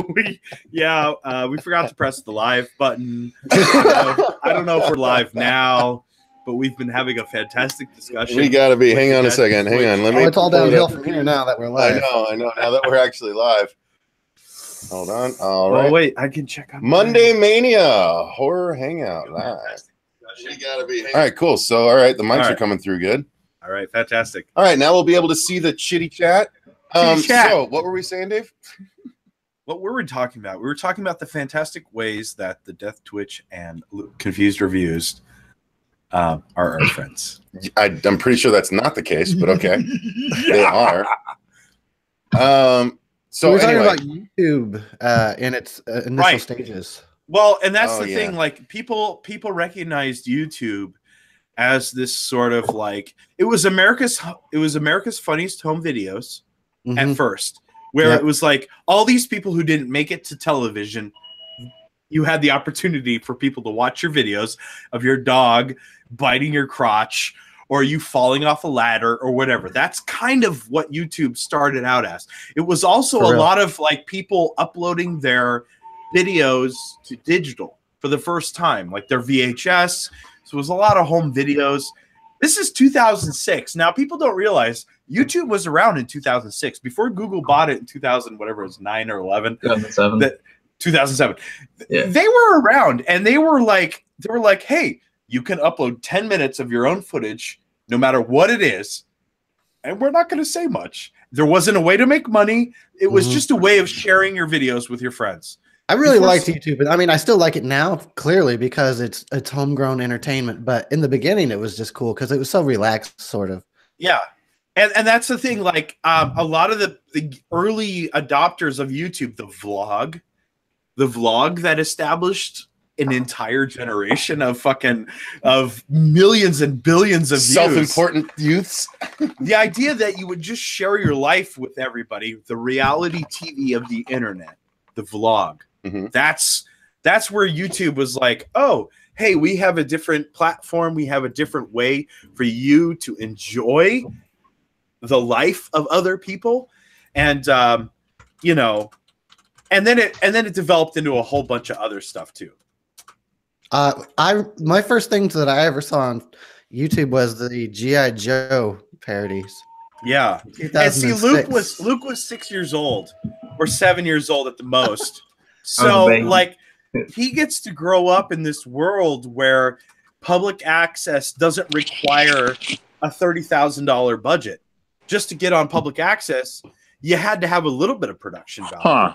we forgot to press the live button. I don't know if we're live now, but we've been having a fantastic discussion. We gotta be. Hang on a second. Hang on. Let me. It's all downhill from here now that we're live. I know. Now that we're actually live. Hold on. All right. Oh wait, I can check out Monday Mania Horror Hangout live. We gotta be. All right, cool. So, all right, the mics are coming through good. All right, fantastic. All right, now we'll be able to see the chitty chat. Chat. So, what were we saying, Dave? What were we talking about? We were talking about the fantastic ways that the Death Twitch and Confused Reviews are our friends. I'm pretty sure that's not the case, but okay, they are. So we're talking anyway. about YouTube in its initial stages. Well, and that's the thing. Like people recognized YouTube as this sort of like it was America's funniest home videos at first, where it was like all these people who didn't make it to television. You had the opportunity for people to watch your videos of your dog biting your crotch or you falling off a ladder or whatever. That's kind of what YouTube started out as. It was also a lot of like people uploading their videos to digital for the first time, like their VHS. So it was a lot of home videos. This is 2006. Now, people don't realize YouTube was around in 2006 before Google bought it in 2000, whatever it was, 9 or 11. 2007. Yeah. They were around and they were like, hey, you can upload 10 minutes of your own footage, no matter what it is. And we're not going to say much. There wasn't a way to make money. It was just a way of sharing your videos with your friends. I really liked YouTube. I mean, I still like it now, clearly, because it's homegrown entertainment. But in the beginning, it was just cool because it was so relaxed, sort of. Yeah. And that's the thing. Like a lot of the early adopters of YouTube, the vlog that established an entire generation of millions and billions of views. Self-important youths. The idea that you would just share your life with everybody, the reality TV of the internet, the vlog. That's where YouTube was like, oh, hey, we have a different platform. We have a different way for you to enjoy the life of other people. And, and then it developed into a whole bunch of other stuff too. My first things that I ever saw on YouTube was the G.I. Joe parodies. Yeah. And see, Luke was 6 years old or 7 years old at the most. So like he gets to grow up in this world where public access doesn't require a $30,000 budget. Just to get on public access, you had to have a little bit of production value.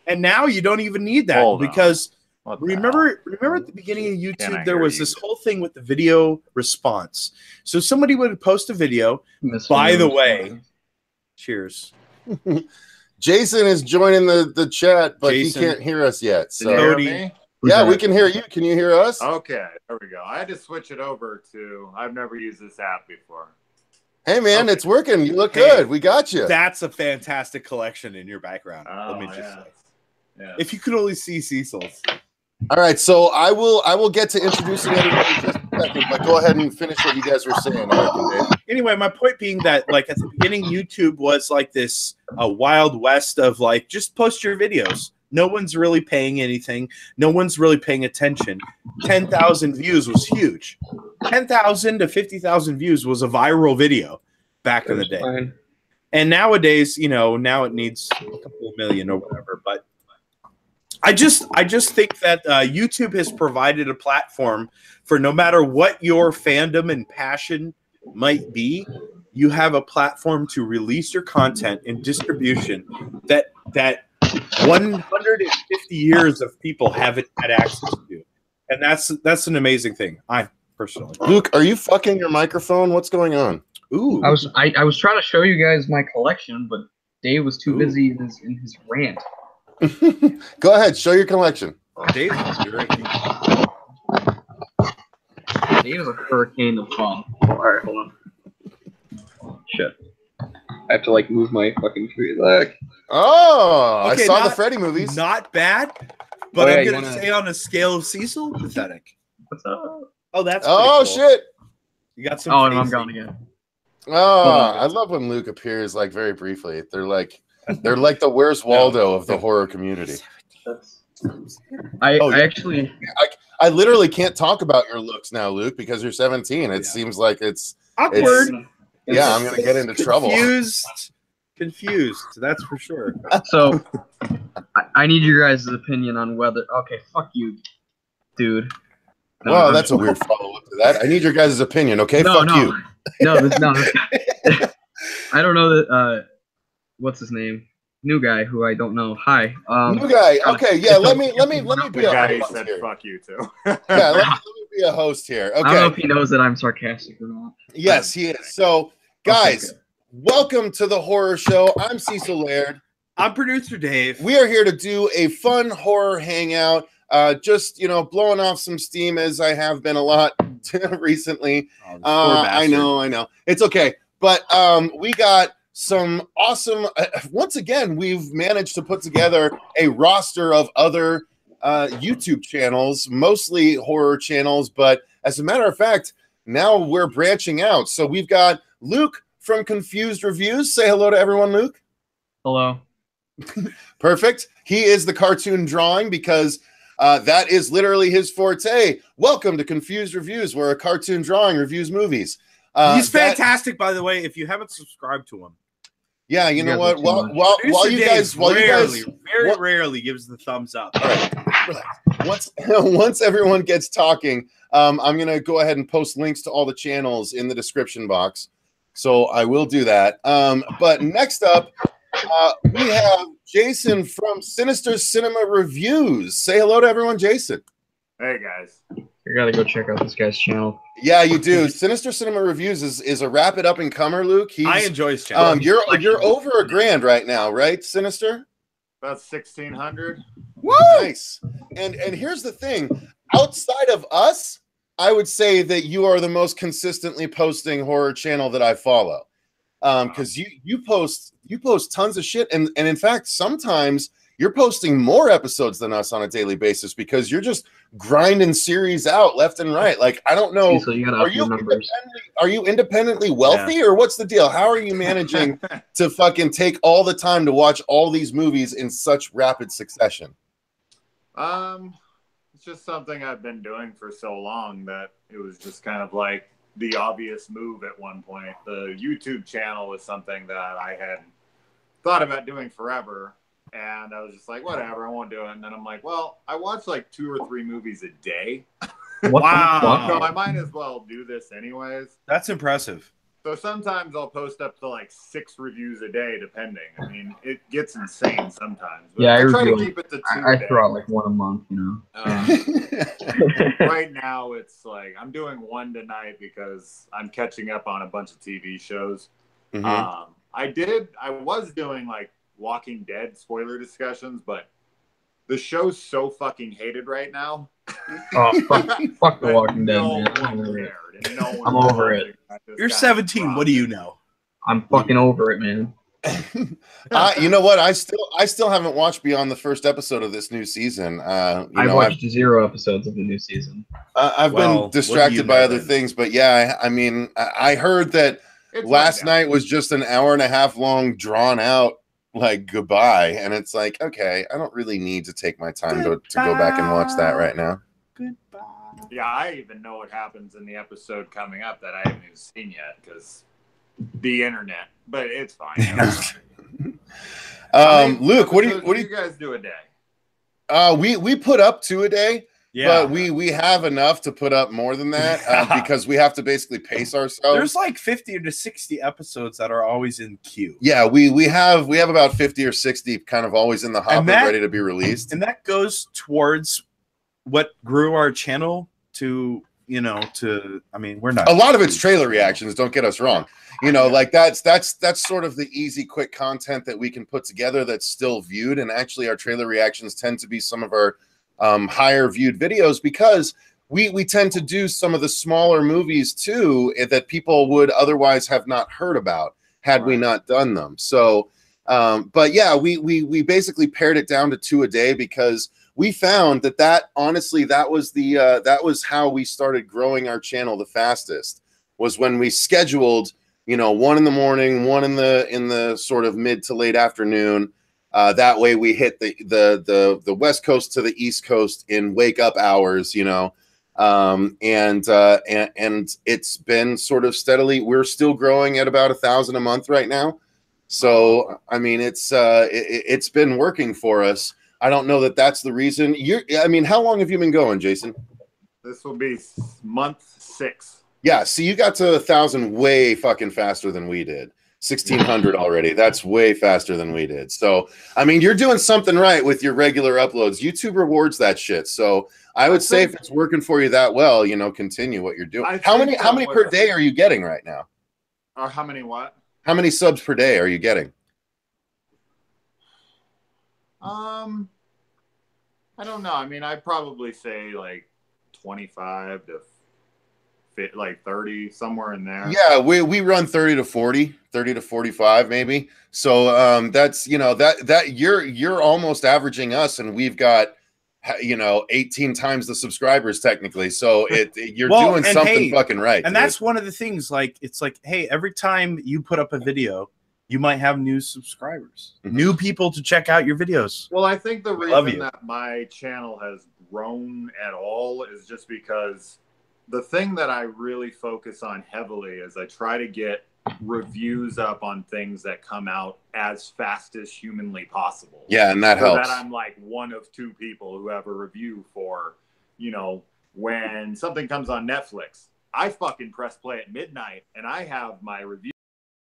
And now you don't even need that because remember at the beginning of YouTube, there was this whole thing with the video response. So somebody would post a video. By the way, cheers. Jason is joining the chat, but he can't hear us yet. So can you hear me? Yeah, we can hear you. Can you hear us? Okay, there we go. I had to switch it over to I've never used this app before. Hey man, it's working. You look good. We got you. That's a fantastic collection in your background. Let me just say. Yeah. If you could only see Cecil's. All right, so I will get to introducing everybody in just a second, but go ahead and finish what you guys were saying. Anyway, my point being that like at the beginning, YouTube was like this wild west of like just post your videos. No one's really paying anything. No one's really paying attention. 10,000 views was huge. 10,000 to 50,000 views was a viral video back in the day. Fine. And nowadays, now it needs a couple of million or whatever. But I just think that YouTube has provided a platform for no matter what your fandom and passion might be, you have a platform to release your content and distribution that 150 years of people haven't had access to. And that's an amazing thing. I personally. Luke, are you fucking your microphone? What's going on? Ooh. I was trying to show you guys my collection, but Dave was too busy in his rant. Go ahead, show your collection. Dave is a hurricane of fun. Alright, hold on. Shit. I have to like move my fucking tree back. Oh, okay, I saw the Freddy movies. Not bad, but I'm gonna say on a scale of Cecil, pathetic. What's up? Oh, that's cool. Shit. You got some. Oh, and I'm gone again. Oh, I love when Luke appears like very briefly. They're like They're like the Where's Waldo of the horror community. I yeah. actually... I literally can't talk about your looks now, Luke, because you're 17. It seems like it's... awkward. Yeah, I'm going to get into trouble. Confused, that's for sure. So, I need your guys' opinion on whether... Okay, fuck you, dude. No, well, that's a weird follow-up to that. I need your guys' opinion, okay? Fuck you. No, I don't know that... what's his name? New guy who I don't know. Hi. New guy. Okay, yeah. Let me be a guy host said here. Fuck you too. Yeah, let me be a host here. Okay. I don't know if he knows that I'm sarcastic or not. Yes, he is. So, guys, welcome to the horror show. I'm Cecil Laird. I'm producer Dave. We are here to do a fun horror hangout. Just blowing off some steam as I have been a lot recently. I know. It's okay, but we got some awesome. Once again, we've managed to put together a roster of other YouTube channels, mostly horror channels. But as a matter of fact, now we're branching out. So we've got Luke from Confused Reviews. Say hello to everyone, Luke. Hello. Perfect. He is the cartoon drawing because that is literally his forte. Welcome to Confused Reviews, where a cartoon drawing reviews movies. He's fantastic, by the way. If you haven't subscried to him. Yeah, you know what? While you guys very rarely gives the thumbs up. All right. Once everyone gets talking, I'm gonna go ahead and post links to all the channels in the description box. So I will do that. But next up, we have Jason from Sinister Cinema Reviews. Say hello to everyone, Jason. Hey guys. You gotta go check out this guy's channel. Yeah, you do. Sinister Cinema Reviews is a rapid up and comer, Luke. I enjoy his channel. You're over $1,000 right now, right, Sinister? About 1,600. Woo! Nice. And here's the thing: outside of us, I would say that you are the most consistently posting horror channel that I follow. Because you post tons of shit, and in fact, sometimes you're posting more episodes than us on a daily basis because you're just grinding series out left and right. Like, I don't know, so you are you independently wealthy or what's the deal? How are you managing to fucking take all the time to watch all these movies in such rapid succession? It's just something I've been doing for so long that it was just kind of like the obvious move at one point. The YouTube channel was something that I had thought about doing forever. And I was just like, whatever, I won't do it. And then I'm like, well, I watch like 2 or 3 movies a day. Wow. So I might as well do this anyways. That's impressive. So sometimes I'll post up to like 6 reviews a day, depending. I mean, it gets insane sometimes. But yeah, I try to keep it to 2 I throw out like 1 a month, Right now, it's like I'm doing 1 tonight because I'm catching up on a bunch of TV shows. Mm-hmm. I was doing like Walking Dead spoiler discussions, but the show's so fucking hated right now. Oh, fuck The Walking Dead, man. I'm over it. You're 17. What do you know? I'm fucking over it, man. You know what? I still haven't watched beyond the first episode of this new season. I've watched 0 episodes of the new season. I've been distracted by other things, but yeah, I mean, I heard that last night was just an hour and a half long, drawn out like goodbye, and it's like, okay, I don't really need to take my time to go back and watch that right now. Goodbye. Yeah, I even know what happens in the episode coming up that I haven't even seen yet because the internet, but it's fine. Luke, what do you guys do a day? We put up 2 a day. Yeah, but we have enough to put up more than that because we have to basically pace ourselves. There's like 50 to 60 episodes that are always in queue. Yeah, we have about 50 or 60 kind of always in the hopper, ready to be released. And that goes towards what grew our channel to, I mean, we're not. A lot of it's trailer reactions, don't get us wrong. Like that's sort of the easy, quick content that we can put together that's still viewed. And actually our trailer reactions tend to be some of our higher viewed videos because we tend to do some of the smaller movies too that people would otherwise have not heard about had we not done them. So but yeah, we basically pared it down to 2 a day because we found that honestly that was how we started growing our channel the fastest, was when we scheduled you know, 1 in the morning, 1 in the sort of mid to late afternoon. That way we hit the West Coast to the East Coast in wake up hours, you know. And it's been sort of steadily, we're still growing at about 1,000 a month right now. So, I mean, it's been working for us. I don't know that that's the reason. I mean, how long have you been going, Jason? This will be month 6. Yeah, so you got to 1,000 way fucking faster than we did. 1,600 already. That's way faster than we did. So, I mean, you're doing something right with your regular uploads. YouTube rewards that shit. So, I would say if it's working for you that well, you know, continue what you're doing. How many per day are you getting right now? Or how many what? How many subs per day are you getting? I don't know. I mean, I'd probably say like 25 to like 30, somewhere in there. Yeah, we run 30 to 40, 30 to 45 maybe. So that's, you know, that you're almost averaging us, and we've got, you know, 18 times the subscribers technically. So you're doing something fucking right. And dude, that's one of the things, like, it's like, hey, every time you put up a video, you might have new subscribers, new people to check out your videos. Well, I think the reason that my channel has grown at all is just because the thing that I really focus on heavily is I try to get reviews up on things that come out as fast as humanly possible. Yeah, and that helps. That I'm like one of 2 people who have a review for, you know, when something comes on Netflix, I fucking press play at midnight and I have my review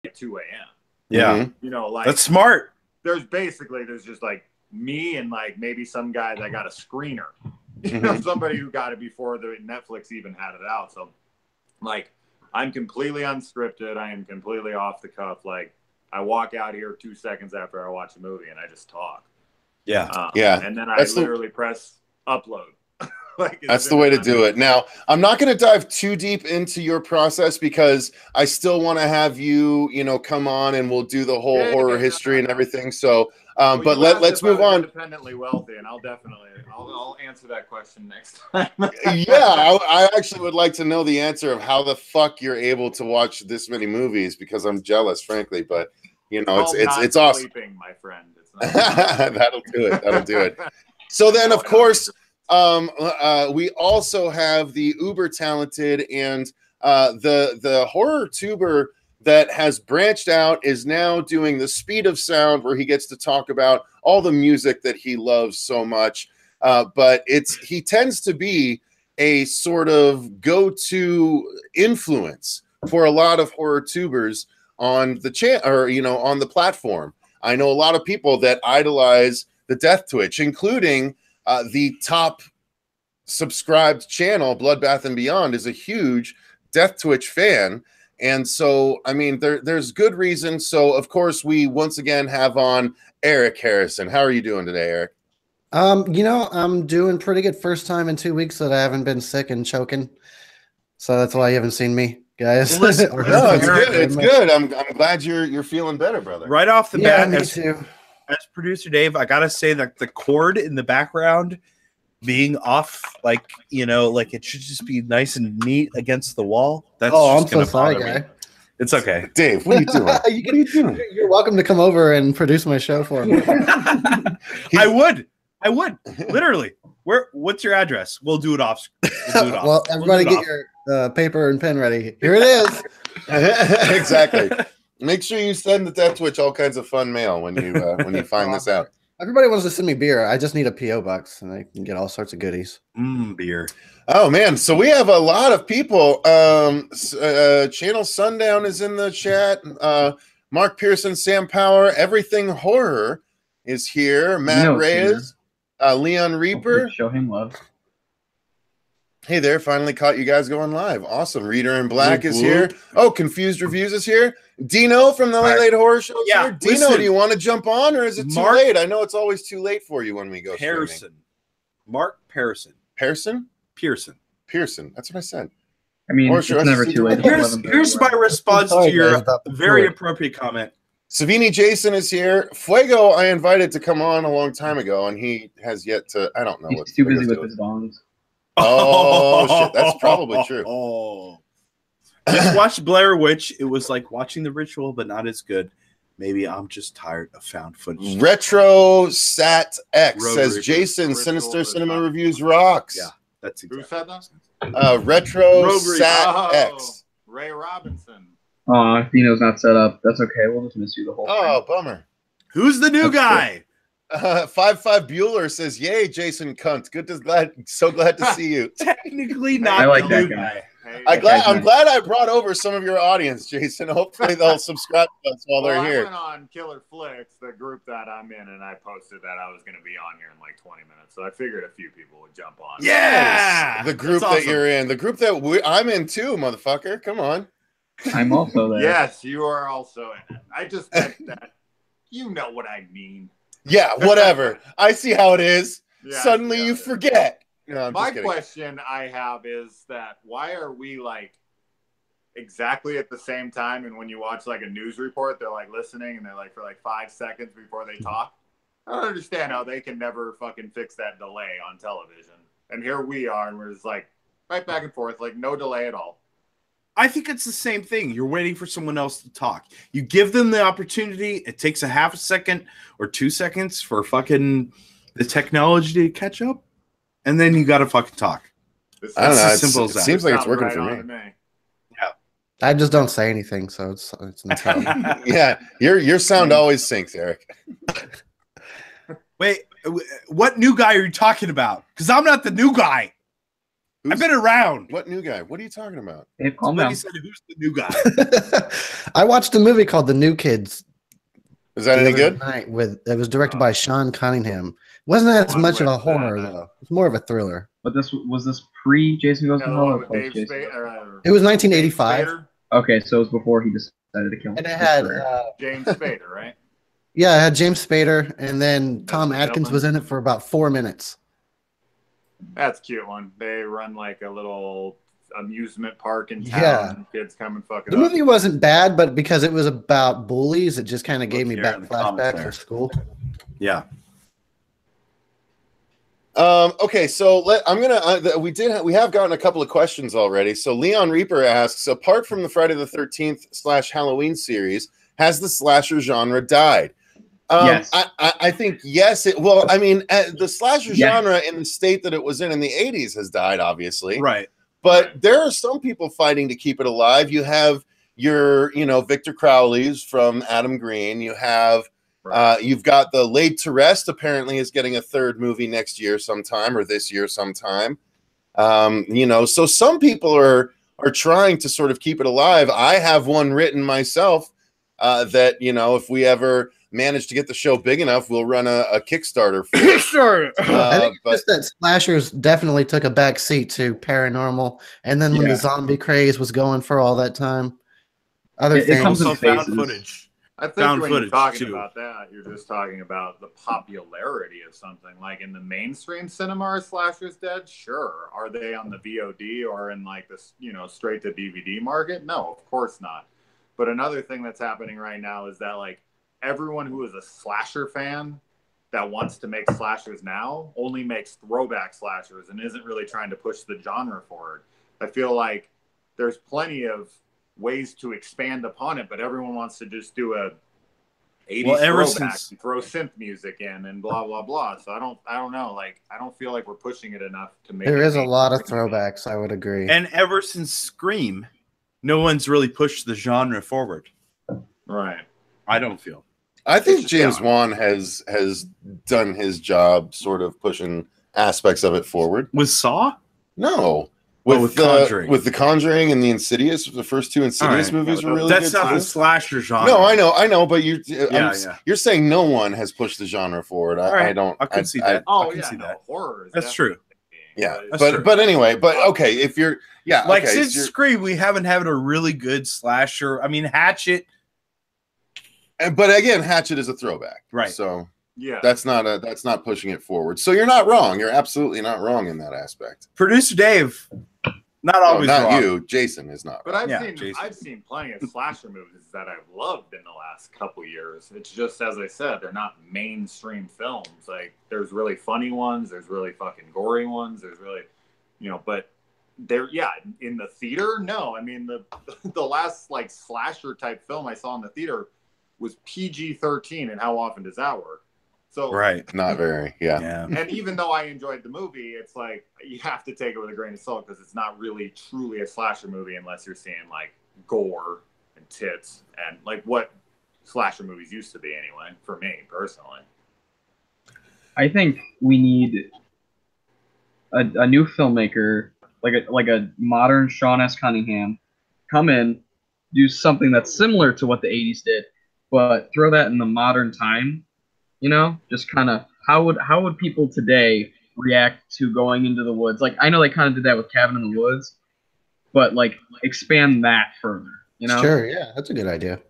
at 2 a.m. Yeah. You know, like, that's smart. There's just like me and like maybe some guy that got a screener. You know, somebody who got it before the Netflix even had it out. So, like, I'm completely unscripted. I am completely off the cuff. Like, I walk out here 2 seconds after I watch a movie and I just talk. Yeah. Yeah. And then I literally press upload. Like, that's the way to do it. Now, I'm not going to dive too deep into your process because I still want to have you, you know, come on and we'll do the whole horror history and everything. So, but let's move on. Independently wealthy, and I'll answer that question next time. Yeah, I actually would like to know the answer of how the fuck you're able to watch this many movies, because I'm jealous, frankly. But you know, it's awesome. Sleeping, my friend. It's not That'll do it. That'll do it. So then, of course, we also have the uber talented and the horror tuber that has branched out, is now doing the Speed of Sound, where he gets to talk about all the music that he loves so much. But he tends to be a sort of go-to influence for a lot of horror tubers on the channel, or, you know, on the platform. I know a lot of people that idolize the Death Twitch, including the top subscribed channel, Bloodbath and Beyond, is a huge Death Twitch fan. And so, I mean, there's good reason. So, of course, we once again have on Eric Harrison. How are you doing today, Eric? You know, I'm doing pretty good. First time in 2 weeks that I haven't been sick and choking. So that's why you haven't seen me, guys. Well, listen, no, it's good. It's good. I'm glad you're feeling better, brother. Right off the bat, me too. As producer Dave, I gotta say that the cord in the background being off, like, you know, like it should just be nice and neat against the wall. That's I'm so sorry, guy. It's okay. Dave, what are you doing? What are you doing? You're welcome to come over and produce my show for me. I would literally. What's your address? We'll do it off. Well, everybody get your paper and pen ready. Here it is. Exactly. Make sure you send the Death Twitch all kinds of fun mail when you find this out. Everybody wants to send me beer. I just need a P.O. box, and I can get all sorts of goodies. Beer. Oh, man. So we have a lot of people. Channel Sundown is in the chat. Mark Pearson, Sam Power, Everything Horror is here. Matt Reyes, Leon Reaper. Show him love. Hey there, finally caught you guys going live. Awesome. Reader in Black is here. Oh, Confused Reviews is here. Dino from the Late Horror Show is here. Dino, do you want to jump on, or is it too late? I know it's always too late for you when we go streaming. Mark Pearson. Pearson? Pearson. That's what I said. I mean, it's never too late. Here's my response to your very appropriate comment. Savini Jason is here. Fuego, I invited to come on a long time ago, and he has yet to. I don't know. He's too busy with his bongs. Oh, shit. That's probably true. Just watch Blair Witch. It was like watching The Ritual, but not as good. Maybe I'm just tired of found footage. Retro Sat X Road says Ritual. Jason, Ritual Sinister is Cinema not- Reviews rocks. Yeah, that's Who exactly. said that? Retro Road Sat X. Ray Robinson. Oh, Dino's not set up. That's okay. We'll just miss you the whole Oh, thing. bummer. Who's the new guy? 55 Bueller says, "Yay, Jason Cunt! So glad to see you." Technically not I like the that new guy. guy. Hey, I'm glad I brought over some of your audience, Jason. Hopefully they'll subscribe to us while they're I here. went on Killer Flicks, the group that I'm in, and I posted that I was going to be on here in like 20 minutes. So I figured a few people would jump on. Yeah, The group that's that awesome. you're in, the group that I'm in too, motherfucker. Come on. I'm also there. Yes, you are also in it. I just meant that. You know what I mean. Yeah, whatever. I see how it is. Yeah, Suddenly yeah, you yeah. forget. No, I'm My just kidding. question I have is that why are we like exactly at the same time? And when you watch like a news report, they're like listening and they're like for like 5 seconds before they talk. I don't understand how they can never fucking fix that delay on television. And here we are, and we're just like right back and forth, like no delay at all. I think it's the same thing. You're waiting for someone else to talk. You give them the opportunity. It takes a half a second or 2 seconds for fucking the technology to catch up, and then you got to fucking talk. I don't know. as simple as It that. seems like it's Sounds working right for on me. to me. I just don't say anything, so it's no. Yeah, your sound always syncs, Eric. Wait, what new guy are you talking about? Because I'm not the new guy. I've been around. What new guy? What are you talking about? Hey, calm Somebody down. said, "Who's the new guy?" I watched a movie called The New Kids. Is that the any other good? night it was directed by Sean Cunningham. Wasn't as One much of a with, horror though. It's more of a thriller. But was this pre Jason Goes to Yeah, the Hell one or with post Dave Jason? Spader. It was James 1985, Spader? Okay, so it was before he decided to kill him. and it had James Spader, right? yeah, it had James Spader, and then Tom That's Atkins Dylan. was in it for about 4 minutes. That's a cute one. They run like a little amusement park in town. Yeah. And kids come and fuck it The up. movie wasn't bad, but because it was about bullies, it just kind of gave me here back in the comments flashbacks there. of school. Yeah. Okay, so we have gotten a couple of questions already. So Leon Reaper asks, apart from the Friday the 13th / Halloween series, has the slasher genre died? Yes. I think yes. The slasher Yeah. genre in the state that it was in the 80s has died, obviously. Right. But there are some people fighting to keep it alive. You have your, Victor Crowley's from Adam Green. You have, you've got the Laid to Rest. Apparently, is getting a third movie next year sometime, or this year sometime. So some people are trying to sort of keep it alive. I have one written myself that if we ever manage to get the show big enough, we'll run a Kickstarter for it. Sure. I think just that slashers definitely took a back seat to paranormal, and then when Yeah. the zombie craze was going for all that time, other It things. comes in Also found phases. footage. I think Found when you're footage, talking too. about that, you're just talking about the popularity of something. Like in the mainstream cinema, are slashers dead? Sure. Are they on the VOD or in like this, straight to DVD market? No, of course not. But another thing that's happening right now is that like everyone who is a slasher fan that wants to make slashers now only makes throwback slashers and isn't really trying to push the genre forward. I feel like there's plenty of ways to expand upon it, but everyone wants to just do a 80s throwback and throw synth music in and blah blah blah. So I don't know. Like I don't feel like we're pushing it enough to make. There it is a lot of mainstream. throwbacks. I would agree. And ever since Scream, no one's really pushed the genre forward. Right. I don't feel. I think It's James just Wan has done his job, sort of pushing aspects of it forward. With Saw? No, with Conjuring. with the Conjuring and the Insidious, the first two Insidious Right. movies were really That's good. not too. the slasher genre. No, I know, but you're Yeah. you're saying no one has pushed the genre forward. All right. I don't. I can see that. Oh I can yeah, see no, that. horror. Is That's true. Yeah, That's true. but anyway, okay, if you're Like okay, since so Scream, we haven't had a really good slasher. I mean, Hatchet. but again, Hatchet is a throwback, Right. So Yeah. that's not pushing it forward. So you're not wrong. You're absolutely not wrong in that aspect. Producer Dave, not No, always not wrong. you. Jason is not. But Wrong. I've seen plenty of slasher movies that I've loved in the last couple years. It's just as I said, they're not mainstream films. Like there's really funny ones, there's really fucking gory ones, there's really but there, yeah, in the theater, no. I mean, the last like slasher type film I saw in the theater was PG-13, and how often does that work? So right, not very, yeah. And even though I enjoyed the movie, it's like you have to take it with a grain of salt because it's not really truly a slasher movie unless you're seeing like gore and tits and like what slasher movies used to be anyway. For me personally, I think we need a new filmmaker, like a modern Sean S. Cunningham, come in, do something that's similar to what the '80s did, but throw that in the modern time. You know, just kind of how would people today react to going into the woods? Like I know they kind of did that with Cabin in the Woods, but like expand that further. You know? Sure, yeah, that's a good idea.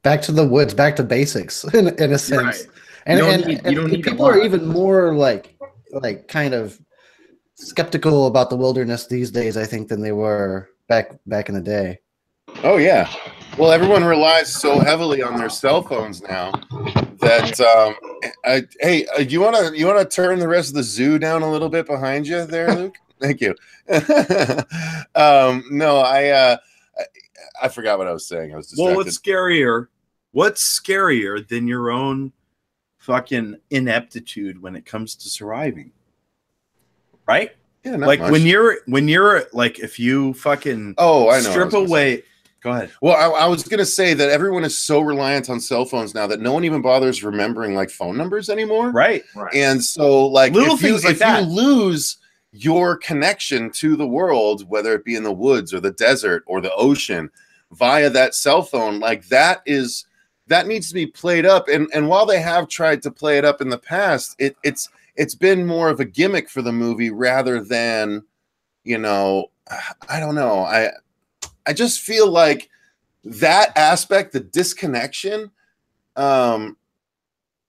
Back to the woods, back to basics in a sense. Right. And people are even more like kind of skeptical about the wilderness these days, I think, than they were back in the day. Oh yeah. Well, everyone relies so heavily on their cell phones now that hey, you wanna turn the rest of the zoo down a little bit behind you there, Luke? Thank you. No, I forgot what I was saying. I was distracted. Well, what's scarier than your own fucking ineptitude when it comes to surviving? Right? Yeah, like much. when you're like, if you fucking strip away. Go ahead. Well, I was gonna say that everyone is so reliant on cell phones now that no one even bothers remembering like phone numbers anymore. Right. And so like little things like that. You lose your connection to the world, whether it be in the woods or the desert or the ocean, via that cell phone, like that needs to be played up. And while they have tried to play it up in the past, it's been more of a gimmick for the movie rather than, you know, I don't know. I just feel like that aspect, the disconnection,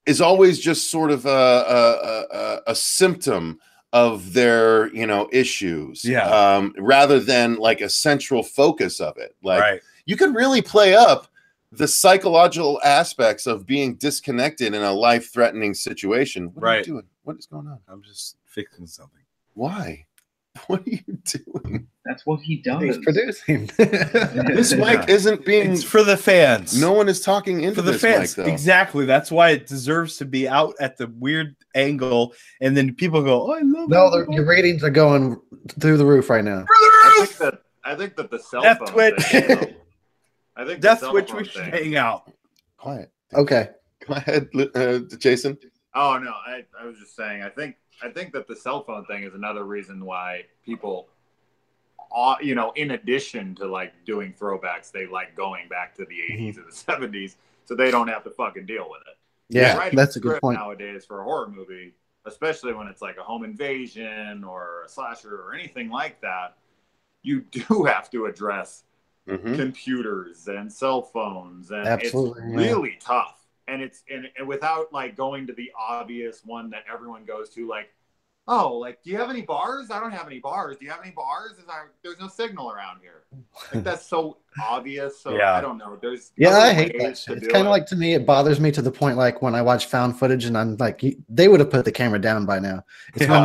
is always just sort of a symptom of their, you know, issues. Yeah. Rather than like a central focus of it. Like you could really play up the psychological aspects of being disconnected in a life-threatening situation. What are you doing? What is going on? I'm just fixing something. Why? What are you doing? That's what he does. He's producing. This mic isn't being. It's for the fans. No one is talking into the this fans. mic, though. Exactly. That's why it deserves to be out at the weird angle, and then people go, "Oh, I love." No, your ratings are going through the roof right now. I think that the cell Death phone Twitch. thing, I think Death Twitch. We should hang out. Quiet. Okay. Go ahead, Jason. Oh no, I was just saying. I think that the cell phone thing is another reason why people, you know, in addition to like doing throwbacks, they like going back to the 80s or the 70s so they don't have to fucking deal with it. Yeah, that's a good point. Nowadays for a horror movie, especially when it's like a home invasion or a slasher or anything like that, you do have to address computers and cell phones, and absolutely, it's really tough. And it's and without like going to the obvious one that everyone goes to, like, oh, like, do you have any bars? I don't have any bars. Do you have any bars? There's no signal around here. Like, that's so obvious. So I don't know. I hate that shit. It's kind of like, to me, it bothers me to the point like when I watch found footage and I'm like, they would have put the camera down by now. It's when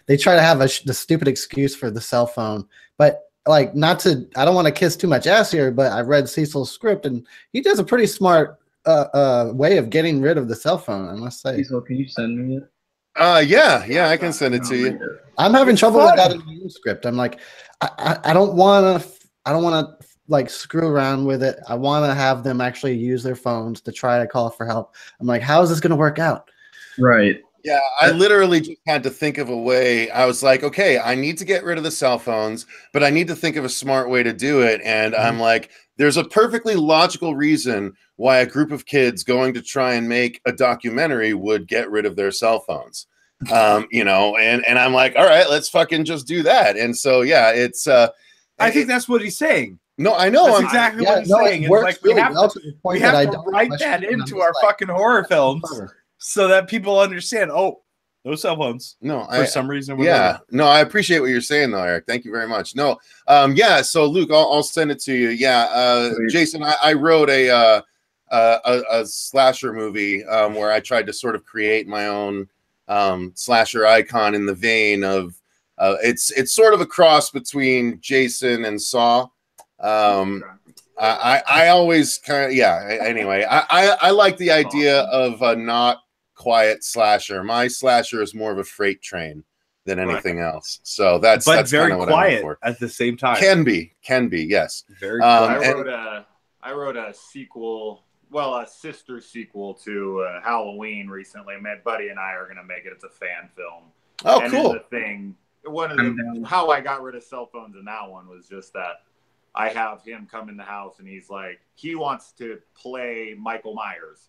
they try to have the stupid excuse for the cell phone, but. Like, I don't want to kiss too much ass here, but I read Cecil's script and he does a pretty smart way of getting rid of the cell phone, I must say. Cecil, can you send me it? Yeah, I can send it to you. I'm having trouble with that in the script. I'm like, I don't want to like screw around with it. I want to have them actually use their phones to try to call for help. I'm like, how is this going to work out? Right. Yeah, I literally just had to think of a way. I was like, okay, I need to get rid of the cell phones, but I need to think of a smart way to do it. And I'm like, there's a perfectly logical reason why a group of kids going to try and make a documentary would get rid of their cell phones. You know, and I'm like, all right, let's fucking just do that. And so, yeah, it's I think that's what he's saying. No, I know. That's exactly what he's saying. It's like we have to write that into our fucking horror films. So that people understand, oh, those cell phones. No, for some reason. Yeah, no, I appreciat what you're saying, though, Eric. Thank you very much. No, yeah. So, Luke, I'll send it to you. Yeah, Jason, I wrote a slasher movie where I tried to sort of create my own slasher icon in the vein of It's sort of a cross between Jason and Saw. I always kind of, anyway, I like the idea of a not quiet slasher. My slasher is more of a freight train than anything else. So that's very what quiet I'm for. at the same time. Can be, yes. Very quiet. I wrote a sequel, a sister sequel to Halloween recently. My buddy and I are going to make it. It's a fan film. Oh, and cool. The thing, how I got rid of cell phones in that one was just that I have him come in the house and he's like, he wants to play Michael Myers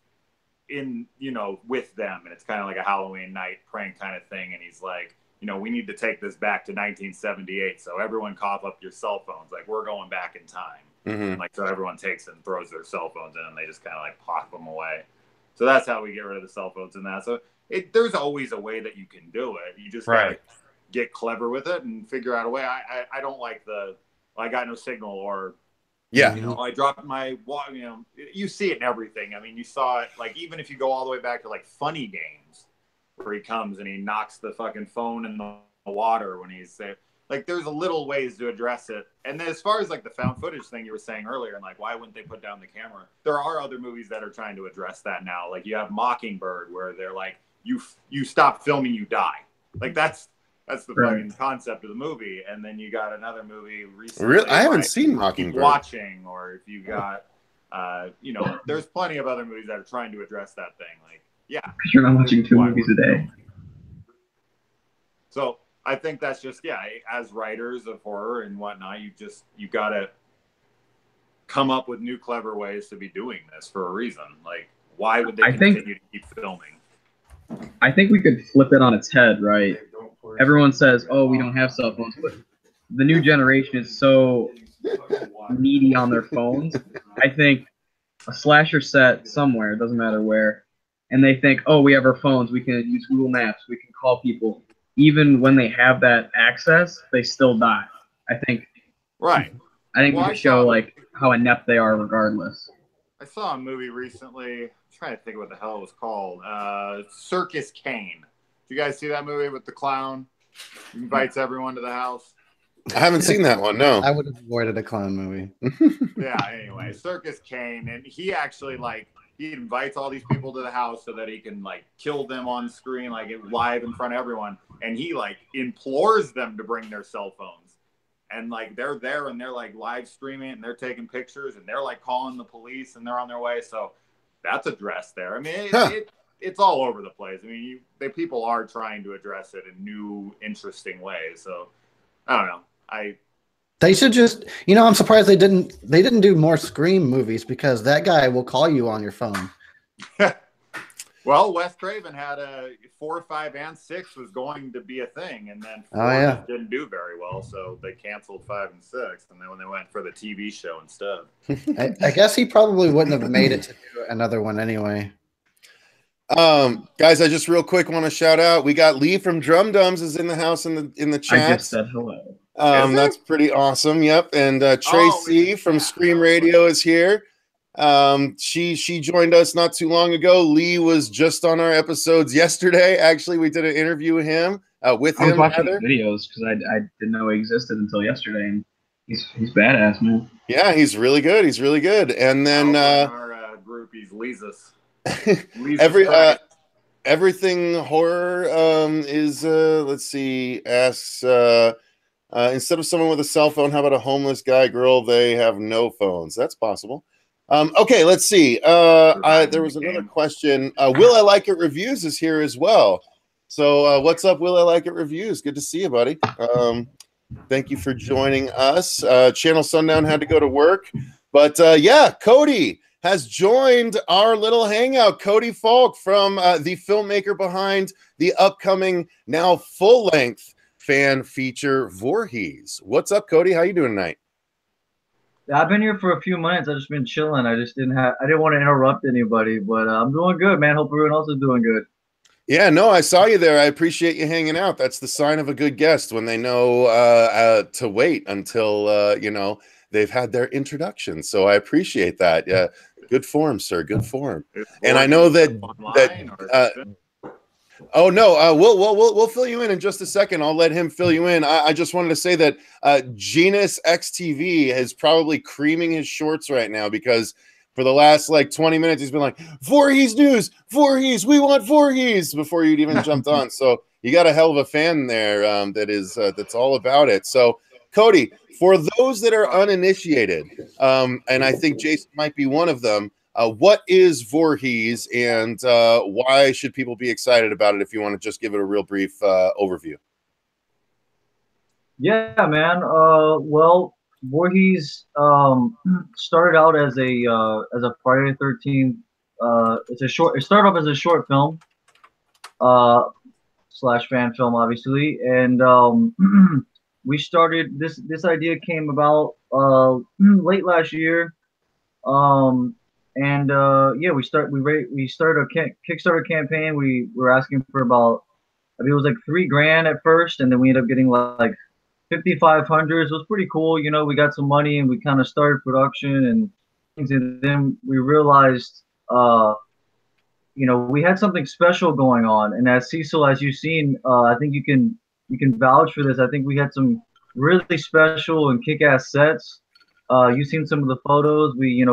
with them. And it's kind of like a Halloween night prank kind of thing. And he's like, we need to take this back to 1978. So everyone cough up your cell phones. Like, we're going back in time. Mm-hmm. So everyone takes it and throws their cell phones in and they just kind of like pop them away. So that's how we get rid of the cell phones and that. So there's always a way that you can do it. You just gotta get clever with it and figure out a way. I don't like I got no signal or I dropped my you see it in everything. I mean, you saw it like even if you go all the way back to like Funny Games where he comes and he knocks the fucking phone in the water when he's there. Like there's a little ways to address it. And then as far as like the found footage thing you were saying earlier and like why wouldn't they put down the camera? There are other movies that are trying to address that now. Like you have Mockingbird where they're like you stop filming, you die. Like that's the fucking concept of the movie. And then you got another movie recently. Really? I haven't seen Mockingbird. Watching, or if you got there's plenty of other movies that are trying to address that thing. Like because you're not watching 2 movies a day. So I think that's just as writers of horror and whatnot, you gotta come up with new clever ways to be doing this for a reason. Like why would they continue to keep filming? I think we could flip it on its head, right? Everyone says, "Oh, we don't have cell phones," but the new generation is so needy on their phones. I think a slasher set somewhere, doesn't matter where, and they think, "Oh, we have our phones. We can use Google Maps. We can call people." Even when they have that access, they still die. I think. Right. I think we should show like how inept they are, regardless. I saw a movie recently. I'm trying to think of what the hell it was called. Circus Kane. Did you guys see that movie with the clown? He invites everyone to the house. I haven't seen that one. No. I would have avoided a clown movie. Anyway, Circus Kane, and he actually he invites all these people to the house so that he can kill them on screen, live in front of everyone. And he implores them to bring their cell phones. And they're there and they're live streaming and they're taking pictures and they're calling the police and they're on their way. So that's addressed there. I mean, it's all over the place. I mean, people are trying to address it in new, interesting ways. So I don't know. They should just, I'm surprised they didn't do more Scream movies because that guy will call you on your phone. Well, Wes Craven had 4, 5, and 6 was going to be a thing, and then 4 didn't do very well, so they canceled 5 and 6, and then when they went for the TV show instead. I guess he probably wouldn't have made it to do another one anyway. Guys, I just real quick want to shout out. We got Lee from Drum Dums is in the house in the chat. I just said hello. That's pretty awesome. Yep, and Tracy from Scream Radio is here. She joined us not too long ago. Lee was just on our episodes yesterday. Actually, we did an interview with him. I was watching videos because I didn't know he existed until yesterday, and he's badass, man. Yeah, he's really good. He's really good. And then our group, he's Lisa's. Everything horror is let's see, asks instead of someone with a cell phone, how about a homeless guy, girl? They have no phones. That's possible. Okay, let's see. There was another question. Will I Like It Reviews is here as well. So what's up, Will I Like It Reviews? Good to see you, buddy. Thank you for joining us. Channel Sundown had to go to work. But Cody has joined our little hangout. Cody Falk from the filmmaker behind the upcoming, now full-length fan feature Voorhees. What's up, Cody? How you doing tonight? I've been here for a few months. I've just been chilling. I didn't want to interrupt anybody, but I'm doing good, man. Hope everyone else is doing good. Yeah, no, I saw you there. I appreciate you hanging out. That's the sign of a good guest when they know to wait until they've had their introduction. So I appreciate that. Yeah, good form, sir. Good form. And I know that Oh no, we'll fill you in just a second. I'll let him fill you in. I just wanted to say that Genus XTV is probably creaming his shorts right now because for the last like 20 minutes he's been like, Voorhees news, Voorhees, we want Voorhees before you'd even jumped on. So you got a hell of a fan there that's all about it. So Cody, for those that are uninitiated, and I think Jason might be one of them. What is Voorhees and why should people be excited about it if you want to just give it a real brief overview? Yeah, man. Well, Voorhees started out as a Friday the 13th. It started off as a short film slash fan film, obviously, and we started this idea came about late last year. Yeah, we started a Kickstarter campaign. We were asking for about, I mean, it was like $3,000 at first, and then we ended up getting like 5,500. It was pretty cool. You know, we got some money and we kind of started production and things, and then we realized, you know, we had something special going on. And as Cecil, as you've seen, I think you can vouch for this. I think we had some really special and kick-ass sets. You've seen some of the photos. We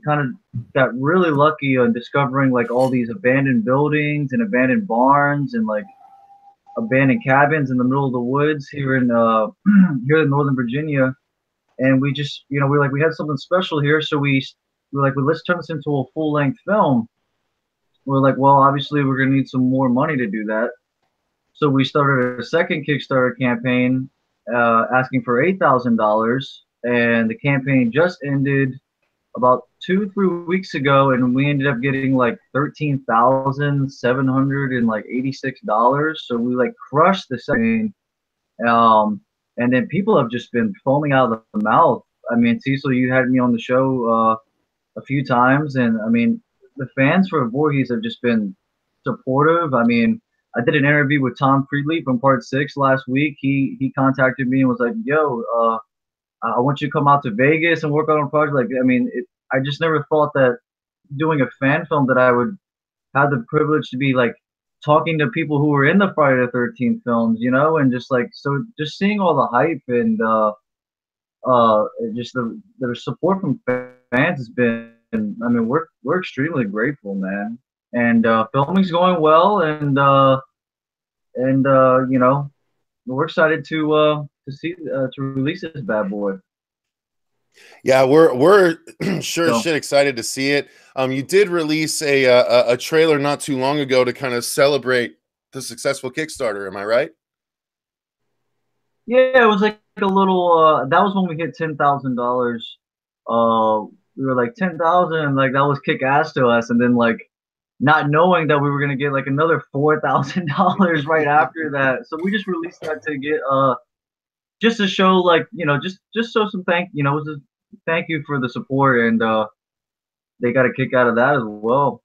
kind of got really lucky on discovering like all these abandoned buildings and abandoned barns and like abandoned cabins in the middle of the woods here in Northern Virginia. And we just, you know, we had something special here, so we're like, well, let's turn this into a full-length film. We're like, well, obviously we're gonna need some more money to do that. So we started a second Kickstarter campaign, asking for $8,000. And the campaign just ended about 2-3 weeks ago, and we ended up getting like $13,786. So we like crushed the second. And then people have just been foaming out of the mouth. I mean, Cecil, you had me on the show a few times, and I mean, the fans for Voorhees have just been supportive. I mean, I did an interview with Tom Creedley from Part 6 last week. He contacted me and was like, "Yo, I want you to come out to Vegas and work on a project." Like, I mean, I just never thought that doing a fan film that I would have the privilege to be like talking to people who were in the Friday the 13th films, you know, and just like, so just seeing all the hype and just the support from fans has been, I mean, we're extremely grateful, man. And filming's going well, and you know, we're excited to release this bad boy. Yeah, we're sure shit excited to see it. You did release a trailer not too long ago to kind of celebrate the successful Kickstarter. Am I right? Yeah, it was like a little. That was when we hit $10,000. We were like 10,000, and like that was kick ass to us. And then like not knowing that we were gonna get like another $4,000 right after that. So we just released that to get just to show, like, you know, just show some thank you for the support, and they got a kick out of that as well.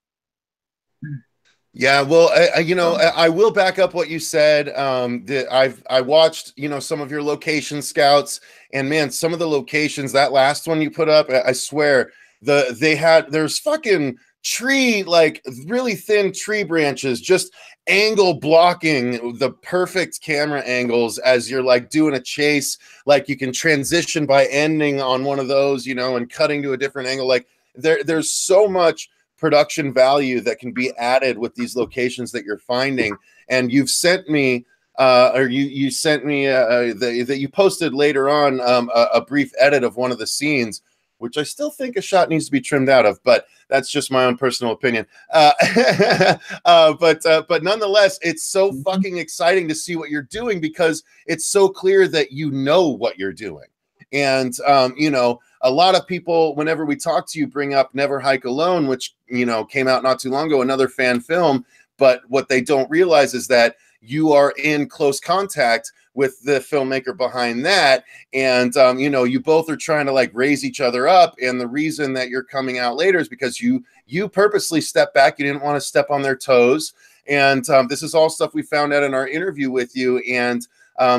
Yeah, well, I will back up what you said. I watched, you know, some of your location scouts, and man, some of the locations, that last one you put up, I swear, there's fucking tree, like really thin tree branches, just angle blocking the perfect camera angles as you're like doing a chase. Like you can transition by ending on one of those, you know, and cutting to a different angle. Like there's so much production value that can be added with these locations that you're finding. And you've sent me you sent me that you posted later on a brief edit of one of the scenes, which I still think a shot needs to be trimmed out of, but that's just my own personal opinion. But nonetheless, it's so fucking exciting to see what you're doing, because it's so clear that you know what you're doing. And, you know, a lot of people, whenever we talk to you, bring up Never Hike Alone, which, you know, came out not too long ago, another fan film. But what they don't realize is that you are in close contact with the filmmaker behind that. And, you know, you both are trying to like raise each other up. And the reason that you're coming out later is because you purposely stepped back. You didn't want to step on their toes. And this is all stuff we found out in our interview with you. And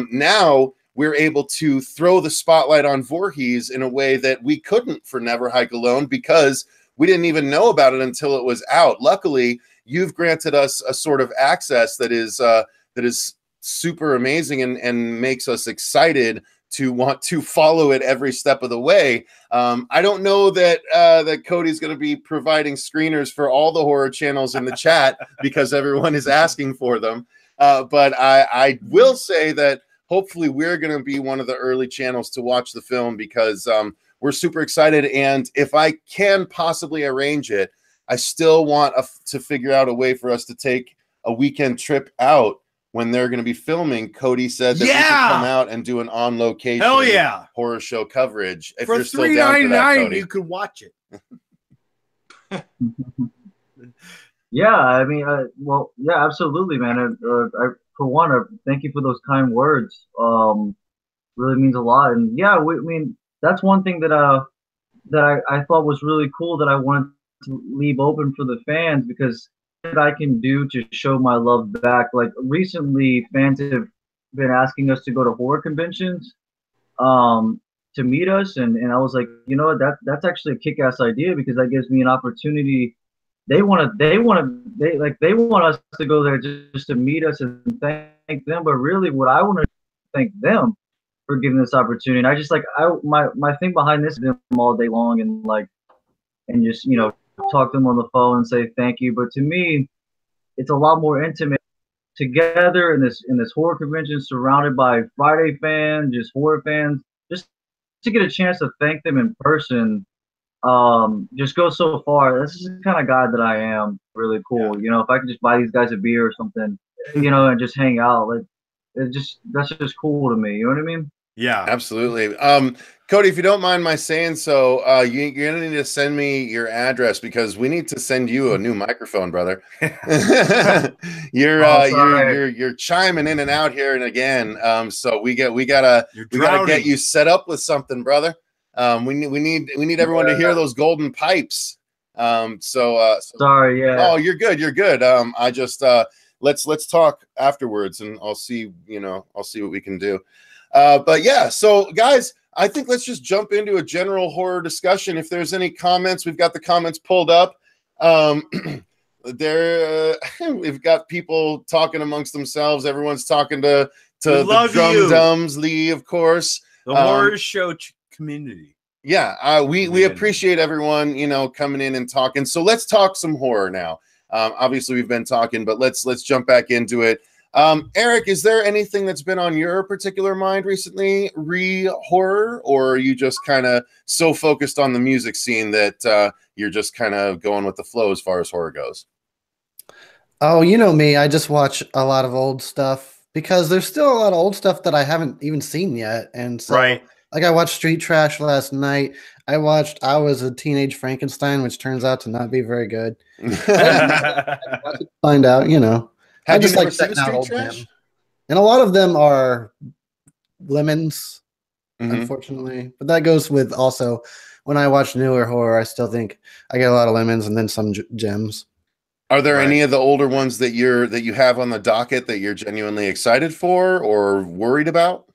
now we're able to throw the spotlight on Voorhees in a way that we couldn't for Never Hike Alone, because we didn't even know about it until it was out. Luckily, you've granted us a sort of access that is super amazing and makes us excited to want to follow it every step of the way. I don't know that that Cody's going to be providing screeners for all the horror channels in the chat because everyone is asking for them. But I will say that hopefully we're going to be one of the early channels to watch the film because we're super excited. And if I can possibly arrange it, I still want to figure out a way for us to take a weekend trip out when they're going to be filming. Cody said that we could come out and do an on location horror show coverage. If you're still down for that, Cody, you could watch it. Yeah, I mean, well, yeah, absolutely, man. For one, thank you for those kind words. Really means a lot. And yeah, I mean, that's one thing that I thought was really cool that I wanted to leave open for the fans, because what I can do to show my love back. Like recently, fans have been asking us to go to horror conventions to meet us, and I was like, you know what, that's actually a kick-ass idea, because that gives me an opportunity. They want us to go there just to meet us and thank them, but really what I want to thank them for giving this opportunity. And I just my thing behind this is them all day long and just, you know, talk to them on the phone and say thank you. But to me, it's a lot more intimate together in this horror convention, surrounded by Friday fans, just horror fans, just to get a chance to thank them in person. Just go so far. This is the kind of guy that I am. Really cool. Yeah. You know, if I could just buy these guys a beer or something, you know, and just hang out, like that's just cool to me. You know what I mean? Yeah, absolutely. Cody, if you don't mind my saying so, you're gonna need to send me your address because we need to send you a new microphone, brother. You're chiming in and out here and again. So we gotta get you set up with something, brother. We need everyone to hear those golden pipes. Sorry, yeah. Oh, you're good. You're good. I just let's talk afterwards, and I'll see what we can do. But yeah, so guys, I think let's just jump into a general horror discussion. If there's any comments, we've got the comments pulled up. We've got people talking amongst themselves. Everyone's talking to the Drum Dumbs, Lee, of course. The horror show community. Yeah, we appreciate everyone, you know, coming in and talking. So let's talk some horror now. Obviously we've been talking, but let's jump back into it. Eric, is there anything that's been on your particular mind recently, horror, or are you just kind of so focused on the music scene that you're just kind of going with the flow as far as horror goes? Oh, you know me, I just watch a lot of old stuff because there's still a lot of old stuff that I haven't even seen yet. And so, like, I watched Street Trash last night. I Was a Teenage Frankenstein, which turns out to not be very good. Find out, you know. I just like Street Trash? And a lot of them are lemons, unfortunately. But that goes with also when I watch newer horror, I still think I get a lot of lemons and then some gems. Are there any of the older ones that you have on the docket that you're genuinely excited for or worried about?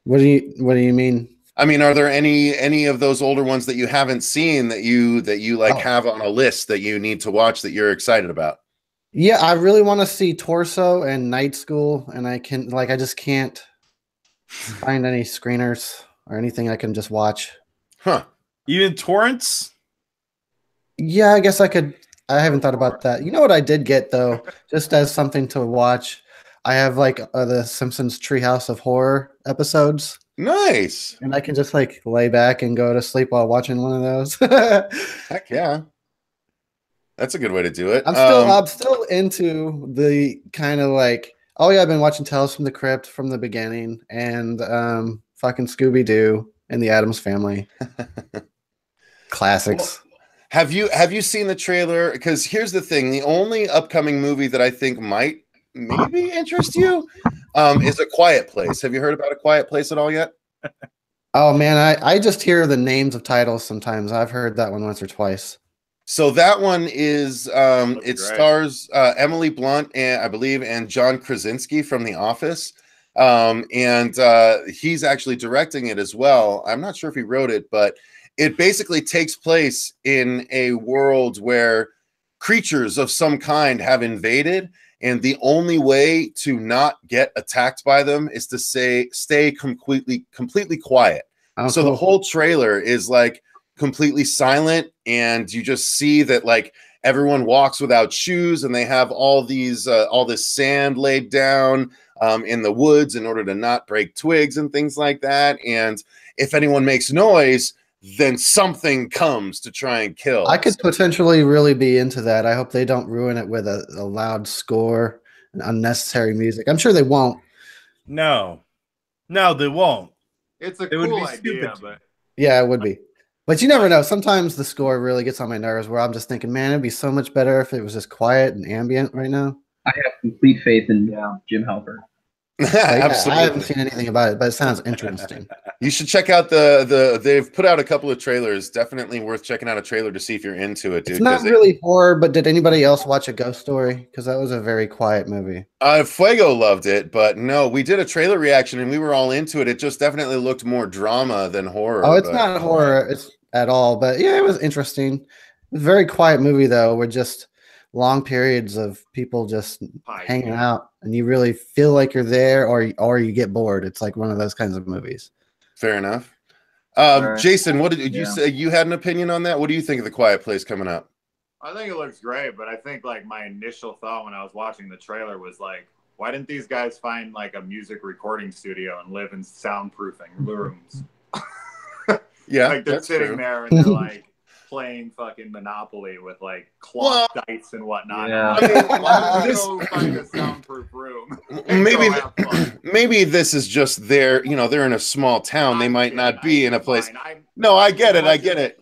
What do you mean? I mean, are there any of those older ones that you haven't seen that you have on a list that you need to watch that you're excited about? Yeah, I really want to see Torso and Night School, and I just can't find any screeners or anything I can just watch. Huh. Even torrents? Yeah, I guess I could. I haven't thought about that. You know what I did get, though, just as something to watch? I have the Simpsons Treehouse of Horror episodes. Nice. And I can just lay back and go to sleep while watching one of those. Heck yeah. That's a good way to do it. I'm still into the kind of oh yeah, I've been watching Tales from the Crypt from the beginning, and fucking Scooby-Doo and the Addams Family. Classics. Well, have you seen the trailer? Because here's the thing: the only upcoming movie that I think might maybe interest you is A Quiet Place. Have you heard about A Quiet Place at all yet? Oh man, I just hear the names of titles sometimes. I've heard that one once or twice. So that one is it stars Emily Blunt and I believe and John Krasinski from The Office, and he's actually directing it as well. I'm not sure if he wrote it, but it basically takes place in a world where creatures of some kind have invaded, and the only way to not get attacked by them is to stay completely quiet. So the whole trailer is like completely silent, and you just see that like everyone walks without shoes, and they have all this sand laid down in the woods in order to not break twigs and things like that. And if anyone makes noise, then something comes to try and kill. I could potentially really be into that. I hope they don't ruin it with a loud score and unnecessary music. I'm sure they won't. No, they won't. It's a cool idea, but yeah, it would be. But you never know. Sometimes the score really gets on my nerves where I'm just thinking, man, it'd be so much better if it was just quiet and ambient right now. I have complete faith in Jim Halpert. Absolutely. I haven't seen anything about it, but it sounds interesting. You should check out they've put out a couple of trailers. Definitely worth checking out a trailer to see if you're into it, dude. It's not really horror, but did anybody else watch A Ghost Story? Because that was a very quiet movie. Fuego loved it, but no, we did a trailer reaction and we were all into it. It just definitely looked more drama than horror. Oh, it's not horror at all, but yeah, it was interesting. It was a very quiet movie though, with just long periods of people just hanging out, and you really feel like you're there, or you get bored. It's like one of those kinds of movies. Fair enough. Jason, what did you say? You had an opinion on that? What do you think of The Quiet Place coming up? I think it looks great, but I think like my initial thought when I was watching the trailer was like, why didn't these guys find like a music recording studio and live in soundproofing rooms? Yeah, like they're sitting there and they're like playing fucking Monopoly with like clock dice and whatnot. Yeah. Go find a soundproof room. Maybe this is just they're in a small town. They might not be in a place. No, I get it.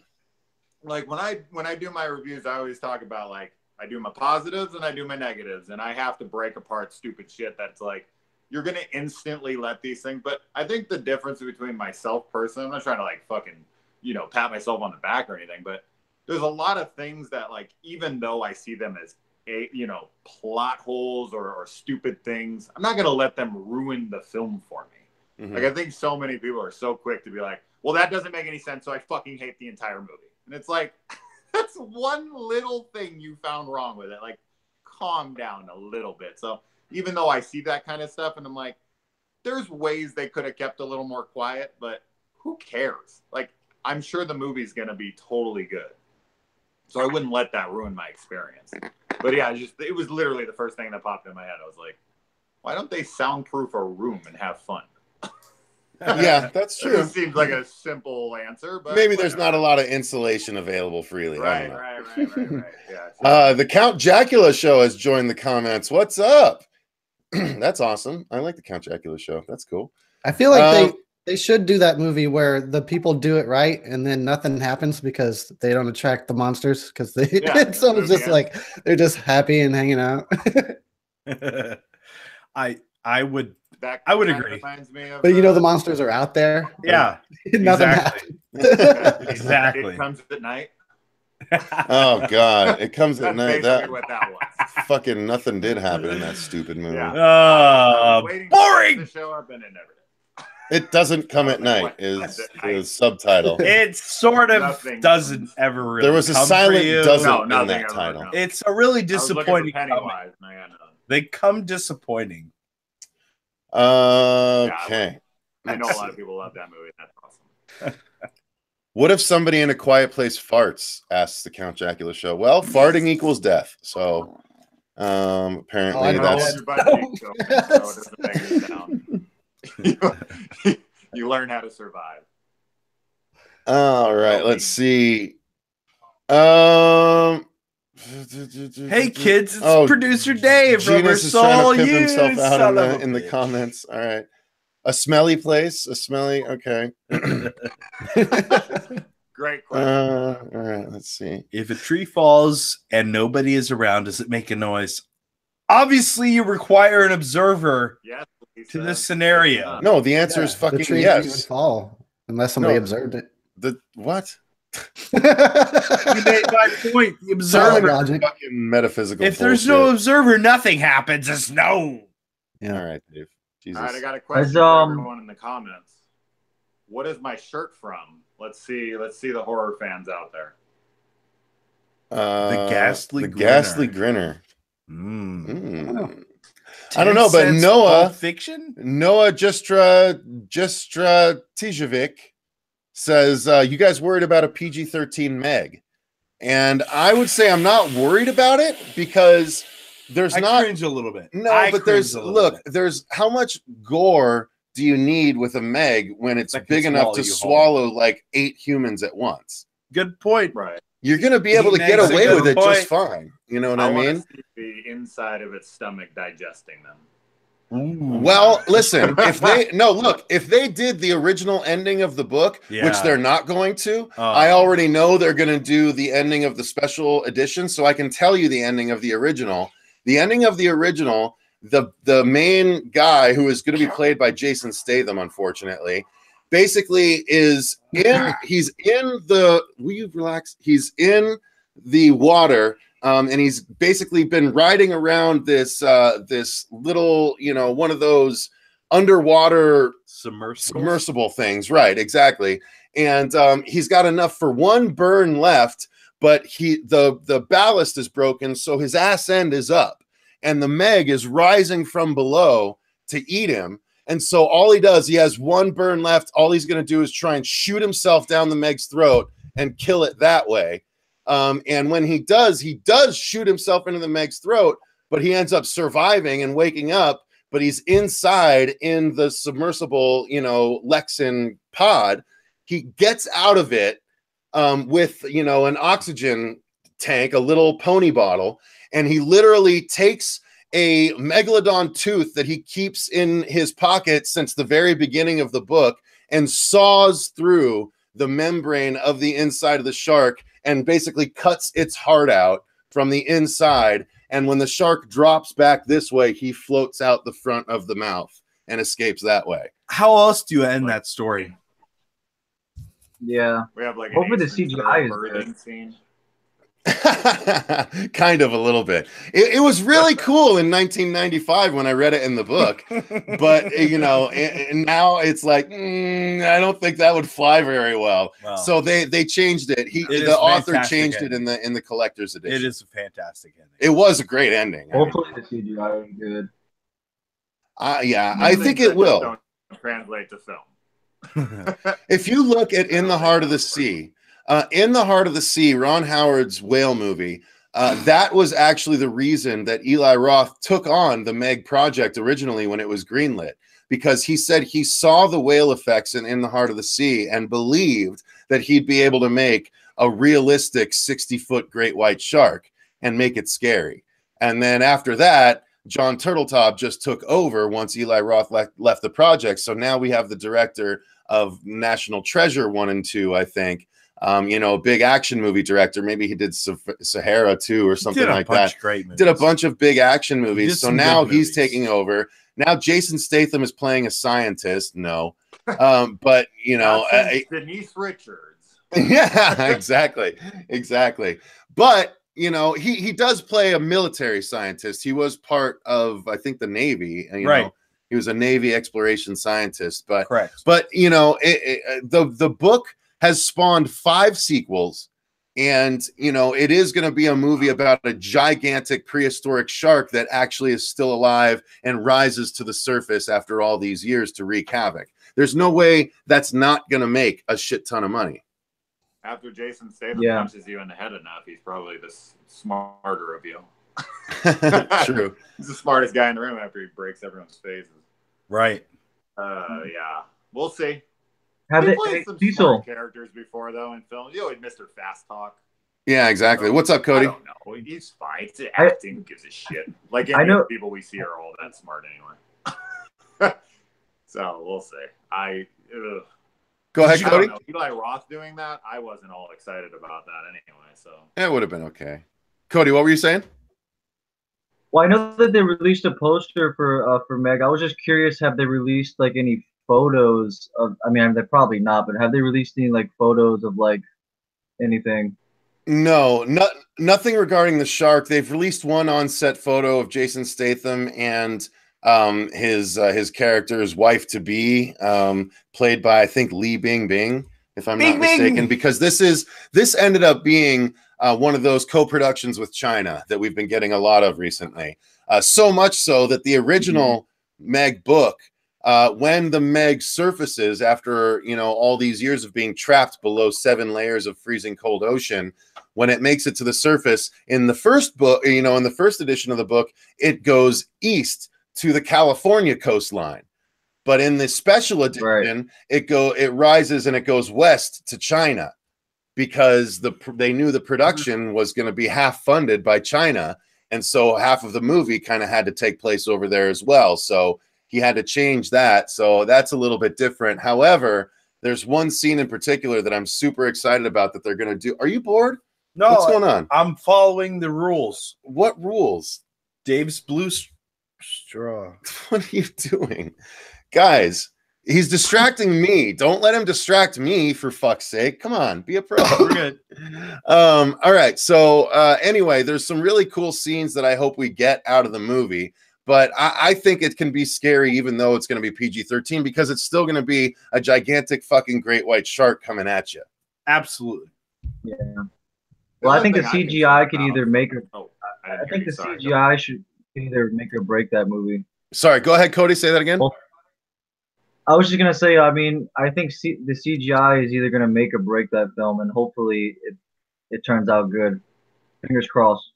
Like when I do my reviews, I always talk about like I do my positives and I do my negatives, and I have to break apart stupid shit that's like you're gonna instantly let these things. But I think the difference between myself personally, I'm not trying to like fucking pat myself on the back or anything, but there's a lot of things that like even though I see them as plot holes or stupid things, I'm not gonna let them ruin the film for me. Mm-hmm. Like I think so many people are so quick to be like, well, that doesn't make any sense, so I fucking hate the entire movie. And it's like, that's one little thing you found wrong with it. Like, calm down a little bit. So even though I see that kind of stuff and I'm like, there's ways they could have kept a little more quiet, but who cares? Like, I'm sure the movie's going to be totally good. So I wouldn't let that ruin my experience. But yeah, it was literally the first thing that popped in my head. I was like, why don't they soundproof a room and have fun? Yeah, that's true. It seems like a simple answer, but maybe there's not a lot of insulation available freely. Right. Yeah. The Count Jacula show has joined the comments. What's up? That's awesome. I like the Count Jacula show. That's cool. I feel like they should do that movie where the people do it right and then nothing happens because they don't attract the monsters because it's just like they're just happy and hanging out. I would agree. But the monsters are out there. Yeah. Nothing happens. Exactly. It comes at night. Oh God. It comes at night. That's what that was. Fucking nothing did happen in that stupid movie. Yeah. Boring. To show up and it never did. It doesn't come at night is the subtitle. It sort of doesn't ever really. There was a silent doesn't in that title. It's a really disappointing. They come disappointing. Okay. I know a lot of people love that movie. That's awesome. What if somebody in A Quiet Place farts? Asks the Count Jacula show. Well, farting equals death. So apparently you learn how to survive. All right, let's see. Hey kids, it's producer Dave from Genus is trying to pimp himself out in the comments. All right. A smelly place. Okay. Great question. All right, let's see. If a tree falls and nobody is around, does it make a noise? Obviously, you require an observer to this scenario. No, the answer is fucking the tree yes. Didn't even fall unless somebody observed it. The what? You made my point. The observer. Logic. Fucking metaphysical. If there's no observer, nothing happens. It's no. Yeah. All right, Dave. Jesus. All right, I got a question for everyone in the comments. What is my shirt from? Let's see the horror fans out there. The Ghastly Grinner. I don't know, but Pulp Fiction? Noah Justra Tijovic says, you guys worried about a PG-13 Meg? And I would say I'm not worried about it because there's I cringe a little bit. No, but there's how much gore do you need with a Meg when it's big enough to swallow like 8 humans at once? Good point. Right. You're going to be able to get away with it just fine. You know what I mean? See the inside of its stomach digesting them. Ooh. Well, listen, if they did the original ending of the book, which they're not going to, I already know they're going to do the ending of the special edition, so I can tell you the ending of the original. The ending of the original, the main guy, who is going to be played by Jason Statham, unfortunately, basically he's in the water, and he's basically been riding around this little, one of those underwater submersible things, right? Exactly. And he's got enough for 1 burn left, but the ballast is broken, so his ass end is up, and the Meg is rising from below to eat him. And so all he does, he has 1 burn left. All he's going to do is try and shoot himself down the Meg's throat and kill it that way. And when he does shoot himself into the Meg's throat, but he ends up surviving and waking up, but he's inside in the submersible, Lexan pod. He gets out of it with, an oxygen tank, a little pony bottle, and he literally takes a megalodon tooth that he keeps in his pocket since the very beginning of the book and saws through the membrane of the inside of the shark and basically cuts its heart out from the inside. And when the shark drops back this way, he floats out the front of the mouth and escapes that way. How else do you end that story? Yeah. We have like hopefully the CGI is good. Scene. Kind of a little bit. It was really cool in 1995 when I read it in the book, but and now it's like I don't think that would fly very well. So they changed it. The author changed it in the collector's edition. It is a fantastic ending. It was a great ending. Hopefully the CGI is good. I think it will. Don't translate to film. If you look at In the Heart of the Sea. In the Heart of the Sea, Ron Howard's whale movie, that was actually the reason that Eli Roth took on the Meg project originally when it was greenlit, because he said he saw the whale effects in the Heart of the Sea and believed that he'd be able to make a realistic 60-foot great white shark and make it scary. And then after that, John Turteltaub just took over once Eli Roth left the project. So now we have the director of National Treasure 1 and 2, I think. A big action movie director. Maybe he did Sahara too or something like that. Did a bunch of big action movies. So now he's taking over. Now Jason Statham is playing a scientist. No, but Denise Richards. Yeah, exactly. But he does play a military scientist. He was part of, I think, the Navy. Right. He was a Navy exploration scientist. But correct. But the book has spawned 5 sequels, and it is going to be a movie about a gigantic prehistoric shark that actually is still alive and rises to the surface after all these years to wreak havoc. There's no way that's not going to make a shit ton of money. After Jason Statham punches you in the head enough, he's probably the smarter of you. True. He's the smartest guy in the room after he breaks everyone's faces. Right. Yeah. We'll see. Have they played some smart characters before, though, in films? Mr. Fast Talk. Yeah, exactly. What's up, Cody? I don't know. He's fine. It's acting. Who gives a shit? Like, any of the people we see are all that smart anyway. So, we'll see. Go ahead, Cody. Eli Roth doing that, I wasn't all excited about that anyway. So it would have been okay. Cody, what were you saying? Well, I know that they released a poster for Meg. I was just curious, have they released like any photos of, they're probably not, but have they released any like photos of like anything? No, nothing regarding the shark. They've released one on-set photo of Jason Statham and his character's wife to be, played by, I think, Li Bingbing, if I'm not mistaken, because this ended up being one of those co-productions with China that we've been getting a lot of recently. So much so that the original Meg book, when the Meg surfaces after, you know, all these years of being trapped below 7 layers of freezing cold ocean, when it makes it to the surface in the first book, you know, in the first edition of the book, it goes east to the California coastline. But in the special edition, it rises and it goes west to China, because they knew the production was going to be half funded by China, and so half of the movie kind of had to take place over there as well. So he had to change that. So that's a little bit different. However, there's one scene in particular that I'm super excited about that they're going to do. Are you bored? No. What's going on? I'm following the rules. What rules? Dave's blue straw. What are you doing? Guys, he's distracting me. Don't let him distract me, for fuck's sake. Come on, be a pro. We're good. All right. So anyway, there's some really cool scenes that I hope we get out of the movie. But I think it can be scary, even though it's going to be PG-13, because it's still going to be a gigantic fucking great white shark coming at you. Absolutely. Yeah. Well, I think the CGI could either make or I think the CGI should either make or break that movie. Sorry, go ahead, Cody. Say that again. Well, I was just gonna say, I mean, I think the CGI is either gonna make or break that film, and hopefully it turns out good. Fingers crossed.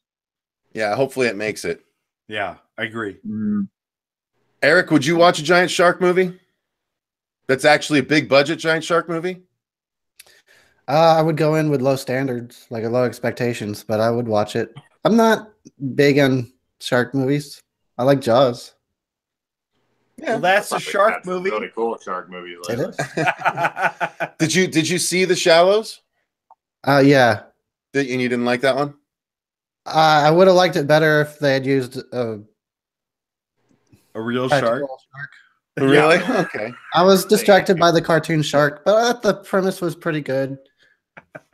Yeah, hopefully it makes it. Yeah, I agree. Eric, would you watch a giant shark movie? That's actually a big budget giant shark movie? I would go in with low standards, like low expectations, but I would watch it. I'm not big on shark movies. I like Jaws. Yeah, well, that's a shark movie. Really cool shark movie. It is. Did you see The Shallows? Yeah. And you didn't like that one? I would have liked it better if they had used a real shark. Really? Yeah. Okay. I was distracted by the cartoon shark, but the premise was pretty good.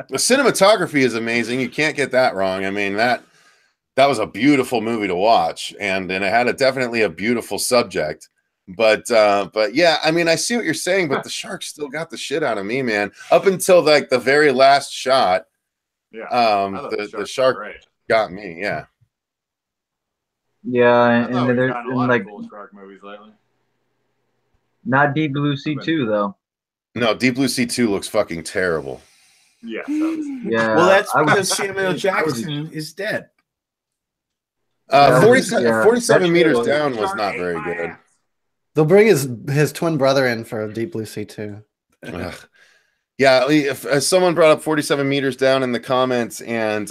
The cinematography is amazing. You can't get that wrong. I mean, that was a beautiful movie to watch, and it had definitely a beautiful subject. But yeah, I mean, I see what you're saying, but the shark still got the shit out of me, man. Up until like the very last shot, the shark got me. Yeah. Yeah, and there's like cool shark movies lately. Not Deep Blue Sea 2 though. No, Deep Blue Sea 2 looks fucking terrible. Yeah. Yeah. Well, that's because Samuel Jackson is dead. 47 meters down was not very good. They'll bring his twin brother in for Deep Blue Sea 2. Yeah, if someone brought up 47 meters down in the comments, and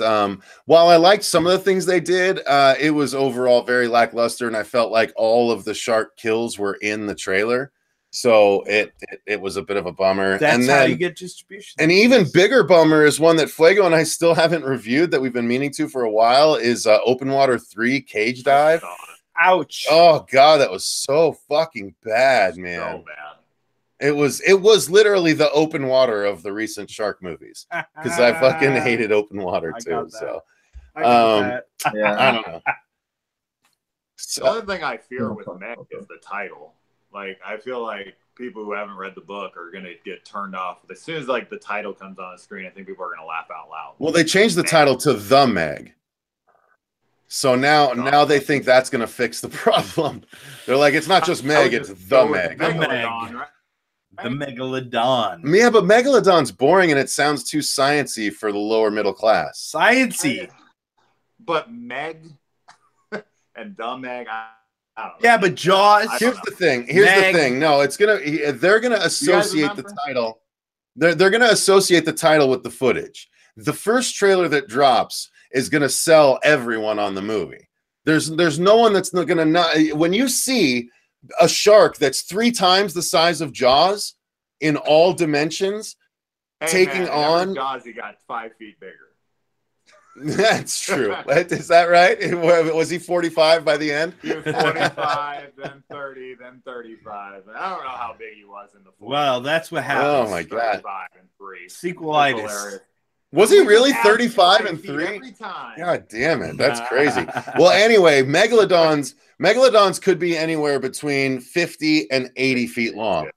while I liked some of the things they did, it was overall very lackluster, and I felt like all of the shark kills were in the trailer, so it was a bit of a bummer. That's how you get distribution. An even bigger bummer is one that Fuego and I still haven't reviewed that we've been meaning to for a while, is Open Water 3 Cage Dive. Ouch. Oh god, that was so fucking bad, man. So bad. It was literally the Open Water of the recent shark movies, because I fucking hated Open Water too. So yeah, I don't know. The other thing I fear with Meg is the title. Like, I feel like people who haven't read the book are gonna get turned off as soon as like the title comes on the screen. I think people are gonna laugh out loud. Well, they changed the title to The Meg. So now they think that's going to fix the problem. They're like, it's not just Meg, it's The Meg. The Meg. Right? The Megalodon. Yeah, but Megalodon's boring and it sounds too sciencey for the lower middle class. Sciencey. But Meg and The Meg, I don't know. Yeah, but Jaws. Here's the thing. No, they're gonna associate the title. They're gonna associate the title with the footage. The first trailer that drops is going to sell everyone on the movie. There's no one that's going to not. When you see a shark that's 3 times the size of Jaws in all dimensions, taking on Jaws, he got 5 feet bigger. That's true. Is that right? Was he 45 by the end? He was 45, then 30, then 35. I don't know how big he was in the 40s. Well, that's what happened. Oh my god! 35 and 3. Sequelitis. Was he really 35 and 3? Every time. God damn it. That's crazy. Well, anyway, Megalodons could be anywhere between 50 and 80 feet long.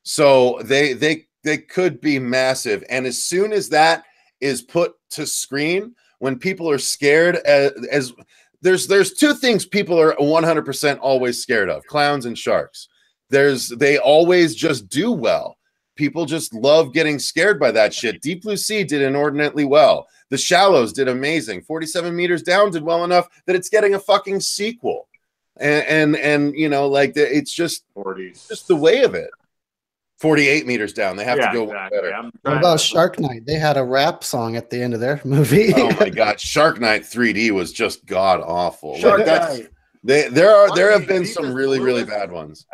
So they could be massive. And as soon as that is put to screen, when people are scared, as there's two things people are 100% always scared of: clowns and sharks. They always just do well. People just love getting scared by that shit. Deep Blue Sea did inordinately well. The Shallows did amazing. 47 Meters Down did well enough that it's getting a fucking sequel. And you know, like it's just the way of it. 48 Meters Down. They have to go better. What about Shark Night? They had a rap song at the end of their movie. Oh my god, Shark Night 3D was just god awful. Shark Night. There have been some really bad ones.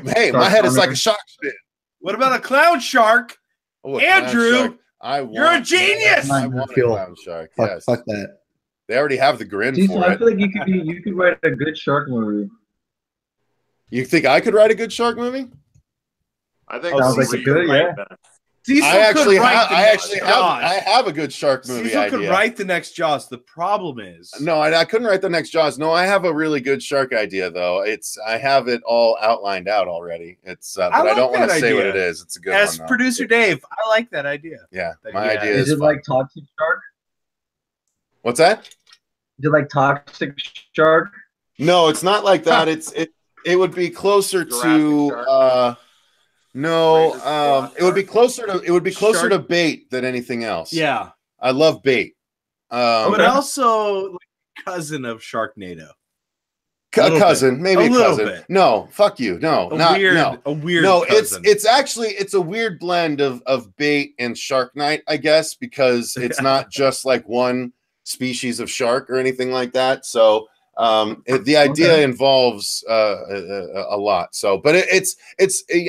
Hey, my head is like a shark spin. What about a clown shark? Oh, Andrew, shark. You're a genius. I want a clown shark. Yes. Fuck that. They already have the grin Cecil, for I it. feel like you could write a good shark movie. You think I could write a good shark movie? I think sounds like a good, yeah. I have a good shark movie Cecil idea. could write the next Jaws. The problem is, no, I couldn't write the next Jaws. No, I have a really good shark idea though. I have it all outlined out already. It's but I don't want to say what it is. It's a good one. As producer Dave, I like that idea. Yeah, my idea is it like Toxic Shark? What's that? Is it like Toxic Shark? No, it's not like that. It would be closer to it would be closer to bait than anything else. Yeah, I love bait. But also like cousin of Sharknado. Cousin, maybe a cousin. Bit. No, fuck you. No, a weird. No, cousin. it's a weird blend of bait and Shark Night, I guess, because it's not just like one species of shark or anything like that. So the idea involves a lot. So, but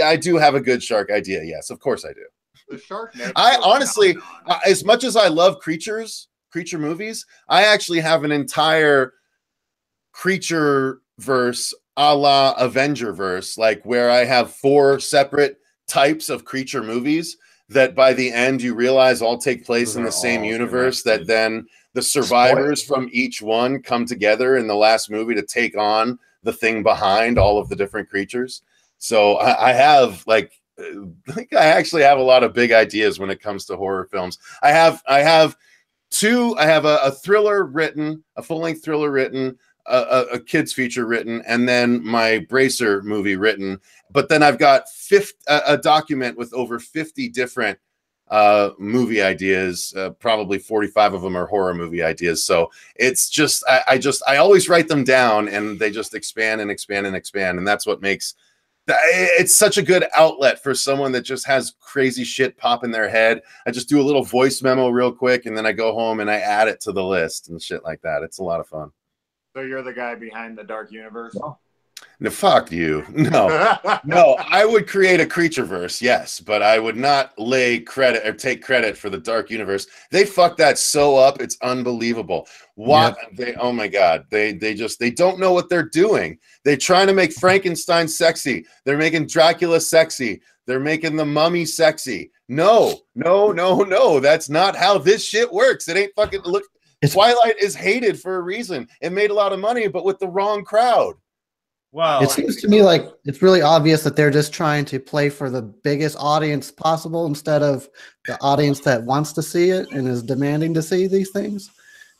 I do have a good shark idea. Yes, of course I do. The shark. I honestly, as much as I love creature movies, I actually have an entire creature verse a la Avenger verse, like where I have 4 separate types of creature movies that by the end you realize all take place in the same universe, that then the survivors from each one come together in the last movie to take on the thing behind all of the different creatures. So I have I actually have a lot of big ideas when it comes to horror films. I have a thriller written, a full-length thriller written, a kids feature written, and then my Bracer movie written. But then I've got a document with over 50 different movie ideas. Probably 45 of them are horror movie ideas. So it's just I always write them down, and they just expand and expand and expand, and that's what makes it's such a good outlet for someone that just has crazy shit pop in their head. I just do a little voice memo real quick, and then I go home and I add it to the list and shit like that. It's a lot of fun. So you're the guy behind the Dark Universe? No, fuck you. No, I would create a creature verse, yes, but I would not lay credit or take credit for the Dark Universe. They fucked that so up, it's unbelievable. Oh my god, they don't know what they're doing. They're trying to make Frankenstein sexy. They're making Dracula sexy. They're making the Mummy sexy. No. That's not how this shit works. It ain't fucking look. Twilight is hated for a reason. It made a lot of money, but with the wrong crowd. Wow. It seems to me like it's really obvious that they're just trying to play for the biggest audience possible instead of the audience that wants to see it and is demanding to see these things.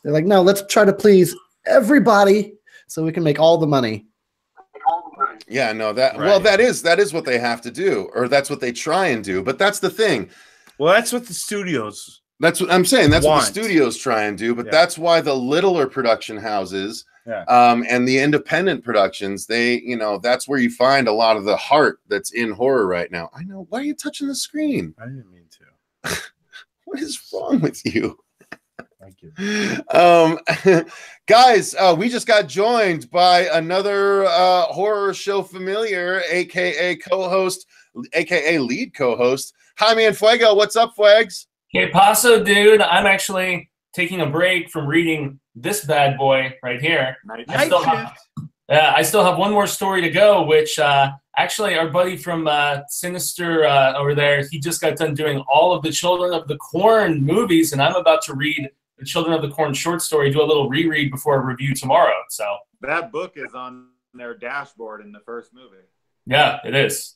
They're like, no, let's try to please everybody so we can make all the money. Yeah, no, well, that is what they have to do, or that's what they try and do. But that's the thing. Well, that's what the studios. That's what I'm saying. That's what the studios try and do. But that's why the littler production houses and the independent productions, that's where you find a lot of the heart that's in horror right now. I know. Why are you touching the screen? I didn't mean to. What is wrong with you? Thank you. Guys, we just got joined by another horror show familiar, aka co-host, aka lead co-host, Jaime and Fuego. What's up, Fuegs? Que paso, dude? I'm actually taking a break from reading this bad boy right here. I still have one more story to go, which actually our buddy from Sinister over there, he just got done doing all of the Children of the Corn movies, and I'm about to read the Children of the Corn short story, do a little reread before a review tomorrow. So that book is on their dashboard in the first movie. Yeah, it is.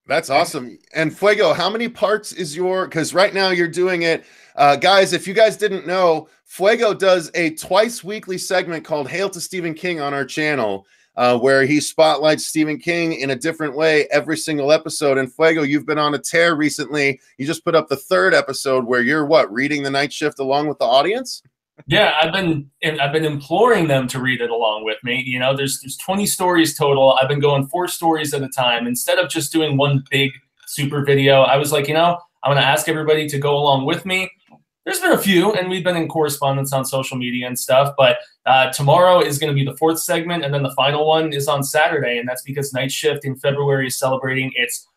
That's awesome. And Fuego, how many parts is your, because right now you're doing it. Guys, if you guys didn't know, Fuego does a twice weekly segment called Hail to Stephen King on our channel, where he spotlights Stephen King in a different way every single episode. And Fuego, you've been on a tear recently. You just put up the 3rd episode where you're reading The Night Shift along with the audience? Yeah, I've been imploring them to read it along with me. You know, there's 20 stories total. I've been going 4 stories at a time. Instead of just doing one big super video, I was like, you know, I'm going to ask everybody to go along with me. There's been a few, and we've been in correspondence on social media and stuff, but tomorrow is going to be the 4th segment, and then the final one is on Saturday, and that's because Night Shift in February is celebrating its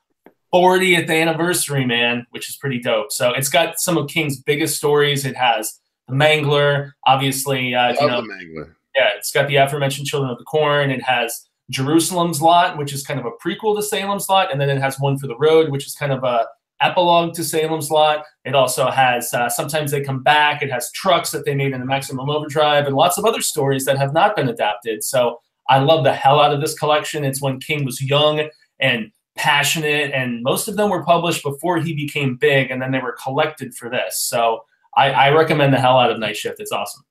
40th anniversary, man, which is pretty dope. So it's got some of King's biggest stories. It has The Mangler, obviously. The Mangler. Yeah, it's got the aforementioned Children of the Corn. It has Jerusalem's Lot, which is kind of a prequel to Salem's Lot, and then it has One for the Road, which is kind of a epilogue to Salem's Lot. It also has Sometimes They Come Back. It has Trucks that they made in the Maximum Overdrive, and lots of other stories that have not been adapted. So I love the hell out of this collection. It's when King was young and passionate, and most of them were published before he became big, and then they were collected for this. So I recommend the hell out of Night Shift. It's awesome.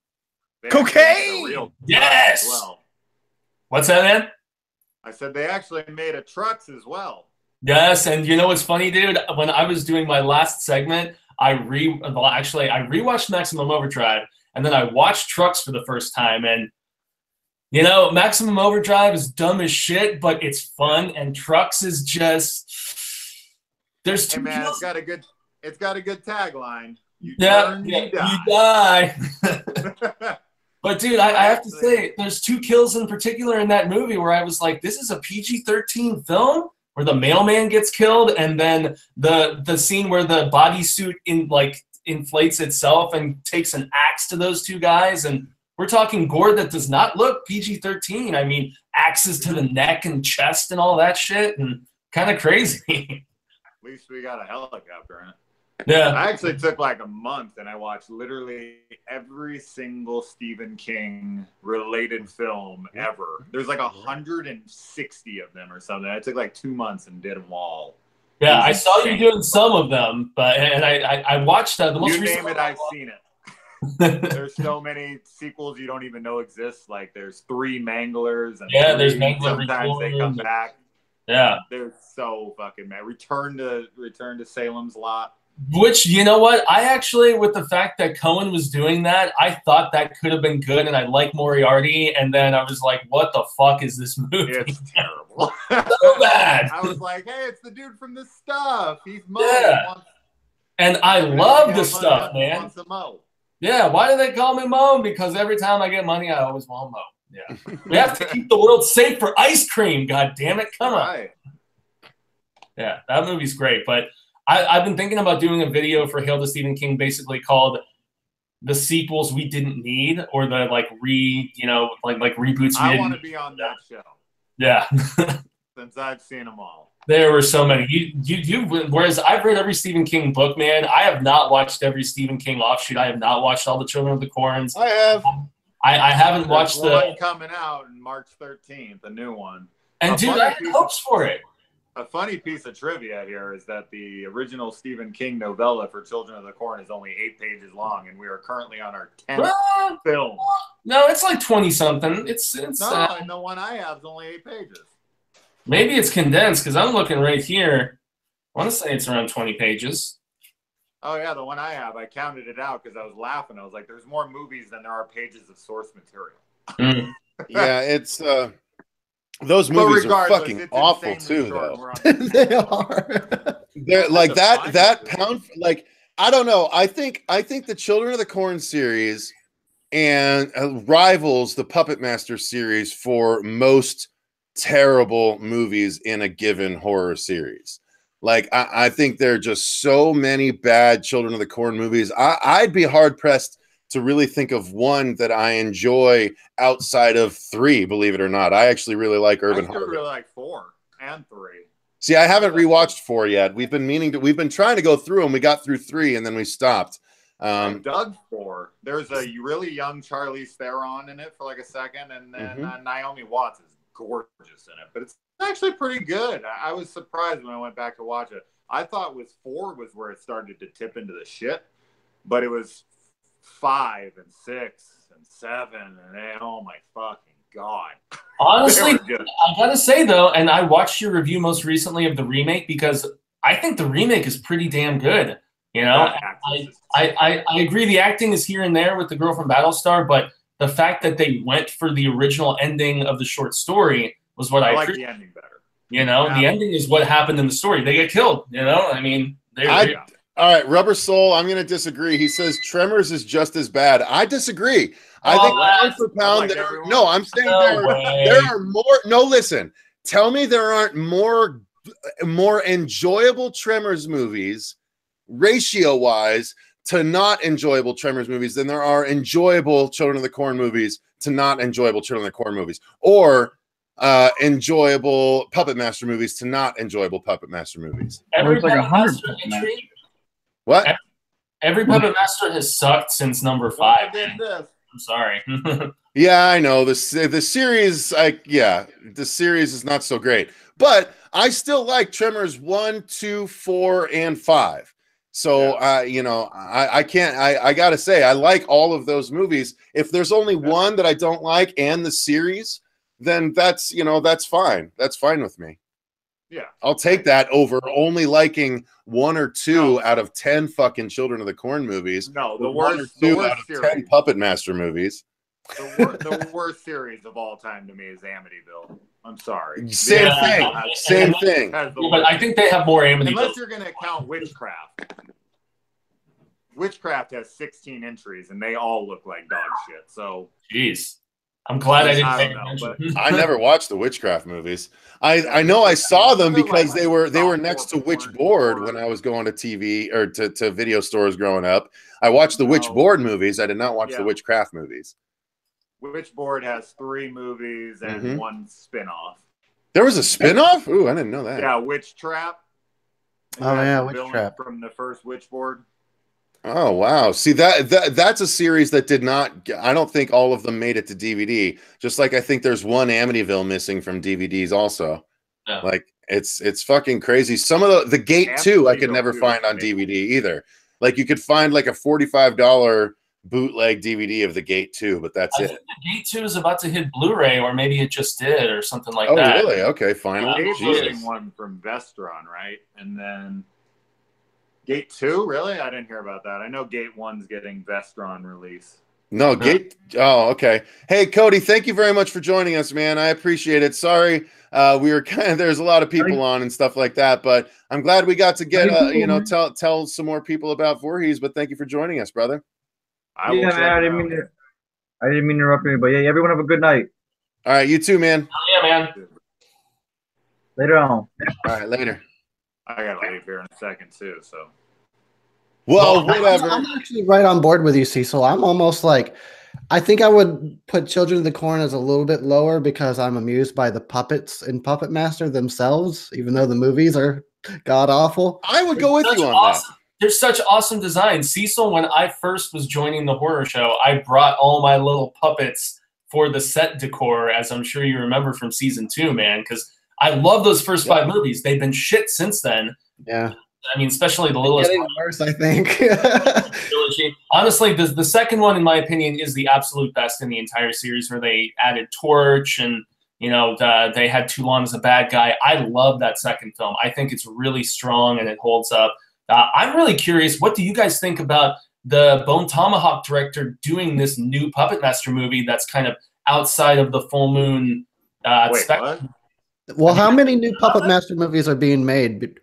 Cocaine! Yes! Well. What's that, man? I said they actually made a Trucks as well. Yes, and you know what's funny, dude? When I was doing my last segment, I rewatched Maximum Overdrive, and then I watched Trucks for the first time, and you know, Maximum Overdrive is dumb as shit, but it's fun, and Trucks is just there's two. Hey man, it's got a good tagline. You die. But dude, I have to say, there's 2 kills in particular in that movie where I was like, this is a PG-13 film where the mailman gets killed, and then the scene where the bodysuit inflates itself and takes an axe to those 2 guys, and we're talking gore that does not look PG-13. I mean, axes to the neck and chest and all that shit, and kind of crazy. At least we got a helicopter in it. Yeah. I actually took like a month and I watched literally every single Stephen King related film ever. There's like 160 of them or something. I took like 2 months and did them all. Yeah, I saw you doing some of them, but I watched the most recent. You name it, I've seen it. There's so many sequels you don't even know exist. Like there's 3 Manglers, and there's Mangler. Sometimes they come back. Yeah, they're so fucking mad. Return to Salem's Lot. Which, you know what? I actually, with the fact that Cohen was doing that, I thought that could have been good, and I like Moriarty, and then I was like, what the fuck is this movie? It's terrible. So bad. I was like, hey, it's the dude from The Stuff. He's Mo. Yeah. And I love The Stuff, man. Yeah, why do they call me Mo? Because every time I get money, I always want Mo. Yeah. We have to keep the world safe for ice cream, god damn it. Come on. Yeah, that movie's great, but I've been thinking about doing a video for Hail to Stephen King, basically called the sequels we didn't need, or the like reboots. I want to be on that show. Yeah, since I've seen them all. There were so many. Whereas I've read every Stephen King book, man. I have not watched every Stephen King offshoot. I have not watched all the Children of the Corns. I have. I haven't watched the one coming out on March 13th, a new one. And dude, I had hopes for it. A funny piece of trivia here is that the original Stephen King novella for Children of the Corn is only 8 pages long, and we are currently on our 10th film. No, it's like 20-something. It's and the one I have is only 8 pages. Maybe it's condensed, because I'm looking right here. I want to say it's around 20 pages. Oh, yeah, the one I have, I counted it out because I was laughing. I was like, there's more movies than there are pages of source material. Mm. Yeah, it's... Those movies are fucking awful too, though. They are. They're like that pound. Like, I don't know. I think the Children of the Corn series and rivals the Puppet Master series for most terrible movies in a given horror series. Like, I think there are just so many bad Children of the Corn movies. I'd be hard pressed to really think of one that I enjoy outside of 3, believe it or not. I actually really like Urban Horror. I really like 4 and 3. See, I haven't rewatched 4 yet. We've been trying to go through them. We got through 3 and then we stopped. I dug 4. There's a really young Charlize Theron in it for like a second, and then Naomi Watts is gorgeous in it. But it's actually pretty good. I was surprised when I went back to watch it. I thought with 4 was where it started to tip into the shit, but it was 5 and 6 and 7 and 8. Oh my fucking God. Honestly, I gotta say though, and I watched your review most recently of the remake because I think the remake is pretty damn good. You know, I agree the acting is here and there with the girl from Battlestar, but the fact that they went for the original ending of the short story was what I like the ending better. You know, the ending is what happened in the story. They get killed, you know? I mean, all right, Rubber Soul, I'm going to disagree. He says Tremors is just as bad. I disagree. I think pound for pound, no, I'm saying there are more. No, listen. Tell me there aren't more enjoyable Tremors movies, ratio-wise, to not enjoyable Tremors movies than there are enjoyable Children of the Corn movies to not enjoyable Children of the Corn movies, or enjoyable Puppet Master movies to not enjoyable Puppet Master movies. There's like 100. What? Every Puppet Master has sucked since number 5. I'm sorry. Yeah, I know the series. The series is not so great, but I still like Tremors 1, 2, 4, and 5. So, you know, I can't. I gotta say, I like all of those movies. If there's only one that I don't like, and the series, then that's, you know, that's fine. That's fine with me. Yeah, I'll take that over only liking 1 or 2 out of 10 fucking Children of the Corn movies. No, the 1 worst, or 2 the worst out of series. 10 Puppet Master movies. The worst series of all time to me is Amityville. I'm sorry. Same thing. But I think they have more Amityville. Unless you're going to count Witchcraft. Witchcraft has 16 entries, and they all look like dog shit. So, jeez. I'm glad I didn't pay attention. I never watched the Witchcraft movies. I know I saw them because they were next to Witchboard when I was going to TV or to video stores growing up. I watched the Witchboard movies. I did not watch the Witchcraft movies. Witchboard has 3 movies and 1 spin-off. There was a spin-off? Ooh, I didn't know that. Yeah, Witch Trap. Oh yeah, Witch Trap from the first Witchboard. Oh wow! See that's a series that did not. I don't think all of them made it to DVD. Just like I think there's one Amityville missing from DVDs also. Yeah. Like it's fucking crazy. Some of the Gate 2 I could never find on DVD either. Like you could find like a $45 bootleg DVD of the Gate 2, but that's it. The Gate 2 is about to hit Blu-ray, or maybe it just did, or something like that. Oh really? Okay, finally. Gate's getting one from Vestron, right? And then Gate 2, really? I didn't hear about that. I know Gate 1's getting Vestron release. No, Gate. Oh, okay. Hey, Cody, thank you very much for joining us, man. I appreciate it. Sorry, we were kind of there's a lot of people on and stuff like that, but I'm glad we got to get you know tell some more people about Voorhees. But thank you for joining us, brother. I didn't mean to interrupt you, but yeah, everyone have a good night. All right, you too, man. Oh, yeah, man. Later on. All right, later. I gotta leave here in a second too, so. Well, whatever. I'm actually right on board with you, Cecil. I'm almost like, I think I would put Children of the Corn as a little bit lower because I'm amused by the puppets in Puppet Master themselves, even though the movies are god awful. I would go with you on that. There's such awesome design. Cecil, when I first was joining the horror show, I brought all my little puppets for the set decor, as I'm sure you remember from season 2, man, because I love those first 5 movies. They've been shit since then. Yeah. I mean, especially the littlest. Getting worse, I think. Honestly, the second one, in my opinion, is the absolute best in the entire series, where they added Torch and, you know, they had Toulon as a bad guy. I love that second film. I think it's really strong and it holds up. I'm really curious, what do you guys think about the Bone Tomahawk director doing this new Puppet Master movie that's kind of outside of the Full Moon spectrum? Well, how many new Puppet Master movies are being made?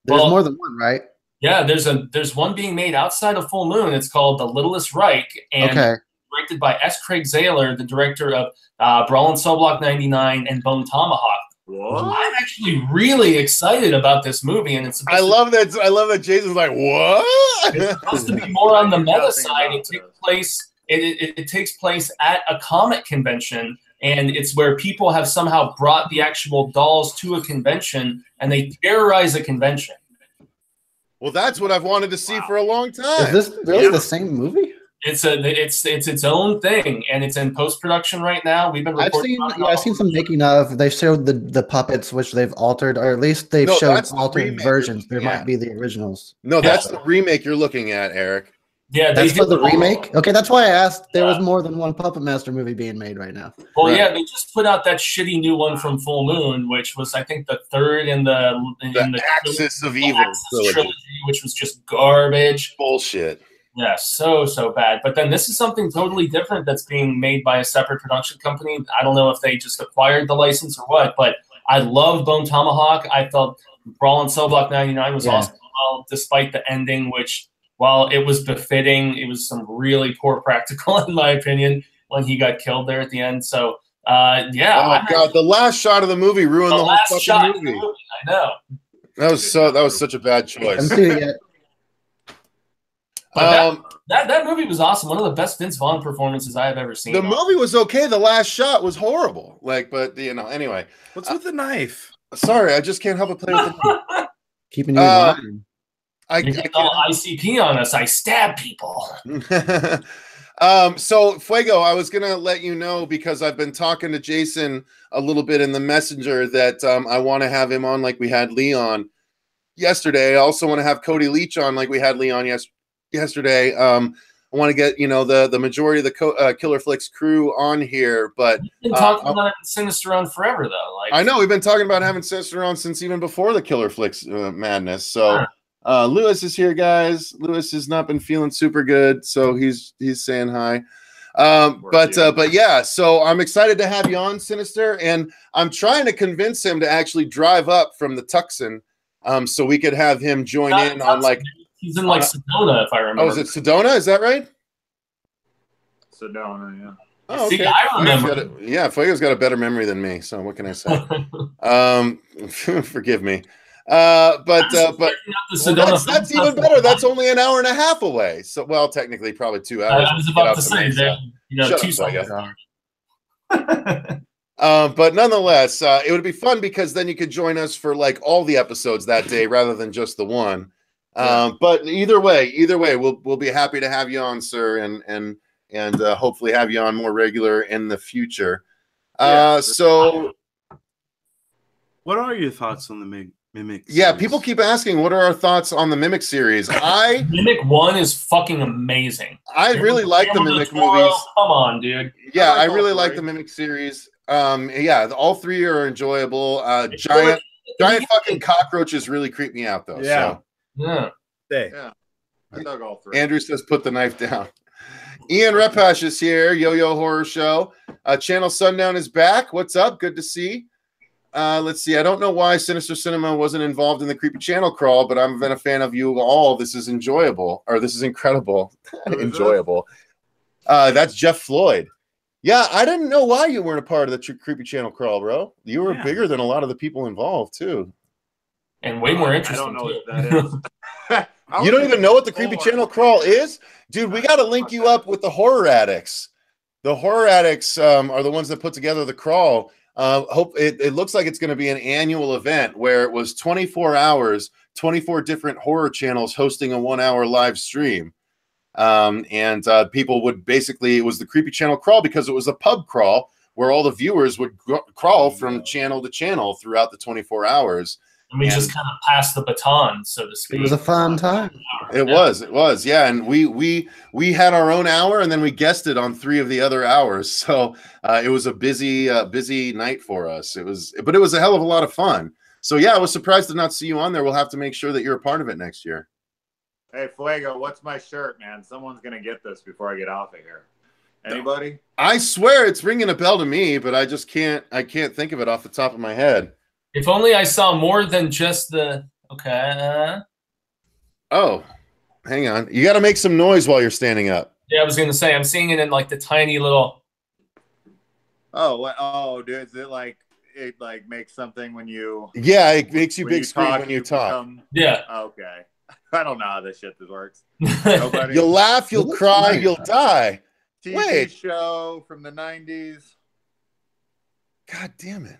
There's more than one, right? Yeah, there's one being made outside of Full Moon. It's called The Littlest Reich, and directed by S. Craig Zahler, the director of Brawl and Cell Block 99 and Bone Tomahawk. What? I'm actually really excited about this movie, and it's. I love that Jason's like, what? It's supposed to be more on the meta side. It takes place at a comic convention. And it's where people have somehow brought the actual dolls to a convention, and they terrorize a convention. Well, that's what I've wanted to see for a long time. Is this really the same movie? It's its own thing, and it's in post production right now. We've been. I've seen some making of. They showed the puppets, which they've altered, or at least they've showed altered versions. There might be the originals. No, that's the remake you're looking at, Eric. Yeah, that's for the remake. Okay, that's why I asked. There was more than one Puppet Master movie being made right now. Well, yeah, they just put out that shitty new one from Full Moon, which was I think the third in the Axis of Evil trilogy, which was just garbage. Bullshit. Yeah, so bad. But then this is something totally different that's being made by a separate production company. I don't know if they just acquired the license or what, but I love Bone Tomahawk. I felt Brawl in Cell Block 99 was awesome, well, despite the ending, which, while it was befitting, it was some really poor practical, in my opinion, when he got killed there at the end. So, yeah. Oh, God, the last shot of the movie ruined the whole fucking movie. I know. That was such a bad choice. That movie was awesome. One of the best Vince Vaughn performances I have ever seen. The movie was okay. The last shot was horrible. But anyway. What's with the knife? Sorry, I just can't help but play with the knife. Keeping you in line. I get all ICP on us. I stab people. So Fuego, I was gonna let you know, because I've been talking to Jason a little bit in the messenger, that I want to have him on like we had Leon yesterday. I also want to have Cody Leach on like we had Leon yesterday. I want to get the majority of the Killer Flicks crew on here, but you've been talking about Sinister on forever though. I know we've been talking about having Sinister on since even before the Killer Flicks madness. So Lewis is here, guys. Lewis has not been feeling super good, so he's saying hi. But yeah, so I'm excited to have you on, Sinister, and I'm trying to convince him to actually drive up from the Tucson, so we could have him join in on like. He's in like Sedona, if I remember. Oh, is it Sedona? Is that right? Sedona, yeah. Oh, okay. See, I remember. Fuego's got a better memory than me, so what can I say? Forgive me. But that's even better. That's only an hour and a half away. So, well, technically, probably 2 hours. I was about to say that. 2 seconds. But nonetheless, it would be fun, because then you could join us for like all the episodes that day rather than just the one. But either way, we'll be happy to have you on, sir, and hopefully have you on more regular in the future. So, what are your thoughts on the Mimic series? Yeah, people keep asking, what are our thoughts on the Mimic series? Mimic 1 is fucking amazing. I really like the Mimic movies. Come on, dude. Yeah, I really like the Mimic series. Yeah, all three are enjoyable. Giant fucking cockroaches really creep me out, though. Yeah. So. Yeah. Yeah. I dug all three. Andrew says, put the knife down. Ian Repash is here. Yo-Yo Horror Show. Channel Sundown is back. What's up? Good to see. Let's see. I don't know why Sinister Cinema wasn't involved in the Creepy Channel crawl, but I've been a fan of you all. This is enjoyable. Or this is incredible. Enjoyable. That's Jeff Floyd. Yeah, I didn't know why you weren't a part of the Creepy Channel crawl, bro. You were bigger than a lot of the people involved, too. And way more interesting. I don't know what that is. You don't even know what the Creepy Channel crawl is? Dude, we got to link you up with the Horror Addicts. The Horror Addicts are the ones that put together the crawl. It looks like it's going to be an annual event where it was 24 hours, 24 different horror channels hosting a 1 hour live stream. And people would basically, it was the Creepy Channel crawl because it was a pub crawl where all the viewers would crawl from channel to channel throughout the 24 hours. And we just kind of passed the baton, so to speak. It was a fun time. It was, yeah. And we had our own hour, and then we guested on 3 of the other hours. So it was a busy night for us. But it was a hell of a lot of fun. So yeah, I was surprised to not see you on there. We'll have to make sure that you're a part of it next year. Hey, Fuego, what's my shirt, man? Someone's gonna get this before I get off of here. Anybody? I swear it's ringing a bell to me, but I just can't think of it off the top of my head. If only I saw more than just the okay. Oh, hang on. You got to make some noise while you're standing up. Yeah, I was gonna say I'm seeing it in like the tiny little. Oh, dude, is it like makes something when you? Yeah, it makes you big screen when you talk. Yeah. Okay. I don't know how this shit works. Nobody. You'll laugh, you'll cry, you'll die. TV show from the 90s. God damn it.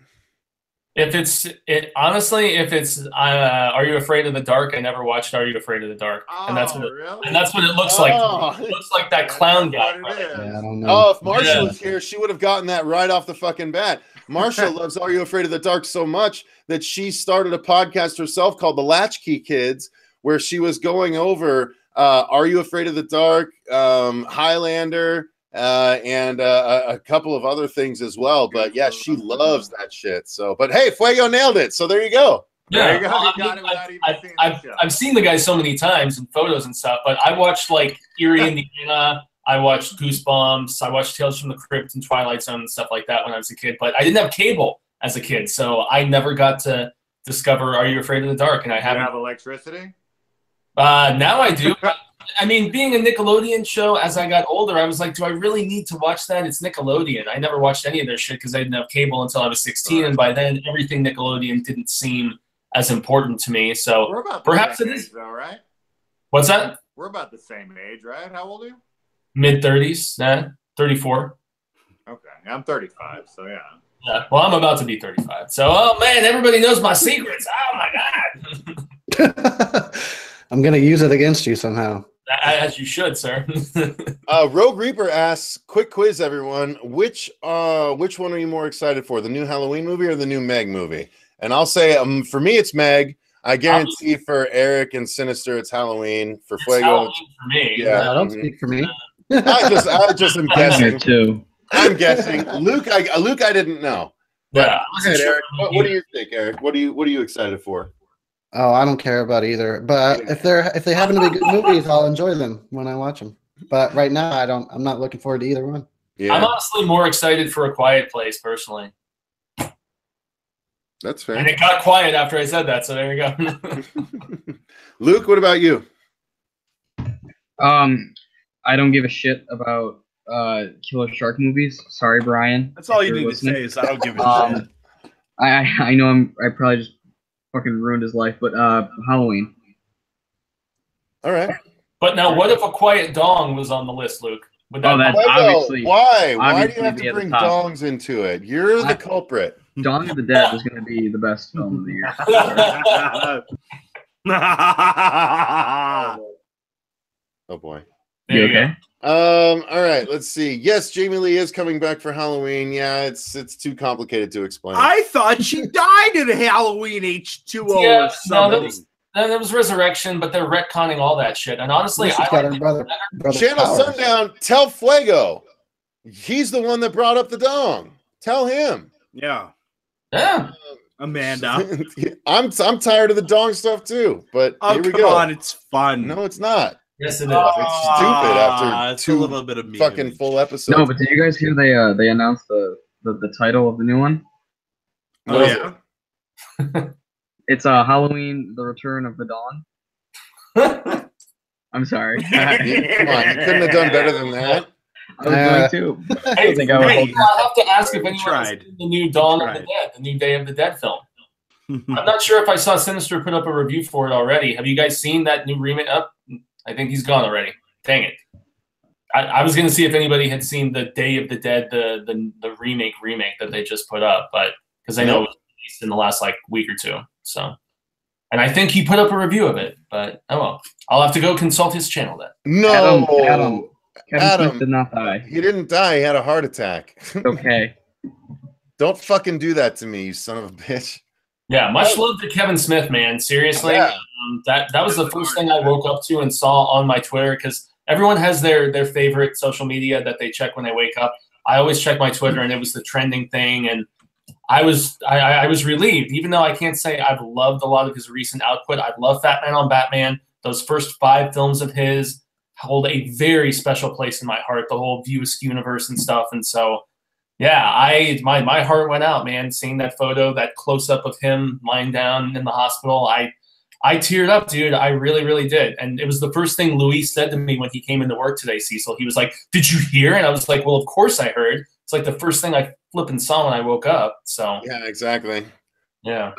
Honestly, if it's Are You Afraid of the Dark? I never watched Are You Afraid of the Dark, and that's what it looks like. It looks like that clown guy. Yeah, I don't know. Oh, if Marsha was here, she would have gotten that right off the fucking bat. Marsha loves Are You Afraid of the Dark so much that she started a podcast herself called The Latchkey Kids, where she was going over Are You Afraid of the Dark, Highlander, and a couple of other things as well. But yeah, she loves that shit. So, but hey, Fuego nailed it. So there you go. Yeah, I've seen the guy so many times in photos and stuff, but I watched like Erie, Indiana. I watched Goosebumps. I watched Tales from the Crypt and Twilight Zone and stuff like that when I was a kid. But I didn't have cable as a kid, so I never got to discover Are You Afraid of the Dark? And I haven't. You have electricity? Now I do. I mean, being a Nickelodeon show, as I got older, I was like, do I really need to watch that? It's Nickelodeon. I never watched any of their shit because I didn't have cable until I was 16, and by then everything Nickelodeon didn't seem as important to me. So we're about perhaps it is, is. though, right? What's that? We're about the same age, right? How old are you? Mid-30s, 34. Okay, I'm 35, so yeah. Yeah, well, I'm about to be 35. So, oh man, everybody knows my secrets. Oh my god. I'm gonna use it against you somehow. As you should, sir. Rogue Reaper asks, quick quiz, everyone. Which one are you more excited for? The new Halloween movie or the new Meg movie? And I'll say, for me, it's Meg. I guarantee for Eric and Sinister, it's Halloween. For Fuego, Halloween for me. Yeah, don't speak for me. I just am guessing too. I'm guessing. Luke, I didn't know. But Yeah. go ahead, Eric. What do you think, Eric? What are you excited for? Oh, I don't care about either. But if they happen to be good movies, I'll enjoy them when I watch them. But right now, I'm not looking forward to either one. Yeah. I'm honestly more excited for A Quiet Place, personally. That's fair. And it got quiet after I said that, so there you go. Luke, what about you? I don't give a shit about killer shark movies. Sorry, Brian. That's all you need to say is I don't give a shit. I know I probably just fucking ruined his life, but Halloween. All right. But now, what if A Quiet Dong was on the list, Luke? Would that that's obviously. Why? Why do obviously you have be to at the bring top. dongs into it? You're the culprit. Dawn of the Dead is going to be the best film of the year. Oh boy. You okay? All right, let's see. Yes, Jamie Lee is coming back for Halloween. Yeah, it's too complicated to explain. I thought she died in Halloween H2O or something. There was Resurrection, but they're retconning all that shit. And honestly, Channel Sundown, tell Fuego. He's the one that brought up the dong. Tell him. Yeah. Yeah. Amanda. I'm tired of the dong stuff too, but here we go. Come on, it's fun. No, it's not. Yes, it is. It's stupid after two a little bit of fucking full episodes. No, but did you guys hear they announced the title of the new one? Oh yeah. It's Halloween: The Return of the Dawn. I'm sorry. Come on, you couldn't have done better than that. I was going to. I think I have to ask if anyone has seen the new Dawn of the Dead, the new Day of the Dead film. I'm not sure if I saw Sinister put up a review for it already. Have you guys seen that new remake up? I think he's gone already. Dang it. I was going to see if anybody had seen the Day of the Dead, the remake that they just put up, but because I know it was released in the last week or two. So, and I think he put up a review of it, but oh well. I'll have to go consult his channel then. No, Kevin Smith did not die. He didn't die. He had a heart attack. Okay. Don't fucking do that to me, you son of a bitch. Yeah, much love to Kevin Smith, man. Seriously, yeah. That was the first thing I woke up to and saw on my Twitter, because everyone has their favorite social media that they check when they wake up. I always check my Twitter, and it was the trending thing, and I was relieved, even though I can't say I've loved a lot of his recent output. I love Fat Man on Batman. Those first 5 films of his hold a very special place in my heart. The whole View Askew universe and stuff, and so. Yeah, my heart went out, man, seeing that photo, that close-up of him lying down in the hospital. I teared up, dude. I really, really did. And it was the first thing Luis said to me when he came into work today, Cecil. He was like, "Did you hear?" And I was like, "Well, of course I heard." It's like the first thing I flipping saw when I woke up. So yeah, exactly. Yeah.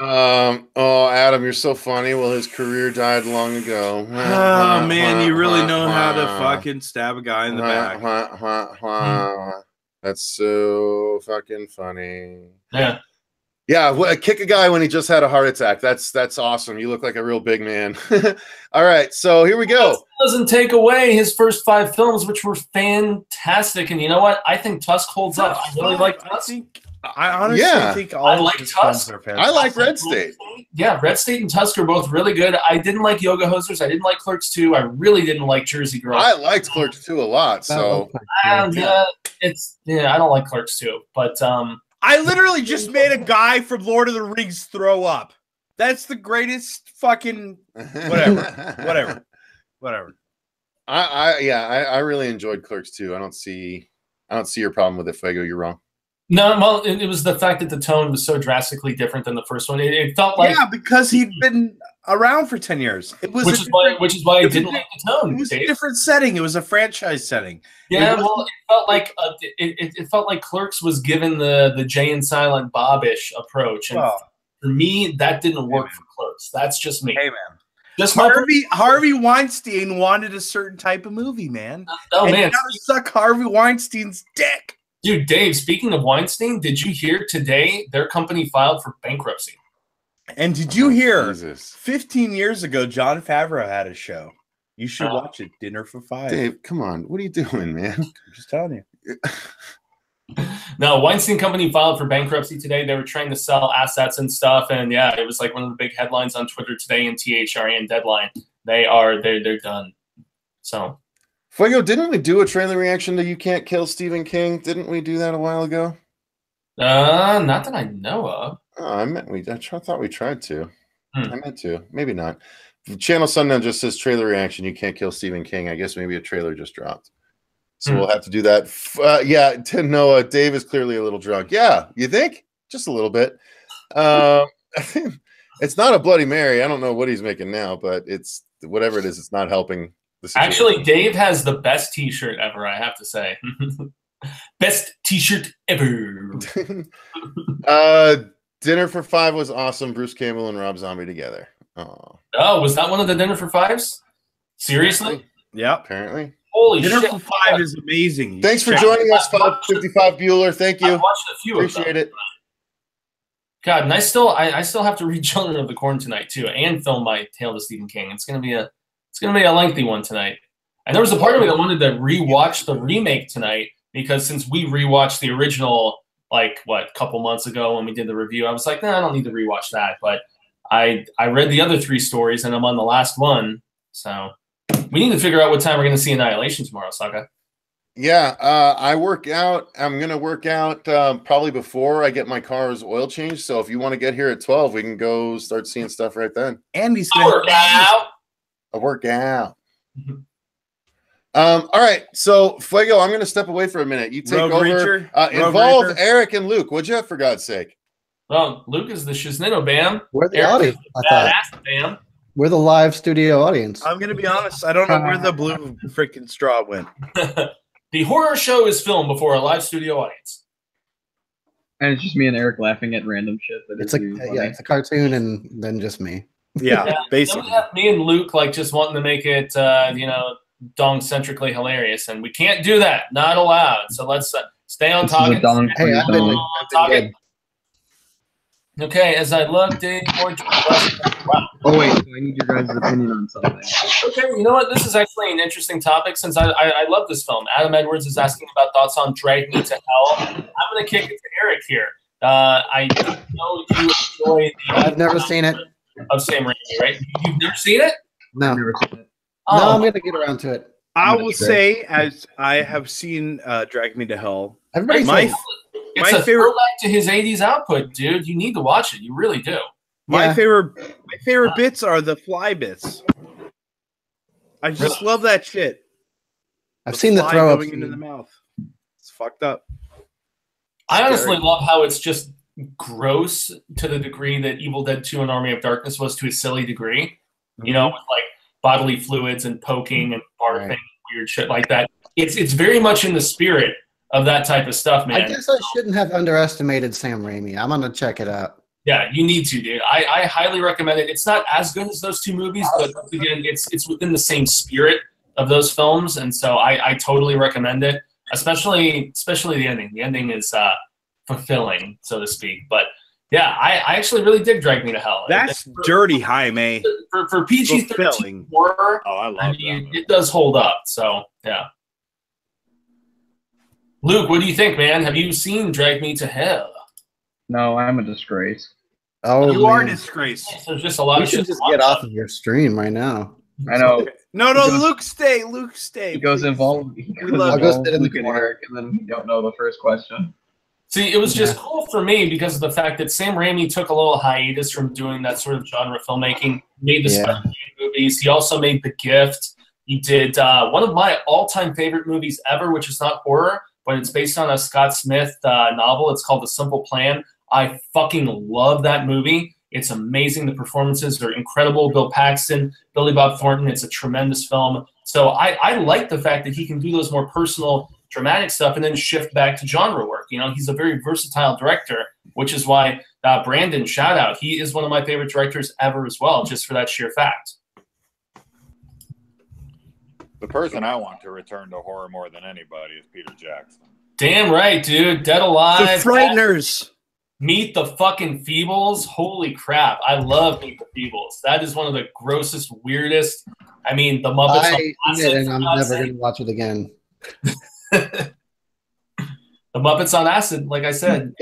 Oh, Adam, you're so funny. Well, his career died long ago. Oh, man, you really know how to fucking stab a guy in the back. That's so fucking funny. Yeah. Yeah, kick a guy when he just had a heart attack. That's awesome. You look like a real big man. All right, so here we go. That doesn't take away his first 5 films, which were fantastic. And you know what? I think Tusk holds up. I really like Tusk. I honestly think all I like Tusk. I like Red State. Yeah, Red State and Tusk are both really good. I didn't like Yoga Hosers. I didn't like Clerks 2. I really didn't like Jersey Girl. I liked Clerks 2 a lot. So I don't like Clerks 2, but I literally just made a guy from Lord of the Rings throw up. That's the greatest fucking whatever. I really enjoyed Clerks 2. I don't see your problem with it, Fuego. You're wrong. No, well, it was the fact that the tone was so drastically different than the first one. It felt like because he'd been around for 10 years. It was which is why I didn't like the tone. It was a different setting. It was a franchise setting. Yeah, it felt like it felt like Clerks was given the Jay and Silent Bob-ish approach, and for me, that didn't work for Clerks. That's just me. Hey man, just Harvey Weinstein wanted a certain type of movie, man. Oh man, you gotta suck Harvey Weinstein's dick. Dude, Dave, speaking of Weinstein, did you hear today their company filed for bankruptcy? And did you hear 15 years ago, Jon Favreau had a show? You should watch it, Dinner for Five. Dave, come on. What are you doing, man? I'm just telling you. No, Weinstein Company filed for bankruptcy today. They were trying to sell assets and stuff. And yeah, it was like one of the big headlines on Twitter today in THR and Deadline. They're done. So. Fuego, didn't we do a trailer reaction to You Can't Kill Stephen King? Didn't we do that a while ago? Not that I know of. Oh, I thought we tried to. I meant to. Maybe not. Channel Sundown just says trailer reaction. You Can't Kill Stephen King. I guess maybe a trailer just dropped. So we'll have to do that. Yeah, Noah, Dave is clearly a little drunk. Yeah, you think? Just a little bit. It's not a Bloody Mary. I don't know what he's making now, but it's whatever it is. It's not helping. Actually, Dave has the best T-shirt ever, I have to say. Best T-shirt ever. Dinner for Five was awesome. Bruce Campbell and Rob Zombie together. Oh, was that one of the Dinner for Fives? Seriously? Yeah. Apparently. Holy Dinner shit. for Five is amazing. Thanks for joining us, 555 Bueller. Thank you. I watched a few Appreciate it. God, and I still have to read Children of the Corn tonight too, and film my Tale to Stephen King. It's gonna be a lengthy one tonight. And there was a part of me that wanted to rewatch the remake tonight because since we rewatched the original a couple months ago when we did the review, I was like, I don't need to rewatch that. But I read the other 3 stories and I'm on the last one, so we need to figure out what time we're going to see Annihilation tomorrow, Saka. Yeah, I work out. I'm going to work out probably before I get my car's oil changed. So if you want to get here at 12, we can go start seeing stuff right then. Andy's going to work out. All right, so Fuego, I'm going to step away for a minute. You take over. Involve Eric and Luke, would you? For God's sake. Well, Luke is the Shiznino Bam. We're the audience. Bam. We're the live studio audience. I'm going to be honest. I don't know where the blue freaking straw went. The horror show is filmed before a live studio audience. And it's just me and Eric laughing at random shit. It's a cartoon and then just me. Yeah, basically. Me and Luke just wanting to make it, dong-centrically hilarious, and we can't do that. Not allowed. So let's stay on target. Hey, I've been Okay, as I look, Dave. Wow. Oh wait, so I need your guys' opinion on something. Okay, you know what? This is actually an interesting topic since I love this film. Adam Edwards is asking about thoughts on Drag Me to Hell. I'm going to kick it to Eric here. I know you enjoy I've never seen it. Of Sam Raimi, right? You've never seen it? No. I've never seen it. No, I'm going to get around to it. I will say, as I have seen Drag Me to Hell, it's a throwback to his 80s output, dude. You need to watch it. You really do. My favorite bits are the fly bits. I just love that shit. I've seen the throw up going into the mouth. It's fucked up. I honestly love how it's just gross to the degree that Evil Dead 2 and Army of Darkness was to a silly degree. You know, with bodily fluids and poking and barfing and weird shit like that. It's very much in the spirit of that type of stuff, man. I guess I shouldn't have underestimated Sam Raimi. I'm gonna check it out. Yeah, you need to, dude. I highly recommend it. It's not as good as those 2 movies, but again, it's within the same spirit of those films, and so I totally recommend it. Especially the ending. The ending is fulfilling, so to speak. But Yeah, I actually really did Drag Me to Hell. That's dirty, Jaime. For PG-13 horror, I love that. It does hold up. So yeah. Luke, what do you think, man? Have you seen Drag Me to Hell? No, I'm a disgrace. Oh, you are a disgrace. There's just a lot of shit. You should just get off of your stream right now. I know. No, Luke, stay. Luke, stay. He goes involved. I'll go sit in the corner, and then we don't know the first question. See, it was just cool for me because of the fact that Sam Raimi took a little hiatus from doing that sort of genre filmmaking, made the Spider-Man movies. He also made The Gift. He did one of my all-time favorite movies ever, which is not horror, but it's based on a Scott Smith novel. It's called The Simple Plan. I fucking love that movie. It's amazing. The performances are incredible. Bill Paxton, Billy Bob Thornton. It's a tremendous film. So I like the fact that he can do those more personal, dramatic stuff and then shift back to genre work. You know, he's a very versatile director, which is why Brandon, shout out. He is one of my favorite directors ever as well, just for that sheer fact. The person I want to return to horror more than anybody is Peter Jackson. Damn right, dude. Dead Alive. The Frighteners. Meet the fucking Feebles. Holy crap. I love Meet the Feebles. That is one of the grossest, weirdest. I mean, the Muppets on Acid. And I'm never going to watch it again. The Muppets on Acid, like I said.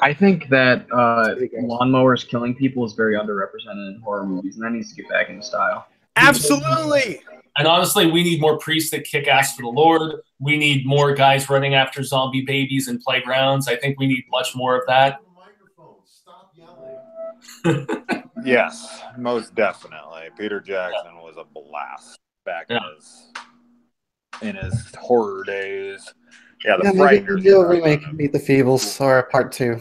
I think that lawnmowers killing people is very underrepresented in horror movies, and that needs to get back into style. Absolutely. And honestly, we need more priests that kick ass for the Lord. We need more guys running after zombie babies in playgrounds. I think we need much more of that. Stop yelling. Yes, most definitely. Peter Jackson was a blast back in his horror days. Yeah, the Frighteners. Maybe we'll remake Meet the Feebles or part 2.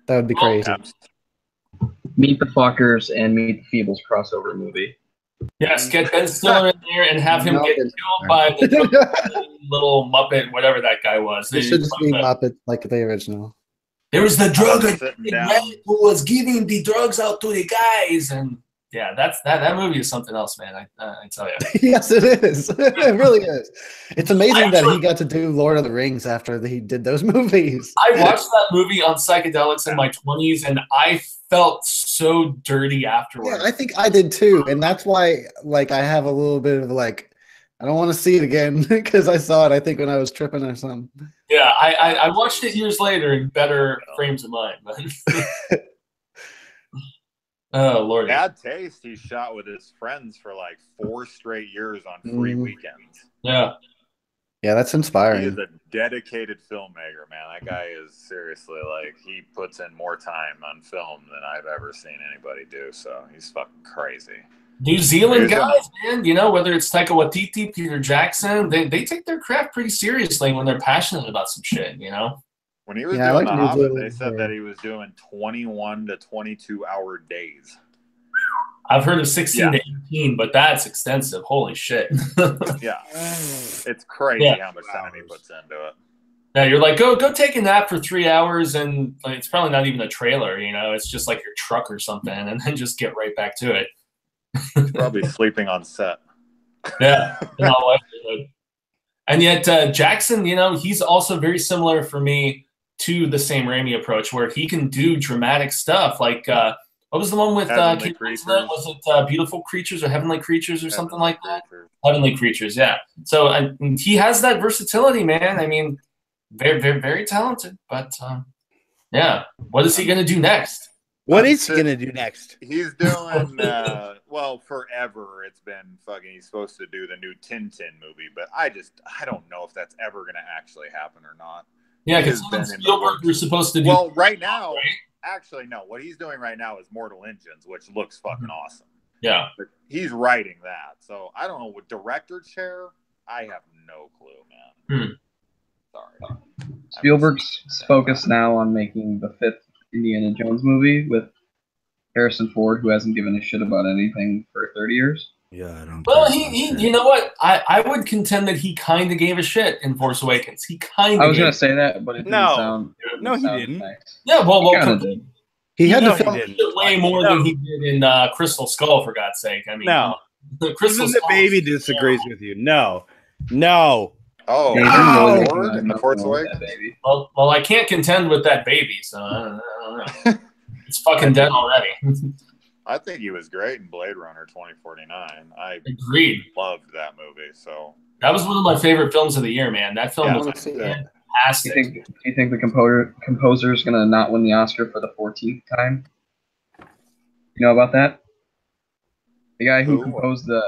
That would be crazy. Meet the Fuckers and Meet the Feebles crossover movie. Yes, get Ben Stiller in there and have him get killed by the little Muppet, whatever that guy was. It should just be Muppet like the original. There was the drug who was giving the drugs out to the guys, and yeah, that movie is something else, man. I tell you. Yes, it is. It really is. It's amazing that he got to do Lord of the Rings after he did those movies. I watched that movie on psychedelics in my 20s, and I felt so dirty afterwards. Yeah, I think I did too, and that's why, like, I have a little bit of like, I don't want to see it again because I saw it. I think when I was tripping or something. Yeah, I watched it years later in better frames of mind. But oh Lord, Bad Taste. He shot with his friends for like 4 straight years on free weekends. Yeah. Yeah, that's inspiring. He is a dedicated filmmaker, man. That guy is seriously like, he puts in more time on film than I've ever seen anybody do. So he's fucking crazy. New Zealand guys, man. You know, whether it's Taika Waititi, Peter Jackson, they take their craft pretty seriously when they're passionate about some shit. You know. When he was doing The Hobbit, they said that he was doing 21 to 22 hour days. I've heard of 16 to 18, but that's extensive. Holy shit. Yeah. It's crazy how much time he puts into it. Yeah, you're like, go take a nap for 3 hours, and like, it's probably not even a trailer, you know? It's just like your truck or something, and then just get right back to it. Probably sleeping on set. Yeah. And yet Jackson, you know, he's also very similar for me to the Sam Raimi approach, where he can do dramatic stuff. Like, what was the one with Kate Winslet? Was it Beautiful Creatures or Heavenly Creatures or something like that? Heavenly Creatures, yeah. So he has that versatility, man. I mean, very, very, very talented. But yeah, what is he going to do next? What is he going to do next? He's doing, well, forever it's been fucking, he's supposed to do the new Tintin movie, but I don't know if that's ever going to actually happen or not. Yeah, because Spielberg was supposed to do. Well, right now, actually, no. What he's doing right now is Mortal Engines, which looks fucking awesome. Yeah. But he's writing that. So I don't know. With director chair, I have no clue, man. Sorry. Spielberg's focused now on making the 5th Indiana Jones movie with Harrison Ford, who hasn't given a shit about anything for 30 years. Yeah, I don't. Well, he you know what? I would contend that he kind of gave a shit in Force Awakens. He kind of. I was going to say that, but it didn't sound. No, he didn't. Nice. Yeah, well, did. He had to film way more than he did in Crystal Skull, for God's sake. I mean, no. Crystal Even the baby disagrees with you. No. Oh, Really Lord in the Force Awakens. Well, I can't contend with that baby, so I don't know. It's fucking dead already. I think he was great in Blade Runner 2049. I agreed. Loved that movie. So that was one of my favorite films of the year, man. That film was fantastic. Do you think the composer is gonna not win the Oscar for the 14th time? You know about that? The guy who composed the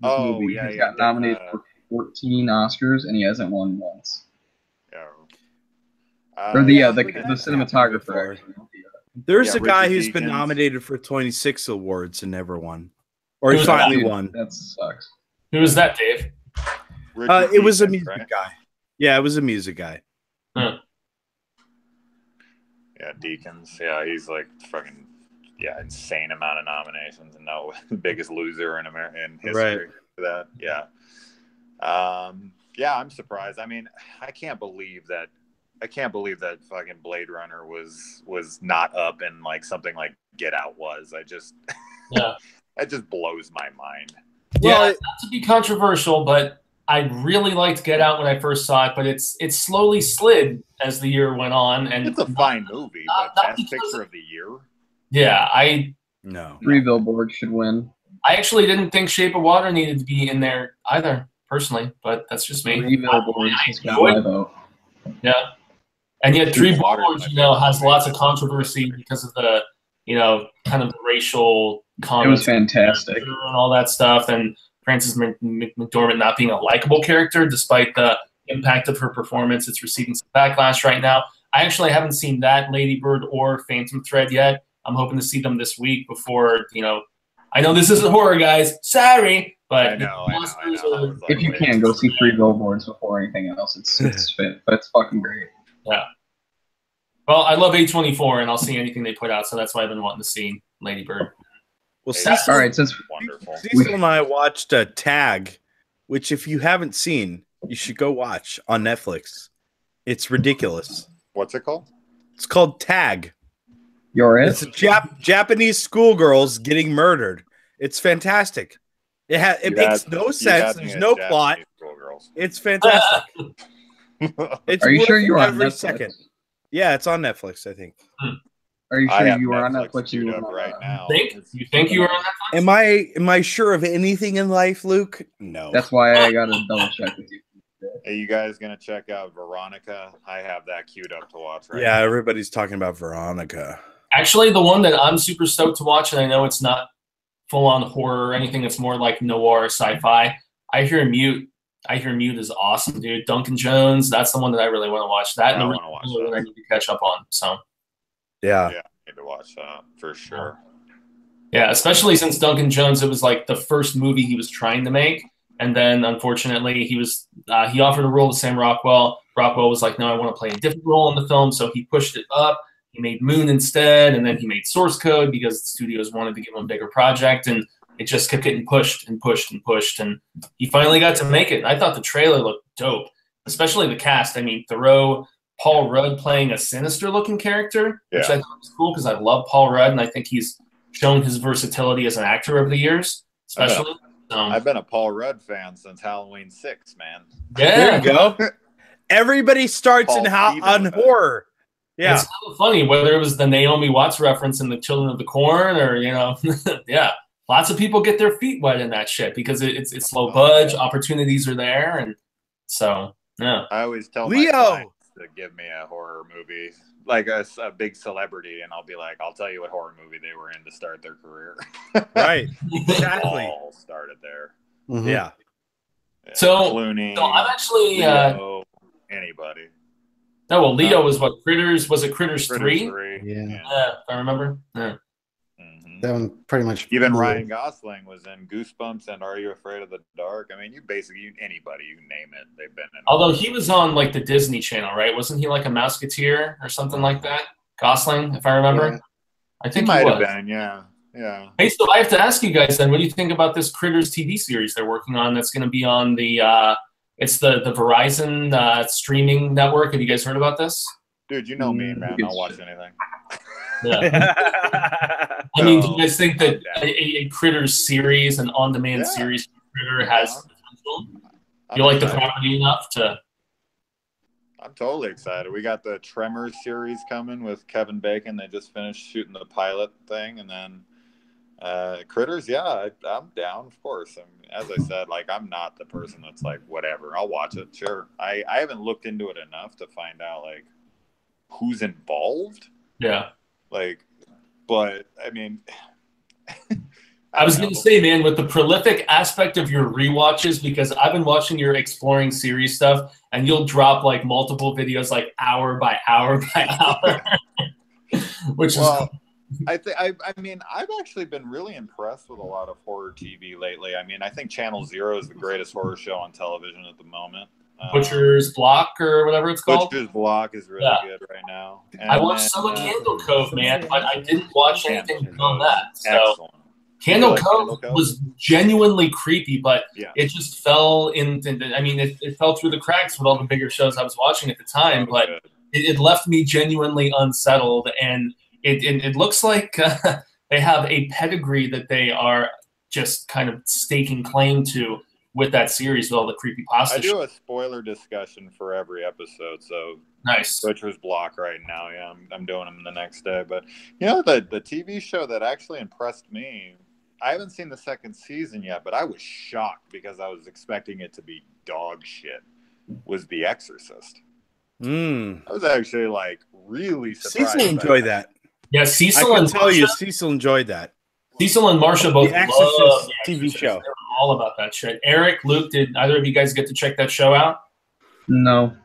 movie has got nominated for 14 Oscars and he hasn't won once. Or the cinematographer. There's a guy who's been nominated for 26 awards and never won, or he finally won. That sucks. Who was that, Dave? It was a music guy. Yeah, it was a music guy. Huh. Yeah, Deakins. Yeah, he's like fucking insane amount of nominations and no biggest loser in history for that. Yeah. Yeah, I'm surprised. I mean, I can't believe that fucking Blade Runner was not up in like something like Get Out was. That just blows my mind. Well, not to be controversial, but I really liked Get Out when I first saw it, but it's slowly slid as the year went on. And it's a fine movie, but best picture of the year. Yeah, Three Billboards should win. I actually didn't think Shape of Water needed to be in there either, personally, but that's just me. Three Billboards has got my vote. Yeah. And yet Three Billboards, has lots of controversy because of the, kind of racial comments. It was fantastic. And all that stuff. And Frances McDormand not being a likable character, despite the impact of her performance. It's receiving some backlash right now. I actually haven't seen that Lady Bird or Phantom Thread yet. I'm hoping to see them this week before, I know this isn't horror, guys. Sorry. But I know. If you can, go see Three Billboards before anything else. It's fit, but it's fucking great. Yeah. Well, I love A24, and I'll see anything they put out, so that's why I've been wanting to see Lady Bird. Well, Cecil, all right, Cecil and I watched Tag, which if you haven't seen, you should go watch on Netflix. It's ridiculous. What's it called? It's called Tag. It's Japanese schoolgirls getting murdered. It's fantastic. It makes no sense. There's no plot. It's fantastic. Are you sure you're on Netflix? Second. Yeah, it's on Netflix, I think. Are you sure you are on Netflix? You right now. You think you are on Netflix? Am I sure of anything in life, Luke? No. That's why I got to double check with you. Are you guys gonna check out Veronica? I have that queued up to watch right now. Yeah, everybody's talking about Veronica. Actually, the one that I'm super stoked to watch, and I know it's not full-on horror or anything, it's more like noir sci-fi. I hear Mute is awesome, dude. Duncan Jones, that's the one that I really want to watch. That and the I need to catch up on. So yeah, I need to watch that for sure. Yeah, especially since Duncan Jones, it was like the first movie he was trying to make, and then unfortunately he offered a role to Sam Rockwell. Rockwell was like, no, I want to play a different role in the film, so he pushed it up. He made Moon instead, and then he made Source Code because the studios wanted to give him a bigger project, and it just kept getting pushed and pushed and pushed, and he finally got to make it. I thought the trailer looked dope, especially the cast. I mean, Thoreau, Paul Rudd playing a sinister-looking character, which I thought was cool because I love Paul Rudd, and I think he's shown his versatility as an actor over the years, especially. I've been a Paul Rudd fan since Halloween 6, man. Yeah. There you go. Everybody starts on horror. Yeah. It's kind of funny, whether it was the Naomi Watts reference in The Children of the Corn or, yeah. Lots of people get their feet wet in that shit because it's low budge, opportunities are there, and so, yeah. I always tell my clients to give me a horror movie, like a big celebrity, and I'll be like, I'll tell you what horror movie they were in to start their career. Right. Exactly. All started there. Mm-hmm. Yeah. So, Clooney, so I'm actually Leo, anybody. No, well, Leo was what? Critters? Was it Critters 3? Yeah. If I remember. Yeah. Mm-hmm. That one pretty much. Even Ryan Gosling was in Goosebumps and Are You Afraid of the Dark? I mean, anybody, you name it, they've been in. Although he was on like the Disney Channel, right? Wasn't he like a Mouseketeer or something like that? Gosling, if I remember. Yeah. I think he might have been, yeah. Yeah. Hey, so I have to ask you guys then, what do you think about this Critters TV series they're working on that's going to be on the it's the Verizon streaming network. Have you guys heard about this? Dude, you know me, man. I'll watch anything. Yeah. I mean, do you guys think that a Critters series, an on-demand series for Critter has potential? You like the property enough to I'm totally excited. We got the Tremors series coming with Kevin Bacon. They just finished shooting the pilot thing, and then Critters. Yeah, I'm down, of course. I mean, as I said, like I'm not the person that's like whatever. I'll watch it. Sure. I haven't looked into it enough to find out like who's involved. Yeah. Like, but I mean. I was going to say, man, with the prolific aspect of your rewatches, because I've been watching your exploring series stuff, and you'll drop like multiple videos, like hour by hour by hour, which is. I mean, I've actually been really impressed with a lot of horror TV lately. I mean, I think Channel Zero is the greatest horror show on television at the moment. Butcher's Block or whatever it's called. Butcher's Block is really good right now. And I watched some of Candle Cove, man, but I didn't watch anything on that. So. Excellent. Candle Cove was genuinely creepy, but it just fell into. I mean, it fell through the cracks with all the bigger shows I was watching at the time. But it left me genuinely unsettled, and it looks like they have a pedigree that they are just kind of staking claim to with that series with all the creepypasta. I do a spoiler discussion for every episode, so nice. Butcher's Block right now. Yeah, I'm doing them the next day. But you know, the TV show that actually impressed me. I haven't seen the second season yet, but I was shocked because I was expecting it to be dog shit. Was The Exorcist? I was actually like really surprised. Cecil enjoyed that. Yeah, Cecil I and can tell you, Cecil enjoyed that. Cecil and Marsha both The Exorcist TV show. They were all about that shit. Eric, Luke, did either of you guys get to check that show out? No.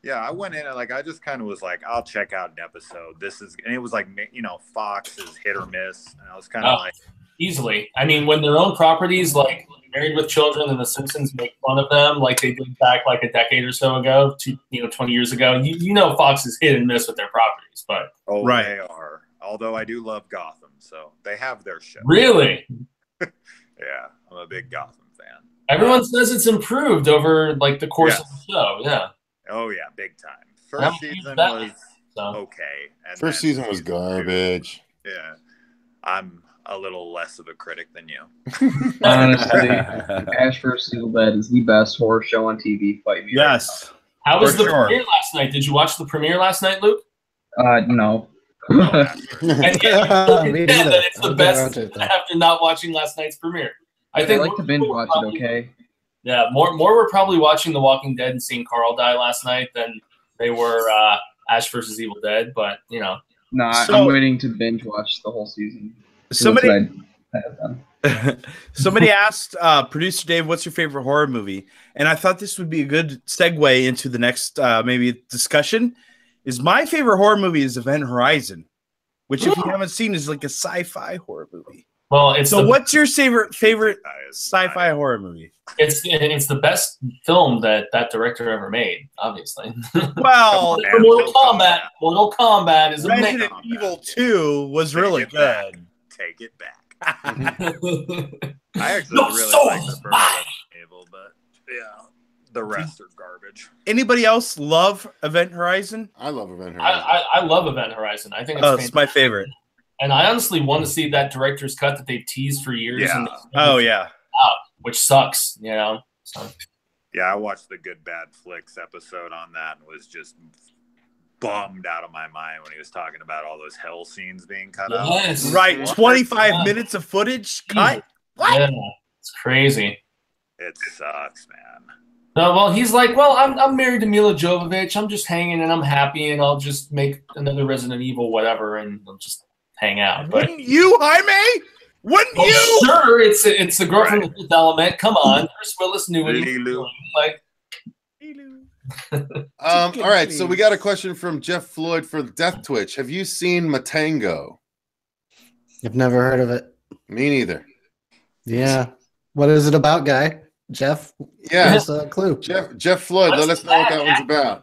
Yeah, I went in and like I just kind of was like, I'll check out an episode. And it was like, you know, Fox is hit or miss, and I was kind of like, easily. I mean, when their own properties like Married with Children and The Simpsons make fun of them, like they did back like a decade or so ago, 20 years ago. You know, Fox is hit and miss with their properties, but they are. Although I do love Gotham, so they have their show. Really? Yeah, I'm a big Gotham fan. Everyone says it's improved over like the course of the show. Yeah. Oh yeah, big time. First season was okay. And first season was garbage. Yeah, I'm a little less of a critic than you. Honestly, Ash vs. Evil Dead is the best horror show on TV. Fight me. Yes. How was the premiere last night? Did you watch the premiere last night, Luke? No. And it's the best after not watching last night's premiere. I think I like to binge watch it. Okay. Yeah, more were probably watching The Walking Dead and seeing Carl die last night than they were Ash vs. Evil Dead. But you know, I'm waiting to binge watch the whole season. Somebody asked producer Dave, "What's your favorite horror movie?" And I thought this would be a good segue into the next maybe discussion. Is my favorite horror movie is Event Horizon, which if you haven't seen is like a sci-fi horror movie. Well, what's your favorite sci-fi horror movie? It's the best film that director ever made, obviously. Well, Mortal Kombat is amazing. Resident Evil 2 was really good. Take it back. I actually really like the first Resident Evil, but yeah, the rest are garbage. Anybody else love Event Horizon? I love Event Horizon. I love Event Horizon. I think it's my favorite. And I honestly want to see that director's cut that they've teased for years. Yeah. Which sucks, you know. So. Yeah, I watched the Good Bad Flicks episode on that and was just bummed out of my mind when he was talking about all those hell scenes being cut out. Right, 25 minutes of footage cut. What? Yeah, it's crazy. It sucks, man. No, well, he's like, well, I'm married to Mila Jovovich. I'm just hanging and I'm happy, and I'll just make another Resident Evil, whatever, and I'll just hang out. But wouldn't you, Jaime? Wouldn't you? Sure, it's the girl from the Fifth Element. Come on, Bruce Willis knew what he was doing. Like, all right, so we got a question from Jeff Floyd for Death Twitch. Have you seen Matango? I've never heard of it. Me neither. Yeah. What is it about, guy? Jeff? Yeah. Give us a clue. Jeff Floyd, let us know what that one's about.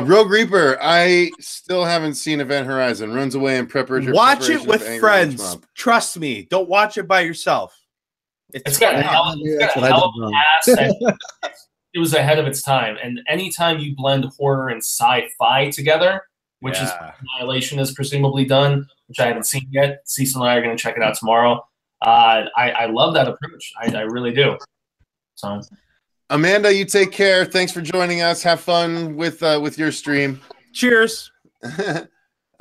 Rogue Reaper, I still haven't seen Event Horizon. Runs away in preparation. Watch it with friends. Trust me. Don't watch it by yourself. It's got a hell of a ass. It was ahead of its time. And anytime you blend horror and sci-fi together, which is Annihilation has presumably done, which I haven't seen yet. Cecil and I are going to check it out tomorrow. I love that approach. I really do. So, Amanda, you take care. Thanks for joining us. Have fun with your stream. Cheers.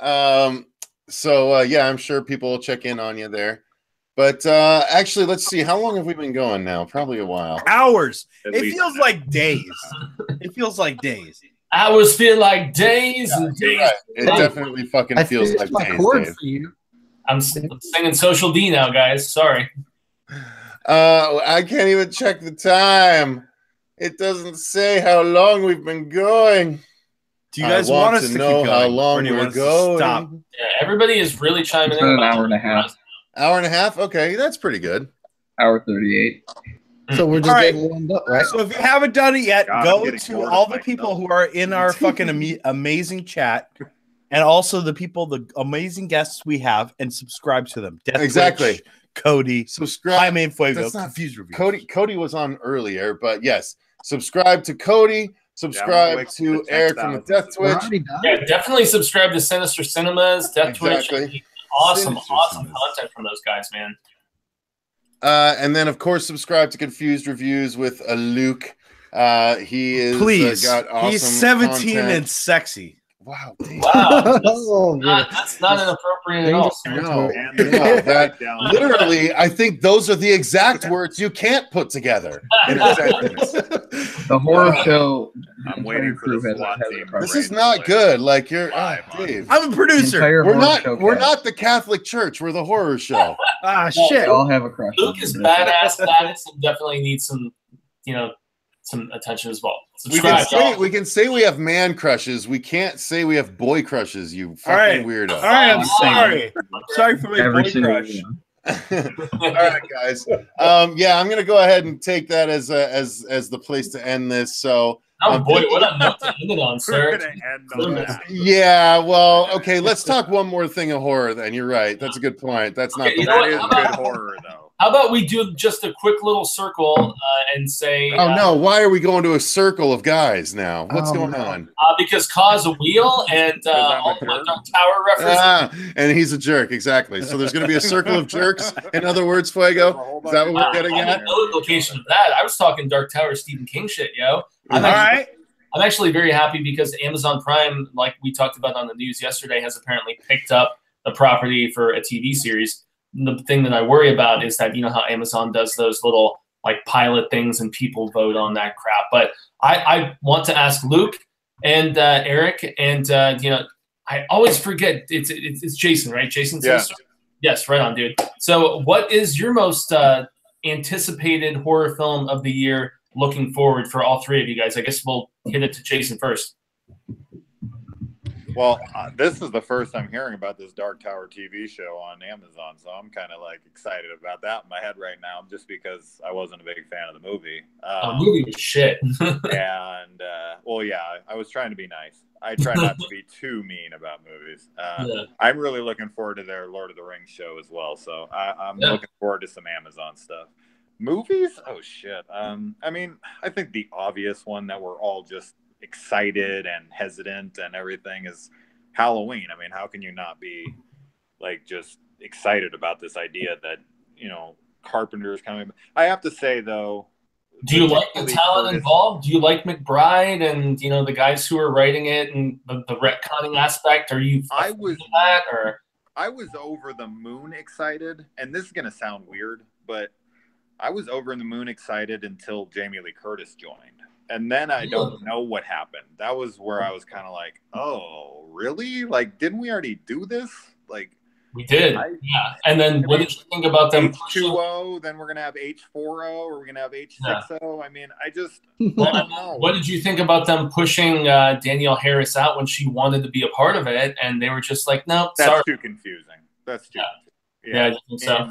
Yeah, I'm sure people will check in on you there. But actually, let's see. How long have we been going now? Probably a while. Hours. It feels like days. It feels like days. Hours feel like days and days. Right. It definitely fucking feels like days. For you. I'm singing Social D now, guys. Sorry. I can't even check the time. It doesn't say how long we've been going. Do you guys want us to know keep going? how long we're going? Stop. Yeah, everybody is really chiming in. An hour and a half. Hour and a half? Okay, that's pretty good. Hour 38. So we're just getting warmed up, right? So if you haven't done it yet, go to all the people who are in our fucking amazing chat, and also the amazing guests we have, and subscribe to them. Death exactly. Witch, Cody, subscribe. High Main Fuego, That's not Confused Reviews. Cody was on earlier, but yes, subscribe to Cody. Subscribe to Eric from the Death Twitch. Yeah, definitely subscribe to Sinister Cinemas, Death Twitch. Awesome content from those guys, man. And then, of course, subscribe to Confused Reviews with Luke. He is got awesome He's 17 content. and sexy. Wow. That's not inappropriate at all. No, that literally, I think those are the exact words you can't put together in a sentence. The horror show. I'm waiting for the SWAT team. This is not good. Like you're, Dave. I'm a producer. We're not the Catholic Church. We're the horror show. Shit. We all have a crush. Luke is badass status and definitely needs some, some attention as well. Subscribe, we can say we have man crushes. We can't say we have boy crushes. You fucking weirdo. All right, I'm sorry. Sorry for my boy crush. All right, guys. Yeah, I'm gonna go ahead and take that as the place to end this. So. Oh boy, what a note to end it on, sir. Yeah, well, okay, let's talk one more thing of horror then. You're right. That's a good point. That's not that is good horror though. How about we do just a quick little circle and say... Oh, no. Why are we going to a circle of guys now? What's going on? Because Kaw's a wheel and all my Dark Tower references. And he's a jerk, exactly. So there's going to be a circle of jerks. In other words, Fuego, is that what we're getting at? No implication of that. I was talking Dark Tower Stephen King shit, yo. I'm actually very happy because Amazon Prime, like we talked about on the news yesterday, has apparently picked up the property for a TV series. The thing that I worry about is that, you know how Amazon does those little like pilot things and people vote on that crap. But I want to ask Luke and Eric and, I always forget it's Jason, right? Jason Sinister? Yes, right on, dude. So what is your most anticipated horror film of the year looking forward for all three of you guys? I guess we'll hit it to Jason first. Well, this is the first I'm hearing about this Dark Tower TV show on Amazon, so I'm kind of like excited about that in my head right now, just because I wasn't a big fan of the movie. The movie was shit. And well, yeah, I was trying to be nice. I try not to be too mean about movies. I'm really looking forward to their Lord of the Rings show as well, so I'm looking forward to some Amazon stuff. Movies? Oh shit. I mean, I think the obvious one that we're all just excited and hesitant and everything is Halloween. I mean, how can you not be like just excited about this idea that, you know, Carpenter's coming? I have to say though, do you like the talent involved? Do you like McBride and, you know, the guys who are writing it and the retconning aspect? Are you I was over the moon excited, and this is gonna sound weird, but I was over the moon excited until Jamie Lee Curtis joined. And then I don't know what happened. That was where I was kind of like, oh, really? Like, didn't we already do this? Like, we did. Yeah. And then what did you think about them? H2O, then we're going to have H4O, or we're going to have H6O. I mean, I just don't know. What did you think about them pushing Danielle Harris out when she wanted to be a part of it? And they were just like, no, that's too confusing. That's too confusing. Yeah, I think so.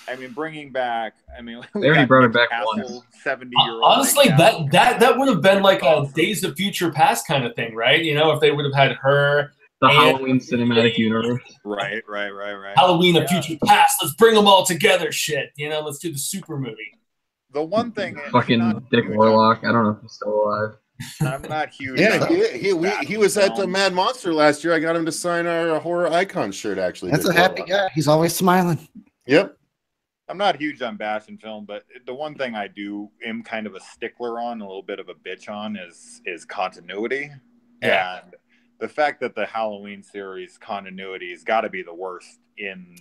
I mean, bringing back. I mean, they already brought her back once. 70-year-old. Honestly, that would have been like a Days of Future Past kind of thing, right? You know, if they would have had her. The Halloween cinematic universe. Right. Halloween of Future Past. Let's bring them all together. Shit, you know, let's do the super movie. The one thing. Fucking Dick Warlock. I don't know if he's still alive. I'm not huge. Yeah, he was at the Mad Monster last year. I got him to sign our horror icon shirt. Actually, that's a happy guy. He's always smiling. Yep. I'm not huge on bashing film, but the one thing I am kind of a stickler on, a little bit of a bitch on, is continuity. Yeah. And the fact that the Halloween series continuity has got to be the worst in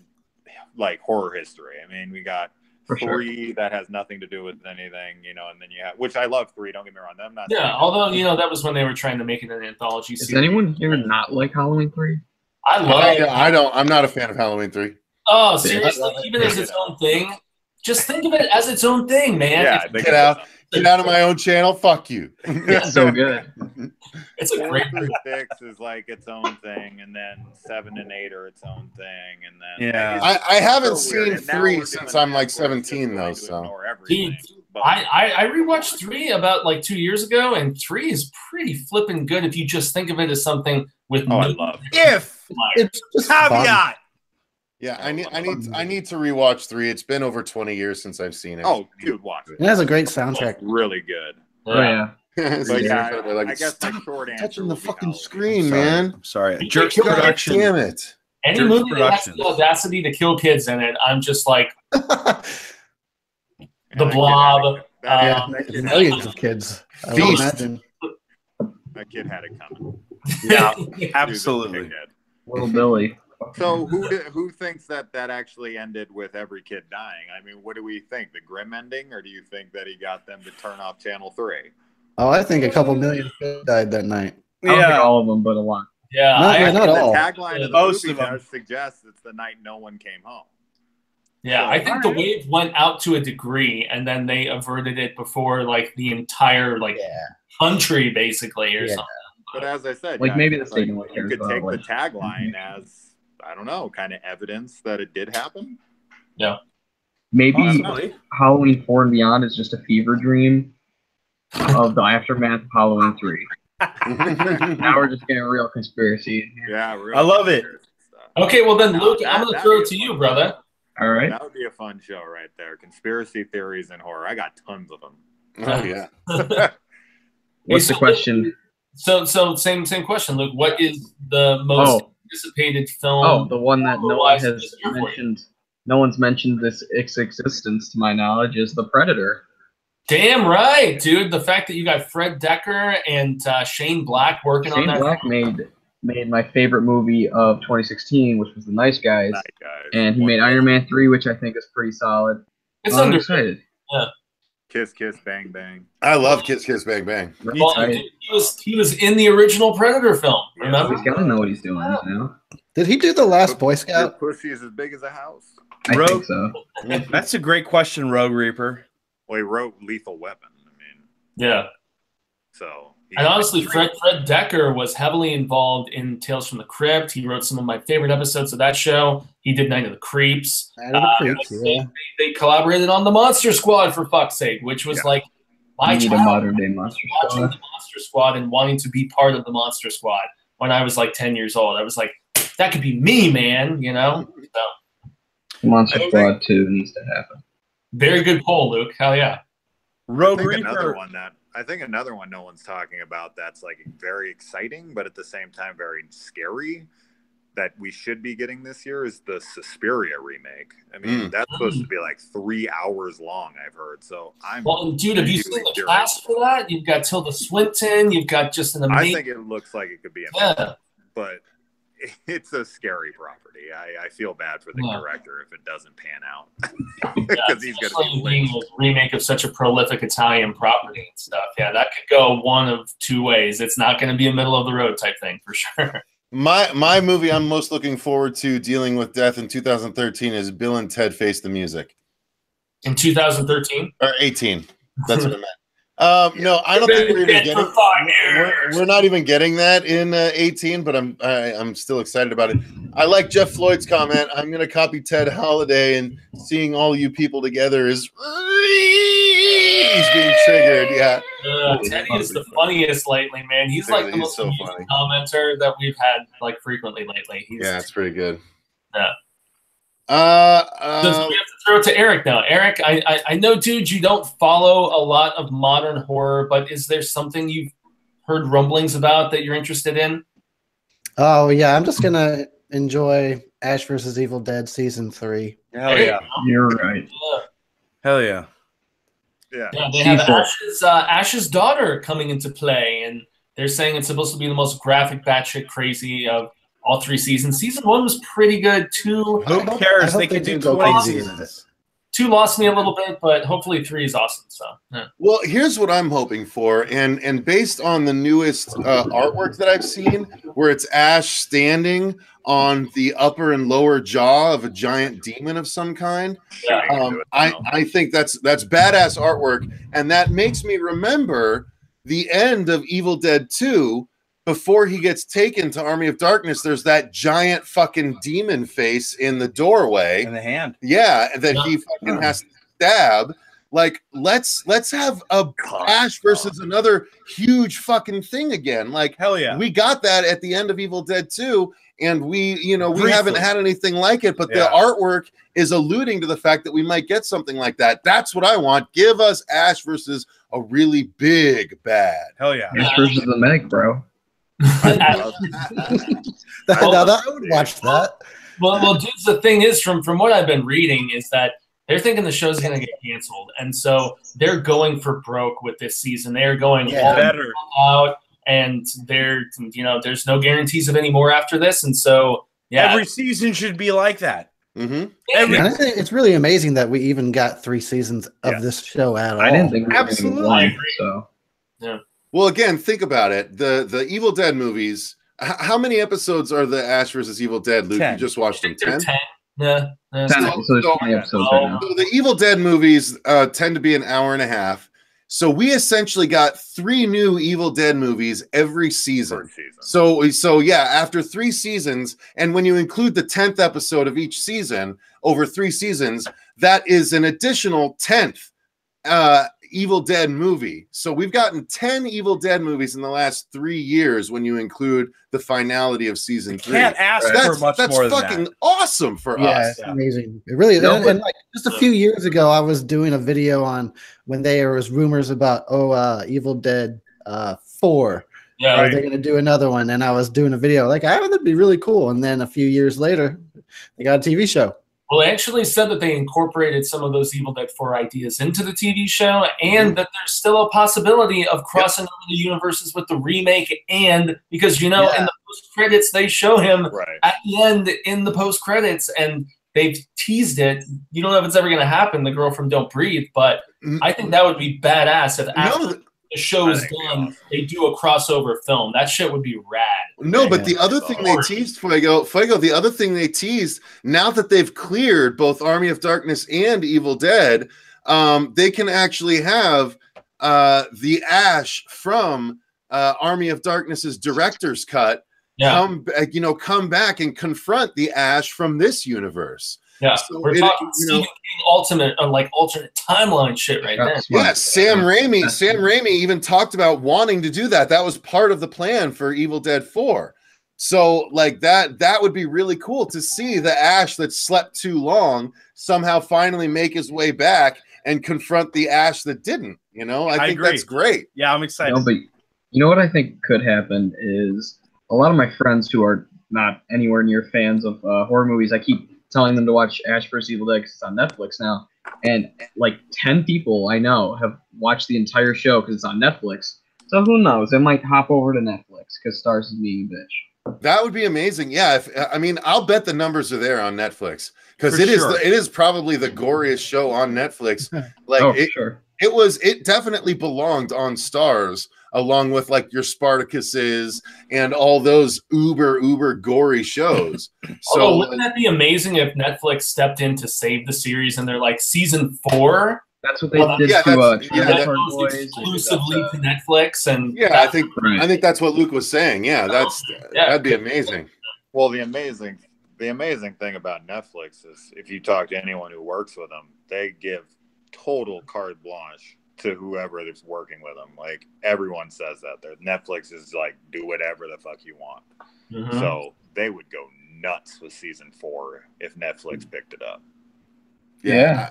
like horror history. I mean, we got three that has nothing to do with anything, you know, and then you have, which I love 3. Don't get me wrong. I'm not. Yeah, although you know that was when they were trying to make it an anthology series. Does anyone here not like Halloween 3? I love it. I don't. I'm not a fan of Halloween 3. Oh, seriously? Even as its own thing? Just think of it as its own thing, man. Yeah, get out of my own channel. Fuck you. It's so good. It's a great 6 is like its own thing, and then 7 and 8 are its own thing, and then I haven't seen 3 since I'm like 17 though. So dude, I rewatched 3 about like 2 years ago, and 3 is pretty flipping good if you just think of it as something with I love if it's just caveat. Yeah, I need to rewatch 3. It's been over 20 years since I've seen it. Oh, dude, watch it. It has a great soundtrack. It's really good. Oh yeah. But yeah, like, I guess stop my short answer touching the would be fucking Halloween. screen, man. I'm sorry. Jerks production. Damn it. Any Jerks movie that has the audacity to kill kids in it, I'm just like The Blob. Millions of kids. I would imagine. That kid had it coming. Yeah, absolutely. Little Billy. So who thinks that actually ended with every kid dying? I mean, what do we think? The grim ending, or do you think that he got them to turn off Channel 3? Oh, I think a couple million kids died that night. I don't think all of them, but a lot. Yeah, not all. The tagline of the movie does suggest it's the night no one came home. Yeah, I think the wave went out to a degree, and then they averted it before like the entire country, basically, or something. But as I said, like maybe the state you could take the tagline as, I don't know, kind of evidence that it did happen. Yeah. Maybe Halloween 4 and Beyond is just a fever dream of the aftermath of Halloween 3. Now we're just getting a real conspiracy in here. Yeah, I love it. Okay, well then, Luke, I'm going to throw it to you, brother. All right. That would be a fun show right there. Conspiracy theories and horror. I got tons of them. Oh, yeah. What's the question? So same question, Luke. What is the most anticipated film? Oh, the one that no one has mentioned. No one's mentioned its existence, to my knowledge, is The Predator. Damn right, dude. The fact that you got Fred Decker and Shane Black working on that. Shane Black made my favorite movie of 2016, which was The Nice Guys. And he made Iron Man 3, which I think is pretty solid. I'm excited. Yeah. Kiss, Kiss, Bang, Bang. I love Kiss, Kiss, Bang, Bang. Well, he was in the original Predator film. Remember? He's got to know what he's doing now. Did he do The Last Boy Scout? His pussy is as big as a house. I think so. That's a great question, Rogue Reaper. Well, he wrote Lethal Weapon. I mean, yeah. So. And honestly, Fred Decker was heavily involved in Tales from the Crypt. He wrote some of my favorite episodes of that show. He did Night of the Creeps. They collaborated on the Monster Squad, for fuck's sake, which was like my childhood. Modern day Monster Squad. Watching the Monster Squad and wanting to be part of the Monster Squad when I was like 10 years old. I was like, that could be me, man, you know? So, Monster Squad 2 needs to happen. Very good poll, Luke. Hell yeah. Rogue Reaper. I think another one no one's talking about that's like very exciting, but at the same time very scary, that we should be getting this year is the Suspiria remake. I mean, that's supposed to be like 3 hours long, I've heard. So dude, have you seen the cast for that? You've got Tilda Swinton. You've got just an amazing. I think it looks like it could be amazing, but it's a scary property. I feel bad for the director if it doesn't pan out, because he's going to be being a remake of such a prolific Italian property and stuff. Yeah, that could go one of two ways. It's not going to be a middle of the road type thing for sure. My movie I'm most looking forward to dealing with death in 2013 is Bill and Ted Face the Music. In 2013 or 18? That's what I meant. No, I don't think we're even getting. We're not even getting that in 18, but I'm still excited about it. I like Jeff Floyd's comment. I'm going to copy Ted Holiday, and seeing all you people together is he's being triggered. Yeah, Teddy is the funniest lately, man. He's like the most so funny commenter that we've had like frequently lately. It's pretty good. Yeah. So we have to throw it to Eric now. Eric, I know, dude, you don't follow a lot of modern horror, but is there something you've heard rumblings about that you're interested in? Oh yeah, I'm just gonna enjoy Ash vs. Evil Dead season 3. Hell yeah. You're right. Hell yeah. Yeah. They have Ash's daughter coming into play, and they're saying it's supposed to be the most graphic, batshit crazy of all 3 seasons. Season 1 was pretty good. 2, who cares? They can do 20 seasons. 2 lost me a little bit, but hopefully 3 is awesome. So, yeah. Well, here's what I'm hoping for, and based on the newest artwork that I've seen, where it's Ash standing on the upper and lower jaw of a giant demon of some kind. Yeah. I think that's badass artwork, and that makes me remember the end of Evil Dead 2. Before he gets taken to Army of Darkness, there's that giant fucking demon face in the doorway. In the hand. Yeah, that he fucking has to stab. Like, let's have a Ash versus another huge fucking thing again. Like, hell yeah. We got that at the end of Evil Dead 2, and we haven't had anything like it, but the artwork is alluding to the fact that we might get something like that. That's what I want. Give us Ash versus a really big bad. Hell yeah. Ash versus the Meg, bro. I would watch that. Well, dudes, the thing is, from what I've been reading, is that they're thinking the show's going to get canceled, and so they're going for broke with this season. They're going better out, and there's no guarantees of any more after this, and so every season should be like that. Mm-hmm. I think it's really amazing that we even got 3 seasons of this show at all. I didn't think we were absolutely one, so yeah. Well, again, think about it. The Evil Dead movies. How many episodes are the Ash versus Evil Dead, Luke? 10. You just watched them. 10? 10. Yeah. 10 episodes, 20 episodes right now. So the Evil Dead movies tend to be an hour and a half. So we essentially got 3 new Evil Dead movies every season. So yeah, after 3 seasons, and when you include the 10th episode of each season over 3 seasons, that is an additional 10th Evil Dead movie. So we've gotten 10 Evil Dead movies in the last 3 years when you include the finality of season 3. Can't ask for much more than fucking that. awesome for us. Yeah, it's amazing. It really is. And like just a few years ago, I was doing a video on when there was rumors about Evil Dead 4. Yeah, they're gonna do another one, and I was doing a video like, that'd be really cool. And then a few years later, they got a TV show. Well, they actually said that they incorporated some of those Evil Dead 4 ideas into the TV show, and that there's still a possibility of crossing over the universes with the remake. And because, in the post-credits, they show him at the end in the post-credits, and they've teased it. You don't know if it's ever going to happen, the girl from Don't Breathe, but I think that would be badass if after the show is done, they do a crossover film. That shit would be rad. No, but the other thing they teased, Fuego, the other thing they teased, now that they've cleared both Army of Darkness and Evil Dead, they can actually have the Ash from Army of Darkness's director's cut come back and confront the Ash from this universe. Yeah, so we're talking Stephen King alternate timeline shit right there. Yeah, Sam Raimi even talked about wanting to do that. That was part of the plan for Evil Dead 4. So like that would be really cool to see the Ash that slept too long somehow finally make his way back and confront the Ash that didn't. I think agree. That's great. Yeah, I'm excited. No, but you know what I think could happen is a lot of my friends who are not anywhere near fans of horror movies, I keep telling them to watch Ash vs. Evil Dead because it's on Netflix now. And like 10 people I know have watched the entire show because it's on Netflix. So who knows? It might hop over to Netflix because Stars is being a bitch. That would be amazing. Yeah, I'll bet the numbers are there on Netflix because it is probably the goriest show on Netflix. Like it definitely belonged on Stars along with like your Spartacuses and all those uber gory shows. So wouldn't that be amazing if Netflix stepped in to save the series and they're like season 4? That's what they did to exclusively to Netflix, and I think that's what Luke was saying. Yeah, that'd be amazing. Well, the amazing thing about Netflix is if you talk to anyone who works with them, they give total carte blanche to whoever is working with them. Like everyone says that Netflix is like, do whatever the fuck you want. So they would go nuts with season 4 if Netflix picked it up. Yeah.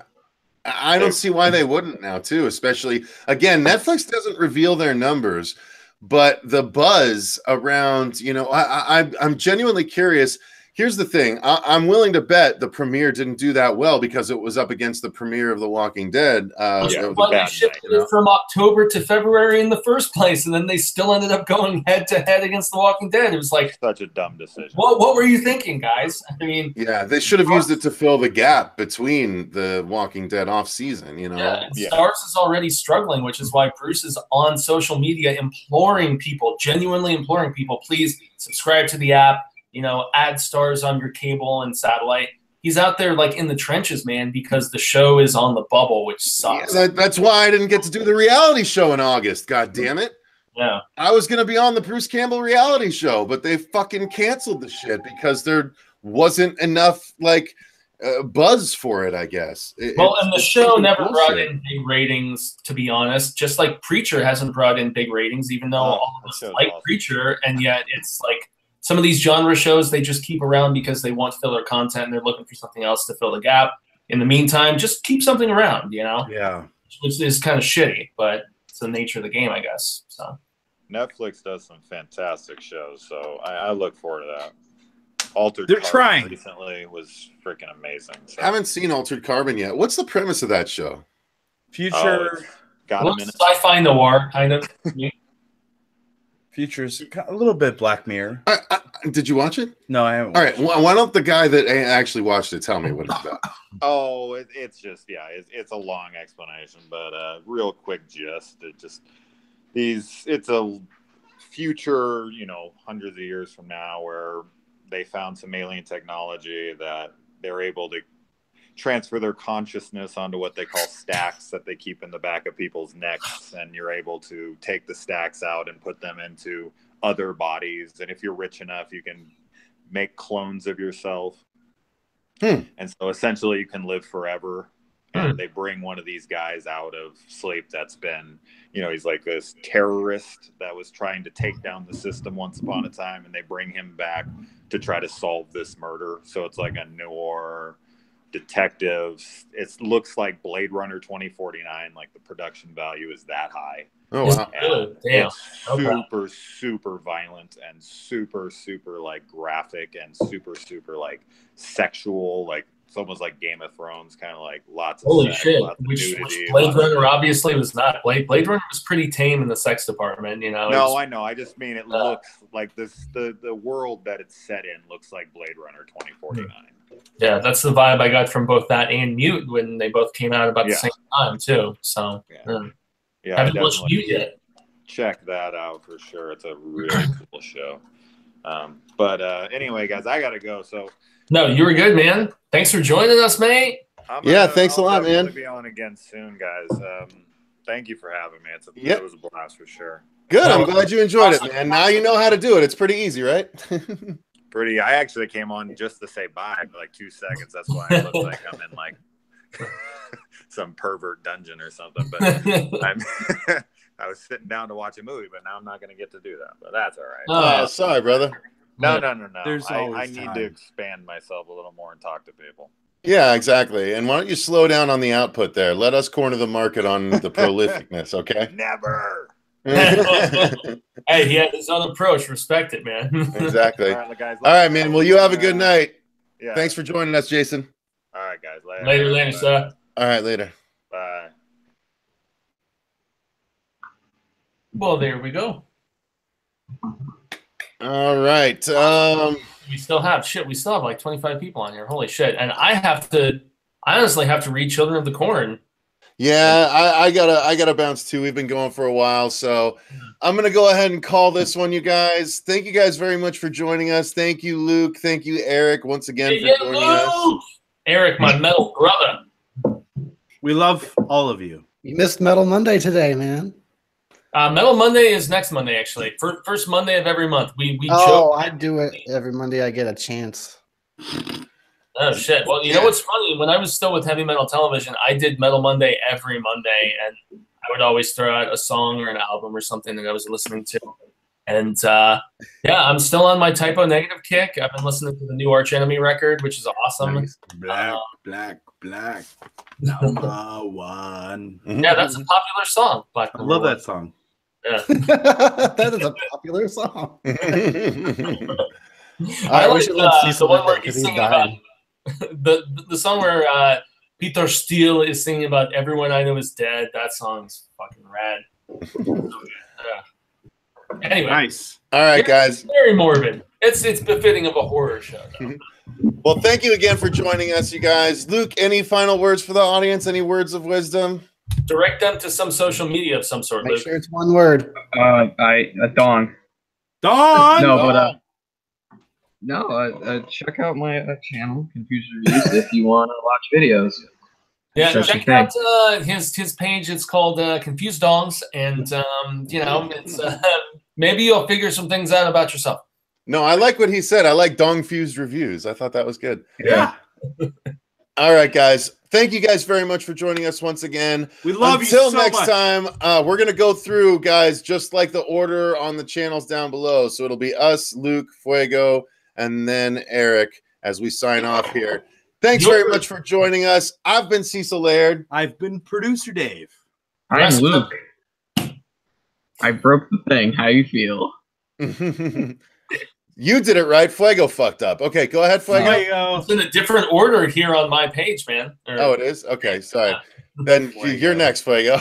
I don't see why they wouldn't now too, especially again, Netflix doesn't reveal their numbers, but the buzz around, I'm genuinely curious. Here's the thing. I'm willing to bet the premiere didn't do that well because it was up against the premiere of The Walking Dead. Well, they shifted it from October to February in the first place, and then they still ended up going head-to-head against The Walking Dead. It was like such a dumb decision. What were you thinking, guys? I mean, yeah, they should have used it to fill the gap between the Walking Dead off season. You know, Starz is already struggling, which is why Bruce is on social media imploring people, genuinely imploring people, please subscribe to the app. You know, add Starz on your cable and satellite. He's out there like in the trenches, man, because the show is on the bubble, which sucks. Yeah, that's why I didn't get to do the reality show in August. God damn it. Yeah. I was going to be on the Bruce Campbell reality show, but they fucking canceled the shit because there wasn't enough like buzz for it, I guess. And the show never brought in big ratings, to be honest. Just like Preacher hasn't brought in big ratings, even though all of us like Preacher, and yet it's like some of these genre shows, they just keep around because they want filler content and they're looking for something else to fill the gap. In the meantime, just keep something around, you know? Yeah. Which is kind of shitty, but it's the nature of the game, I guess. So Netflix does some fantastic shows, so I look forward to that. Altered They're Carbon trying. recently was freaking amazing. So. I haven't seen Altered Carbon yet. What's the premise of that show? Future. Sci-fi noir, kind of. Future's a little bit Black Mirror. Did you watch it? No, I haven't. All right. Why don't the guy that actually watched it tell me what it's about? It's just it's a long explanation, but real quick gist. It's a future, you know, hundreds of years from now, where they found some alien technology that they're able to transfer their consciousness onto what they call stacks that they keep in the back of people's necks, and you're able to take the stacks out and put them into other bodies, and if you're rich enough you can make clones of yourself. And so essentially you can live forever. And they bring one of these guys out of sleep that's been, you know, he's like this terrorist that was trying to take down the system once upon a time, and they bring him back to try to solve this murder. So it's like a noir detectives. It looks like Blade Runner 2049. Like the production value is that high. Oh wow! Damn. It's super violent and super like graphic and super like sexual. Like it's almost like Game of Thrones, kind of like lots of holy sex, shit. lots of Which nudity, Blade Runner obviously was not. Blade Runner was pretty tame in the sex department. You know. No, I know. I just mean it looks like this. The world that it's set in looks like Blade Runner 2049. Yeah, that's the vibe I got from both that and Mute when they both came out about the same time too. So haven't watched Mute yet. Check that out for sure. It's a really cool show. But anyway, guys, I gotta go. So no, you were good, man. Thanks for joining us, mate. Thanks a lot, man. I'll be on again soon, guys. Thank you for having me. It was a blast for sure. Good. I'm glad you enjoyed it, man. Now you know how to do it. It's pretty easy, right? I actually came on just to say bye for like 2 seconds. That's why I look like I'm in like some pervert dungeon or something. But I was sitting down to watch a movie, but now I'm not going to get to do that. But that's all right. Sorry, brother. No. I need to expand myself a little more and talk to people. Yeah, exactly. And why don't you slow down on the output there? Let us corner the market on the prolificness, okay? Never. Hey, he had his own approach. Respect it, man. Exactly. All right, man. Well, you have a good night. Yeah. Thanks for joining us, Jason. All right, guys. Later, sir. All right, later. Bye. Well, there we go. All right. We still have like 25 people on here. Holy shit. And I honestly have to read Children of the Corn. Yeah, I gotta bounce too. We've been going for a while, so I'm gonna go ahead and call this one, you guys. Thank you guys very much for joining us. Thank you, Luke. Thank you, Eric, once again for joining us. Eric, my metal brother. We love all of you. You missed Metal Monday today, man. Metal Monday is next Monday, actually. First Monday of every month. I do it every Monday. I get a chance. Oh, shit. Well, you know what's funny? When I was still with Heavy Metal Television, I did Metal Monday every Monday, and I would always throw out a song or an album or something that I was listening to. And, I'm still on my Typo Negative kick. I've been listening to the new Arch Enemy record, which is awesome. Nice. Black. Number one. Yeah, that's a popular song. I love that song. Yeah. That is a popular song. I like the one where he's singing about the song where Peter Steele is singing about everyone I know is dead. That song's fucking rad. Anyway, nice. All right, guys. Very morbid. It's befitting of a horror show. Well, thank you again for joining us, you guys. Luke, any final words for the audience? Any words of wisdom? Direct them to some social media of some sort. Make sure it's one word. Dong. Dong. No, check out my channel, Confused Reviews, if you want to watch videos. Yeah, check out his page. It's called Confused Dongs, and it's maybe you'll figure some things out about yourself. No, I like what he said. I like Dong Fused Reviews. I thought that was good. Yeah. All right, guys. Thank you guys very much for joining us once again. We love you so so much. Until next time, we're going to go through, guys, just like the order on the channels down below. So it'll be us, Luke, Fuego, and then Eric as we sign off here. Thanks very much for joining us. I've been Cecil Laird. I've been Producer Dave. I'm Luke. I broke the thing. How you feel? You did it right. Fuego fucked up. Okay, go ahead, Fuego. It's in a different order here on my page, man. Oh, it is? Okay, sorry. Then you're next, Fuego.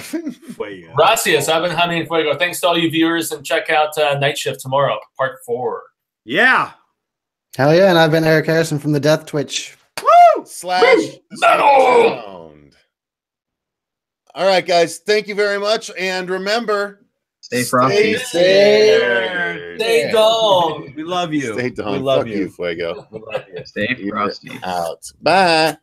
Gracias. I've been Honey and Fuego. Thanks to all you viewers, and check out Night Shift tomorrow, part 4. Yeah. Hell yeah, and I've been Eric Harrison from the Death Twitch. Woo! / sound. All right, guys. Thank you very much. And remember, stay frosty. Stay dong. We love you. Stay dong. We love you, Fuego. We love you. Stay frosty. Out. Bye.